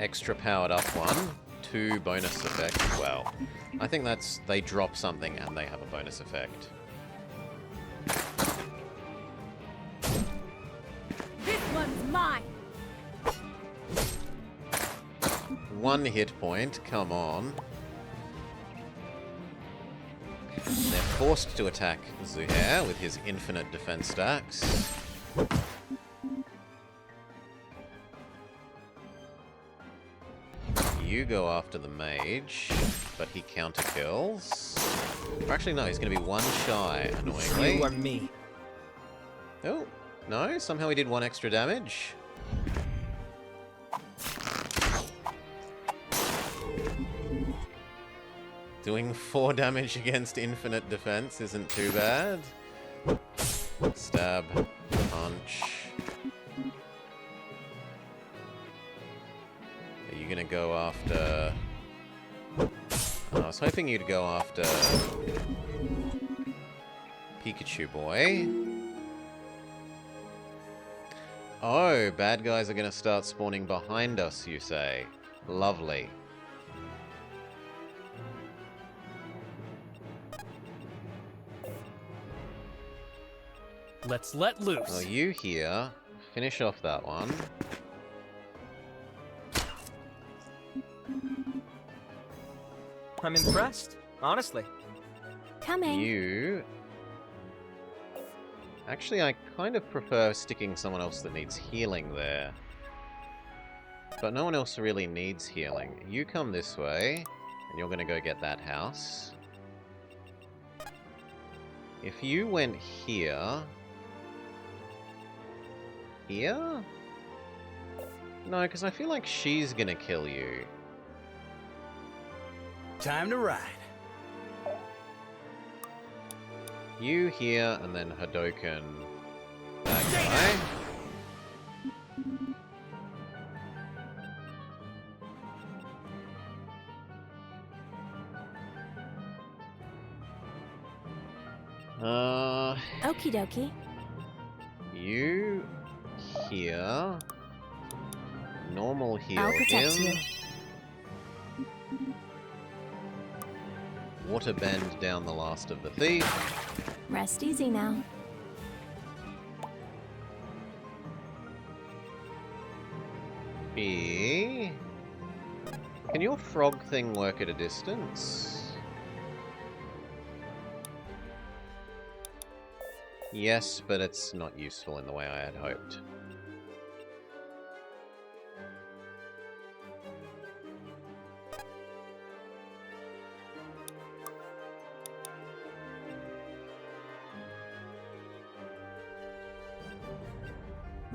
extra powered up one. 2 bonus effect. Well, I think that's they drop something and they have a bonus effect. This one's mine. 1 hit point, come on. They're forced to attack Zuhair with his infinite defense stacks. You go after the mage, but he counter kills. Or actually, no, he's going to be 1 shy, annoyingly. You are me. Oh, no, somehow he did 1 extra damage. Doing 4 damage against infinite defense isn't too bad. Stab, punch. Are you gonna go after... I was hoping you'd go after... Pikachu boy. Oh, bad guys are gonna start spawning behind us, you say. Lovely. Let's let loose. Well, you here. Finish off that one. I'm impressed, honestly. Coming. You... Actually, I kind of prefer sticking someone else that needs healing there. But no one else really needs healing. You come this way, and you're gonna go get that house. If you went here... Here? No, because I feel like she's gonna kill you. Time to ride. You here, and then Hadoken that guy. Okie dokie. You here. Normal heal I'll protect him. you. Water bend down the last of the thief. Rest easy now. B. Can your frog thing work at a distance? Yes, but it's not useful in the way I had hoped.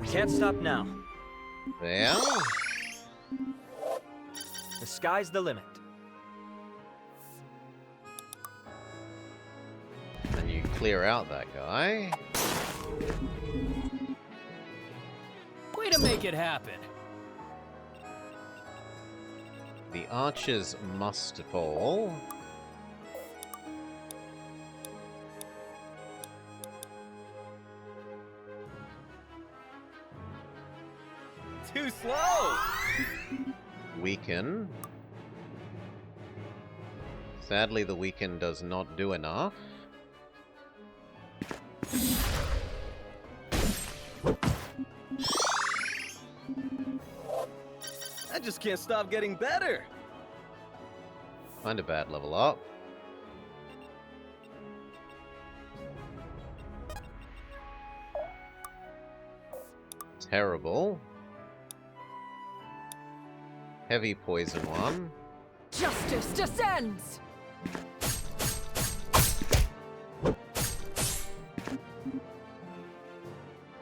We can't stop now. Well, The sky's the limit. and you clear out that guy. Way to make it happen. The archers must fall. Too slow! Weaken. Sadly, the weaken does not do enough. I just can't stop getting better. Find a bad level up. Terrible. Heavy poison one. Justice descends!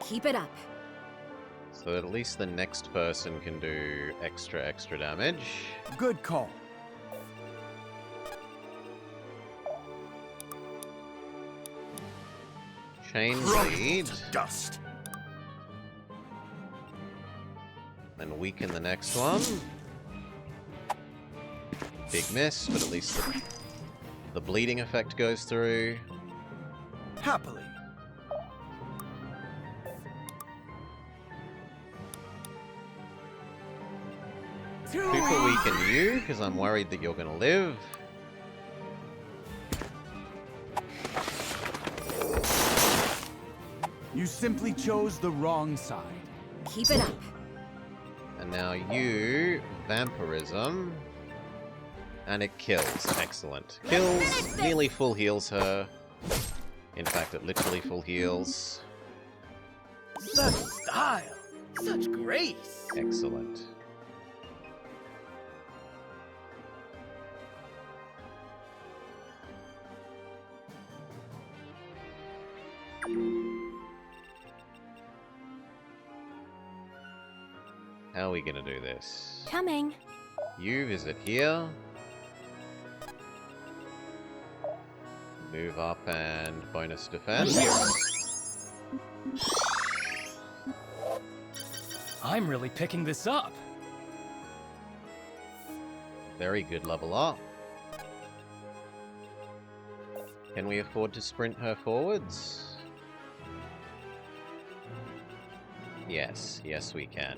Keep it up. So at least the next person can do extra damage. Good call. Chain Crumble bleed. to dust. Then weaken the next one. Big miss, but at least the bleeding effect goes through. Happily. Super weaken you, because I'm worried that you're going to live. You simply chose the wrong side. Keep it up. And now you, vampirism. And it kills. Excellent. Kills, nearly full heals her. In fact, it literally full heals. Such style! Such grace! Excellent. How are we gonna do this? Coming. You visit here. Move up and bonus defense. I'm really picking this up. Very good level up. Can we afford to sprint her forwards? Yes, yes we can.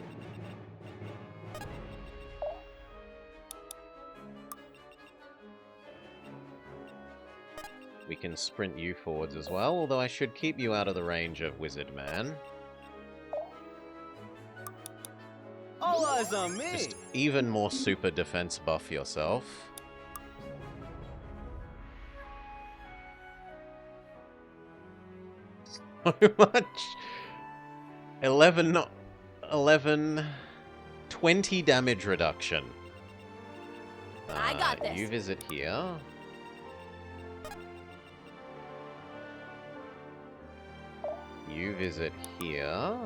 We can sprint you forwards as well, although I should keep you out of the range of Wizard Man. All eyes on me! Just even more super defense buff yourself. So much. 11, 20 damage reduction. I got this. You visit here. You visit here.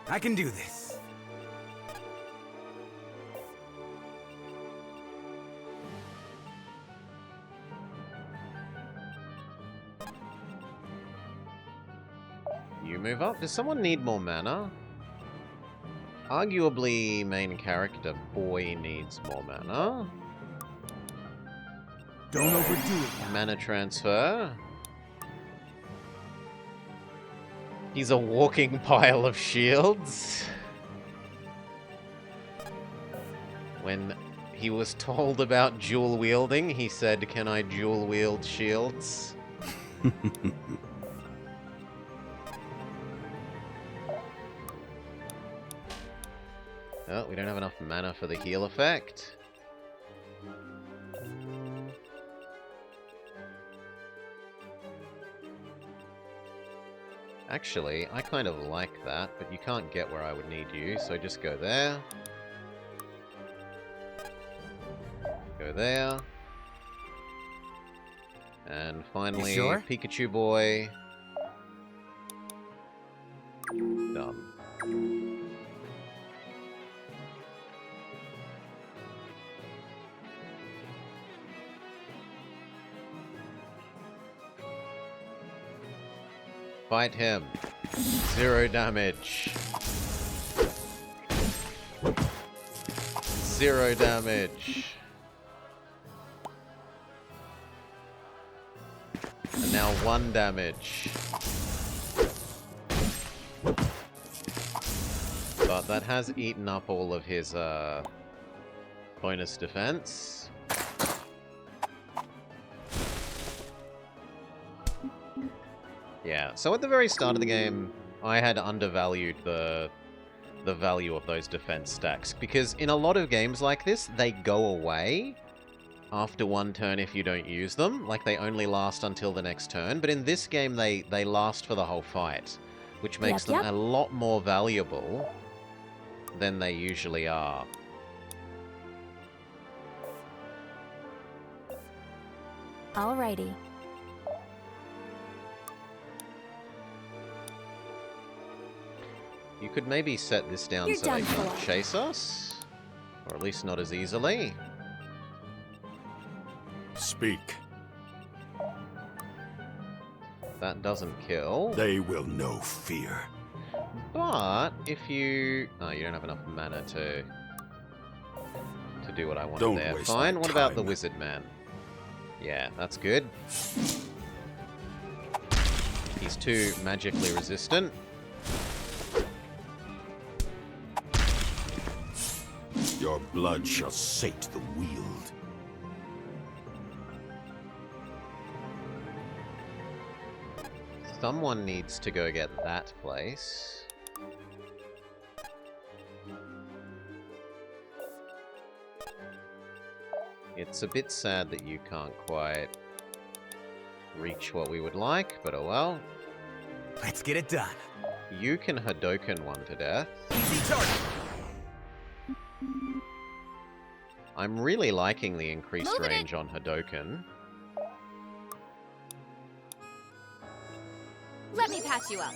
I can do this. You move up. Does someone need more mana? Arguably, main character boy needs more mana. Don't overdo it. Mana transfer. He's a walking pile of shields. When he was told about dual wielding, he said, "Can I dual wield shields?" Oh, we don't have enough mana for the heal effect. Actually, I kind of like that, but you can't get where I would need you, so just go there. Go there. And finally, sure? Pikachu boy. Done. Fight him. 0 damage. 0 damage. And now 1 damage. But that has eaten up all of his bonus defense. Yeah, so at the very start of the game, I had undervalued the value of those defense stacks, because in a lot of games like this, they go away after 1 turn if you don't use them. Like, they only last until the next turn, but in this game, they last for the whole fight, which makes them a lot more valuable than they usually are. Alrighty. You could maybe set this down so they can't chase us, or at least not as easily. Speak. That doesn't kill. They will know fear. But if you... Oh, you don't have enough mana to do what I wanted Don't there. waste Fine, my what about the time. Wizard Man? Yeah, that's good. He's too magically resistant. Your blood shall sate the wield. Someone needs to go get that place. It's a bit sad that you can't quite reach what we would like, but oh well. Let's get it done. You can Hadoken one to death. Easy target. I'm really liking the increased range on Hadoken. Let me patch you up.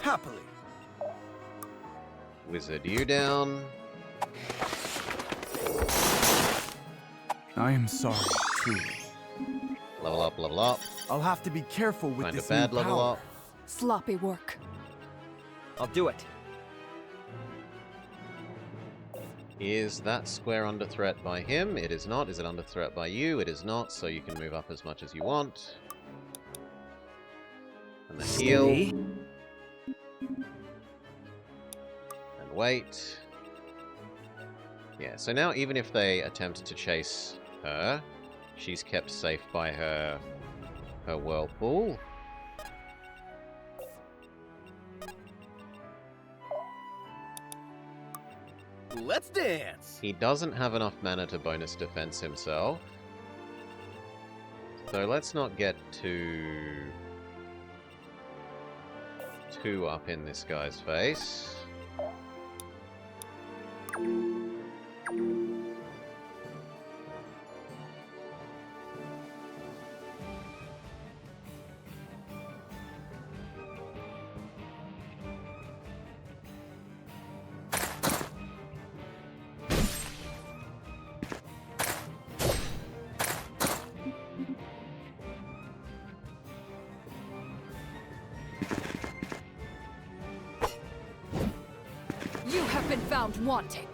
Happily. Wizard you down. I am sorry, truly. Level up, level up. I'll have to be careful with Find a this bad new level power. up. Sloppy work. I'll do it. Is that square under threat by him? It is not. Is it under threat by you? It is not, so you can move up as much as you want. And the heal. And wait. Yeah, so now even if they attempt to chase her, she's kept safe by her whirlpool. Let's dance! He doesn't have enough mana to bonus defense himself. So let's not get too up in this guy's face. You have been found wanting.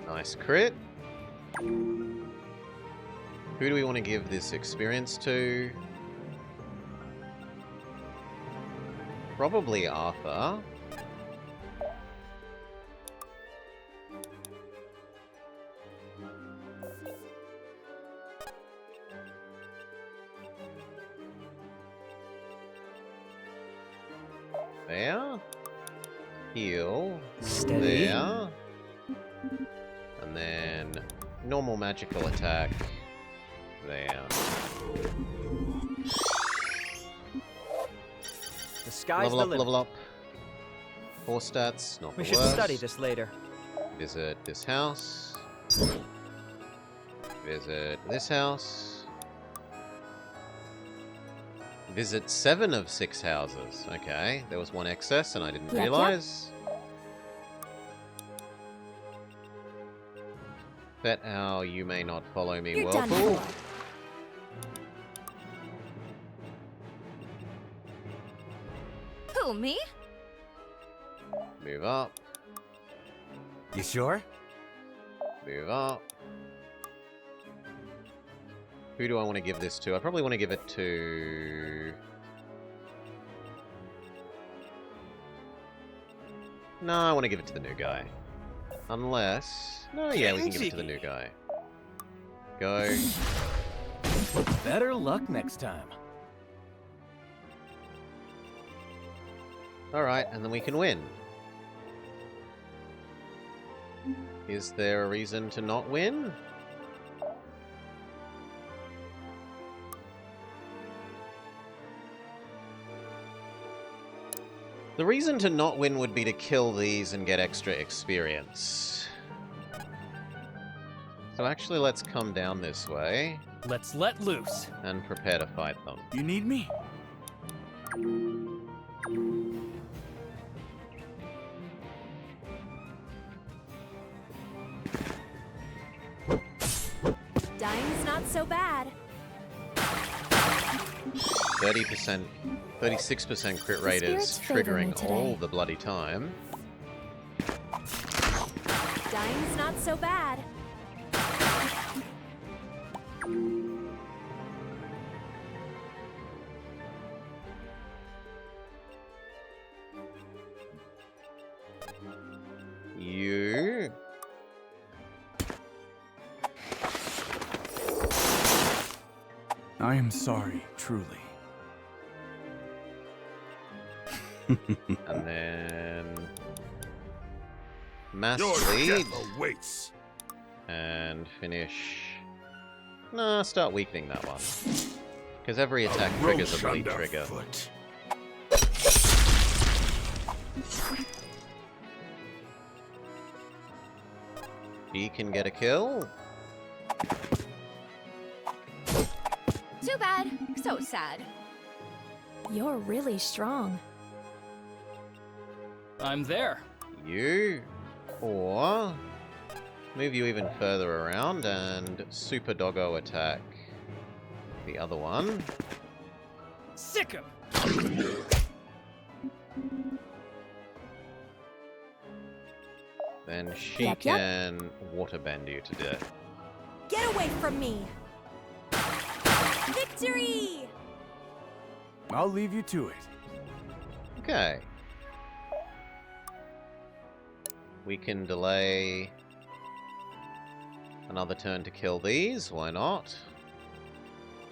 Nice crit. Who do we want to give this experience to? Probably Arthur. There. Heal. Steady. There. And then normal magical attack. There. The sky's Level the up, limit. level up. 4 stats, not We the should worst. study this later. Visit this house. Visit this house. Visit 7 of 6 houses. Okay, there was one excess and I didn't Yep, realize. Bet how you may not follow me, You're done Whirlpool. for. Who, me? Move up. You sure? Move up. Who do I want to give this to? I probably want to give it to... No, I want to give it to the new guy. Unless... No, yeah, we can give it to the new guy. Go. Better luck next time. Alright, and then we can win. Is there a reason to not win? The reason to not win would be to kill these and get extra experience. So actually, let's come down this way. Let's let loose. And prepare to fight them. You need me? Dying's not so bad. 30%, 36% crit rate is Spirits favor me triggering today. all the bloody time. Dying's not so bad. You... I am sorry, truly. And then... Mass Your lead. death awaits. And finish... Nah, start weakening that one. Because every attack triggers a bleed trigger. Foot. He can get a kill. Too bad. So sad. You're really strong. I'm there. You. Or... Move you even further around and Super Doggo attack the other one. Sick him! Then she Yep. can waterbend you to death. Get away from me! Victory! I'll leave you to it. Okay. We can delay another turn to kill these. Why not?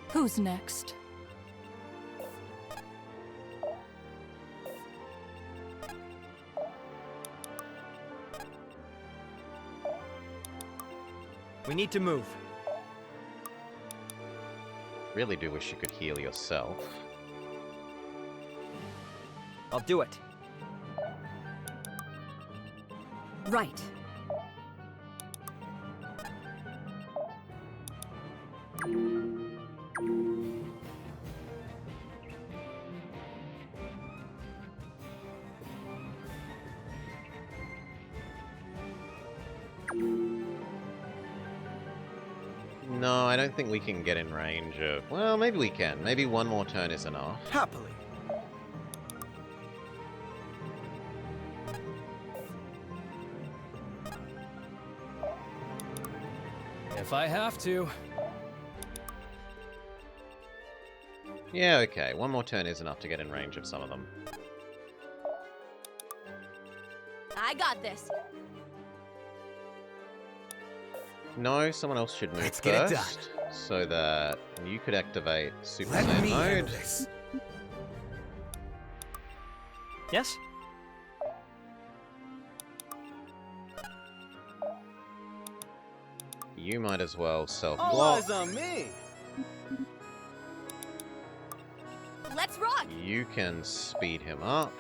Who's next? We need to move. Really do wish you could heal yourself. I'll do it. Right. No, I don't think we can get in range of... Well, maybe we can. Maybe one more turn is enough. Happily. If I have to. Yeah, okay. One more turn is enough to get in range of some of them. I got this. No, someone else should move Let's first. get it done. So that you could activate Super Let Saiyan me handle mode. this. Yes? You might as well All self-block. eyes on me. Let's rock! You can speed him up.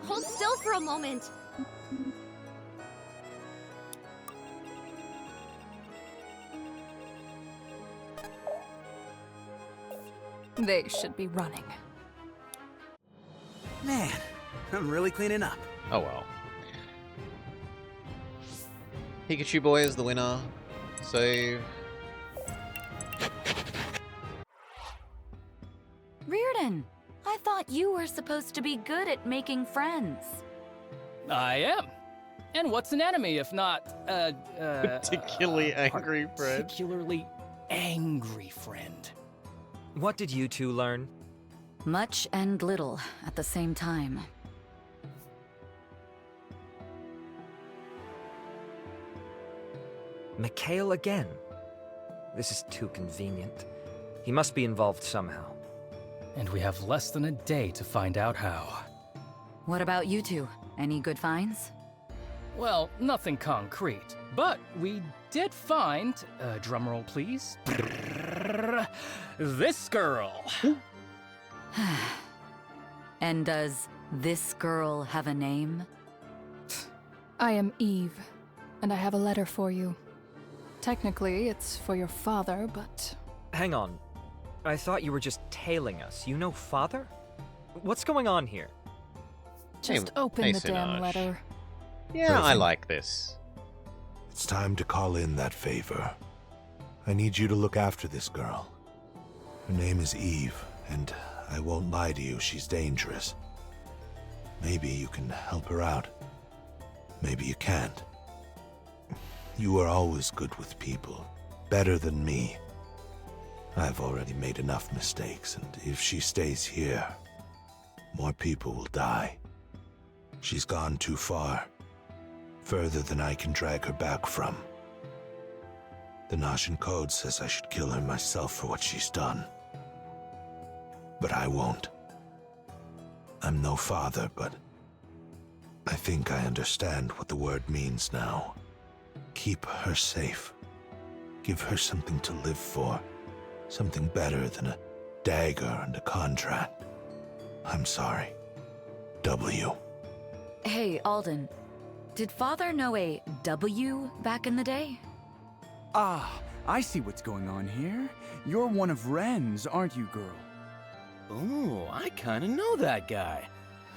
Hold still for a moment. They should be running. Man, I'm really cleaning up. Oh well. Pikachu Boy is the winner. Save. Reardon, I thought you were supposed to be good at making friends. I am. And what's an enemy if not, Particularly angry friend. Particularly angry friend. What did you two learn? Much and little at the same time. Mikhail again. This is too convenient. He must be involved somehow. And we have less than a day to find out how. What about you two? Any good finds? Well, nothing concrete, but we did find, drumroll please, this girl. And does this girl have a name? I am Eve, and I have a letter for you. Technically, it's for your father, but... Hang on. I thought you were just tailing us. You know father? What's going on here? Just open the damn letter. Yeah, I like this. It's time to call in that favor. I need you to look after this girl. Her name is Eve, and I won't lie to you, she's dangerous. Maybe you can help her out. Maybe you can't. You are always good with people. Better than me. I've already made enough mistakes, and if she stays here, more people will die. She's gone too far. Further than I can drag her back from. The Noshan Code says I should kill her myself for what she's done. But I won't. I'm no father, but I think I understand what the word means now. Keep her safe. Give her something to live for. Something better than a dagger and a contract. I'm sorry. W. Hey, Alden. Did Father know a W back in the day? Ah, I see what's going on here. You're one of Ren's, aren't you, girl? Ooh, I kinda know that guy.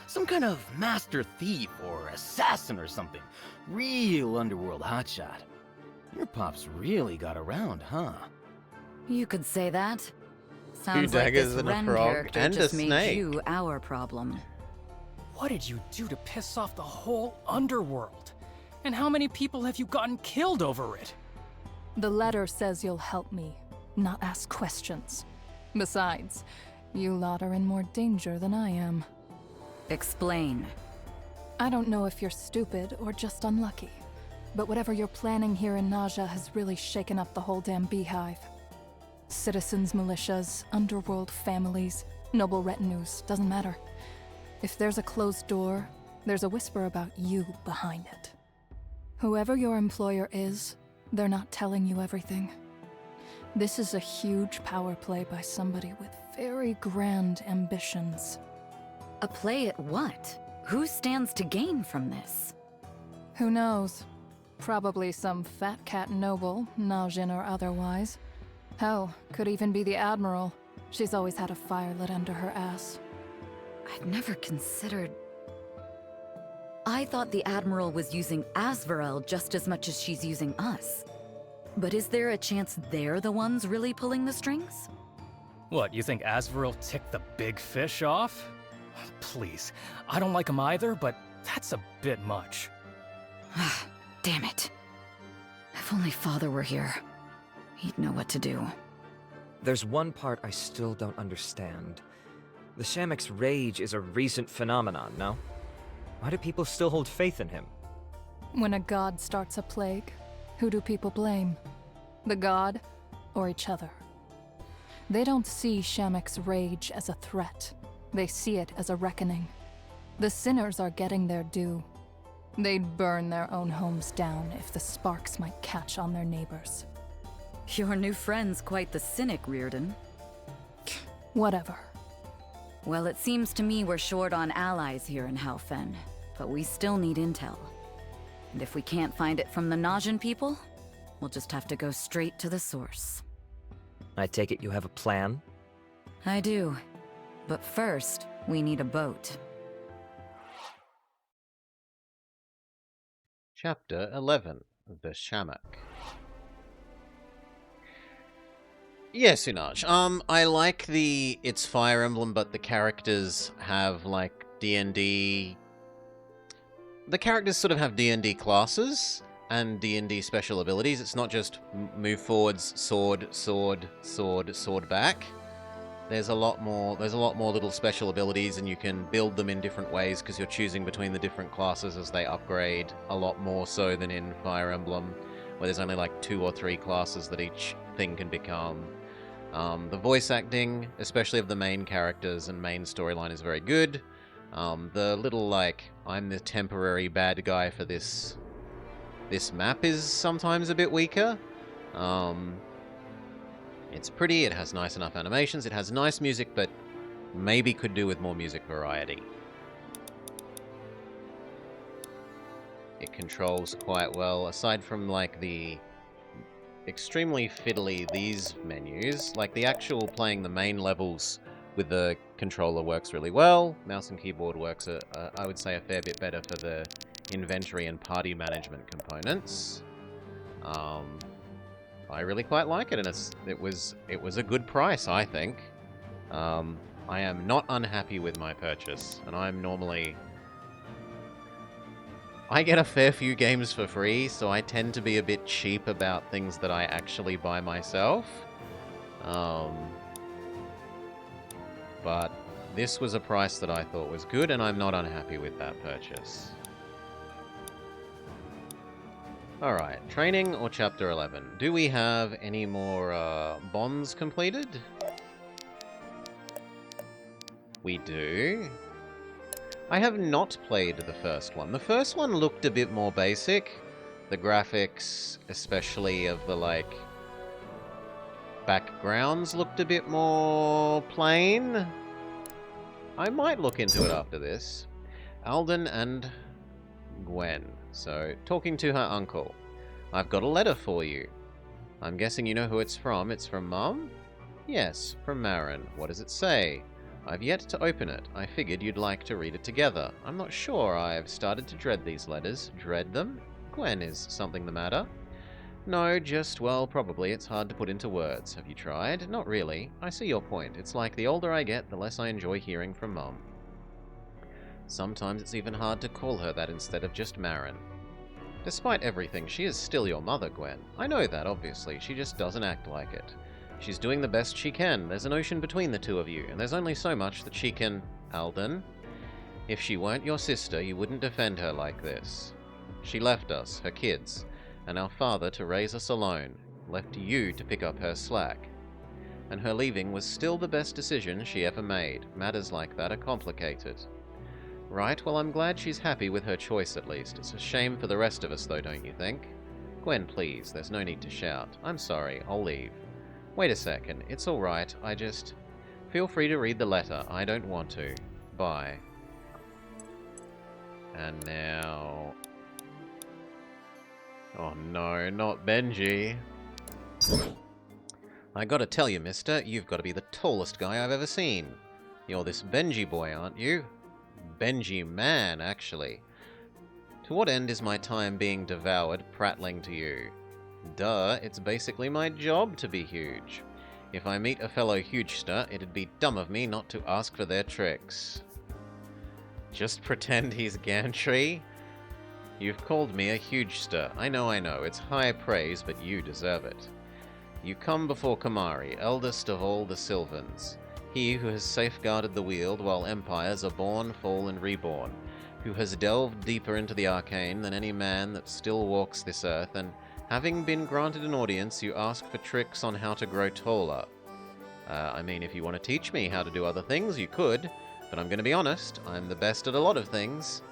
Some kind of master thief or assassin or something. Real underworld hotshot. Your pop's really got around, huh? You could say that. Sounds like daggers this and a Ren frog character and a just made snake. you our problem. What did you do to piss off the whole underworld? And how many people have you gotten killed over it? The letter says you'll help me, not ask questions. Besides, you lot are in more danger than I am. Explain. I don't know if you're stupid or just unlucky, but whatever you're planning here in Naja has really shaken up the whole damn beehive. Citizens, militias, underworld families, noble retinues, doesn't matter. If there's a closed door, there's a whisper about you behind it. Whoever your employer is, they're not telling you everything. This is a huge power play by somebody with very grand ambitions. A play at what? Who stands to gain from this? Who knows? Probably some fat cat noble, Najin or otherwise. Hell, could even be the Admiral. She's always had a fire lit under her ass. I'd never considered... I thought the Admiral was using Asvarel just as much as she's using us. But is there a chance they're the ones really pulling the strings? What, you think Asvarel ticked the big fish off? Please, I don't like him either, but that's a bit much. Damn it. If only Father were here. He'd know what to do. There's one part I still don't understand. The Shamek's rage is a recent phenomenon, no? Why do people still hold faith in him? When a god starts a plague, who do people blame? The god or each other? They don't see Shamek's rage as a threat. They see it as a reckoning. The sinners are getting their due. They'd burn their own homes down if the sparks might catch on their neighbors. Your new friend's quite the cynic, Reardon. Whatever. Well, it seems to me we're short on allies here in Halfen, but we still need intel. And if we can't find it from the Najin people, we'll just have to go straight to the source. I take it you have a plan? I do. But first, we need a boat. Chapter 11. The Shamak. Yes, Unaj. I like it's Fire Emblem, but the characters have, like, D&D... The characters sort of have D&D classes and D&D special abilities. It's not just move forwards, sword, sword, sword, sword back. There's a lot more little special abilities, and you can build them in different ways because you're choosing between the different classes as they upgrade, a lot more so than in Fire Emblem, where there's only like 2 or 3 classes that each thing can become. The voice acting, especially of the main characters and main storyline, is very good. The little, like, I'm the temporary bad guy for this map is sometimes a bit weaker. It's pretty, it has nice enough animations, it has nice music, but maybe could do with more music variety. It controls quite well, aside from, like, the extremely fiddly these menus. Like, the actual playing the main levels with the controller works really well. Mouse and keyboard works, I would say, a fair bit better for the inventory and party management components. I really quite like it, and it was a good price, I think. I am not unhappy with my purchase, and I get a fair few games for free, so I tend to be a bit cheap about things that I actually buy myself. But this was a price that I thought was good, and I'm not unhappy with that purchase. Alright, training or Chapter 11? Do we have any more bonds completed? We do. I have not played the first one. The first one looked a bit more basic. The graphics, especially of the, like, backgrounds, looked a bit more plain. I might look into it after this. Alden and Gwen. So, talking to her uncle. I've got a letter for you. I'm guessing you know who it's from. It's from Mum? Yes, from Marin. What does it say? I've yet to open it. I figured you'd like to read it together. I'm not sure. I've started to dread these letters. Dread them? Gwen, is something the matter? No, just, well, probably. It's hard to put into words. Have you tried? Not really. I see your point. It's like the older I get, the less I enjoy hearing from Mum. Sometimes it's even hard to call her that instead of just Marin. Despite everything, she is still your mother, Gwen. I know that, obviously. She just doesn't act like it. She's doing the best she can. There's an ocean between the two of you, and there's only so much that she can... Alden? If she weren't your sister, you wouldn't defend her like this. She left us, her kids, and our father to raise us alone, left you to pick up her slack. And her leaving was still the best decision she ever made. Matters like that are complicated. Right, well, I'm glad she's happy with her choice at least. It's a shame for the rest of us, though, don't you think? Gwen, please, there's no need to shout. I'm sorry, I'll leave. Wait a second, it's alright, I just... Feel free to read the letter, I don't want to. Bye. And now... Oh no, not Benji. I gotta tell you, mister, you've gotta be the tallest guy I've ever seen. You're this Benji boy, aren't you? Benji man, actually. To what end is my time being devoured prattling to you? Duh, it's basically my job to be huge. If I meet a fellow hugester, it'd be dumb of me not to ask for their tricks. Just pretend he's gantry? You've called me a hugester. I know, it's high praise, but you deserve it. You come before Kamari, eldest of all the Sylvans. He who has safeguarded the Weald while empires are born, fall, and reborn. Who has delved deeper into the arcane than any man that still walks this earth, and having been granted an audience, you ask for tricks on how to grow taller. I mean, if you want to teach me how to do other things, you could, but I'm gonna be honest, I'm the best at a lot of things.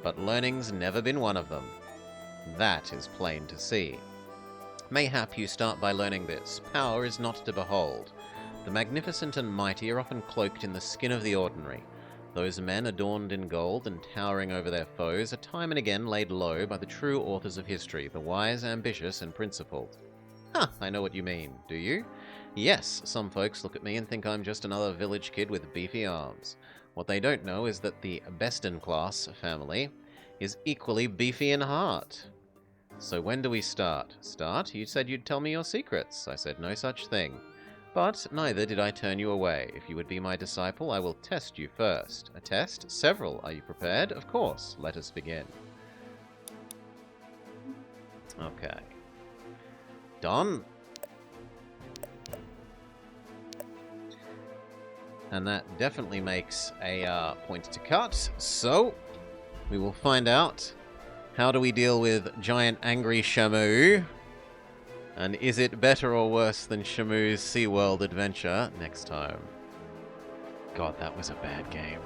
But learning's never been one of them. That is plain to see. Mayhap you start by learning this. Power is not to behold. The magnificent and mighty are often cloaked in the skin of the ordinary. Those men adorned in gold and towering over their foes are time and again laid low by the true authors of history, the wise, ambitious, and principled. Ha! I know what you mean, do you? Yes, some folks look at me and think I'm just another village kid with beefy arms. What they don't know is that the best-in-class family is equally beefy in heart. So when do we start? Start? You said you'd tell me your secrets. I said no such thing. But neither did I turn you away. If you would be my disciple, I will test you first. A test? Several. Are you prepared? Of course. Let us begin. Okay. Done. And that definitely makes a point to cut. So, we will find out how do we deal with giant angry Shamu. And is it better or worse than Shamu's SeaWorld adventure next time? God, that was a bad game.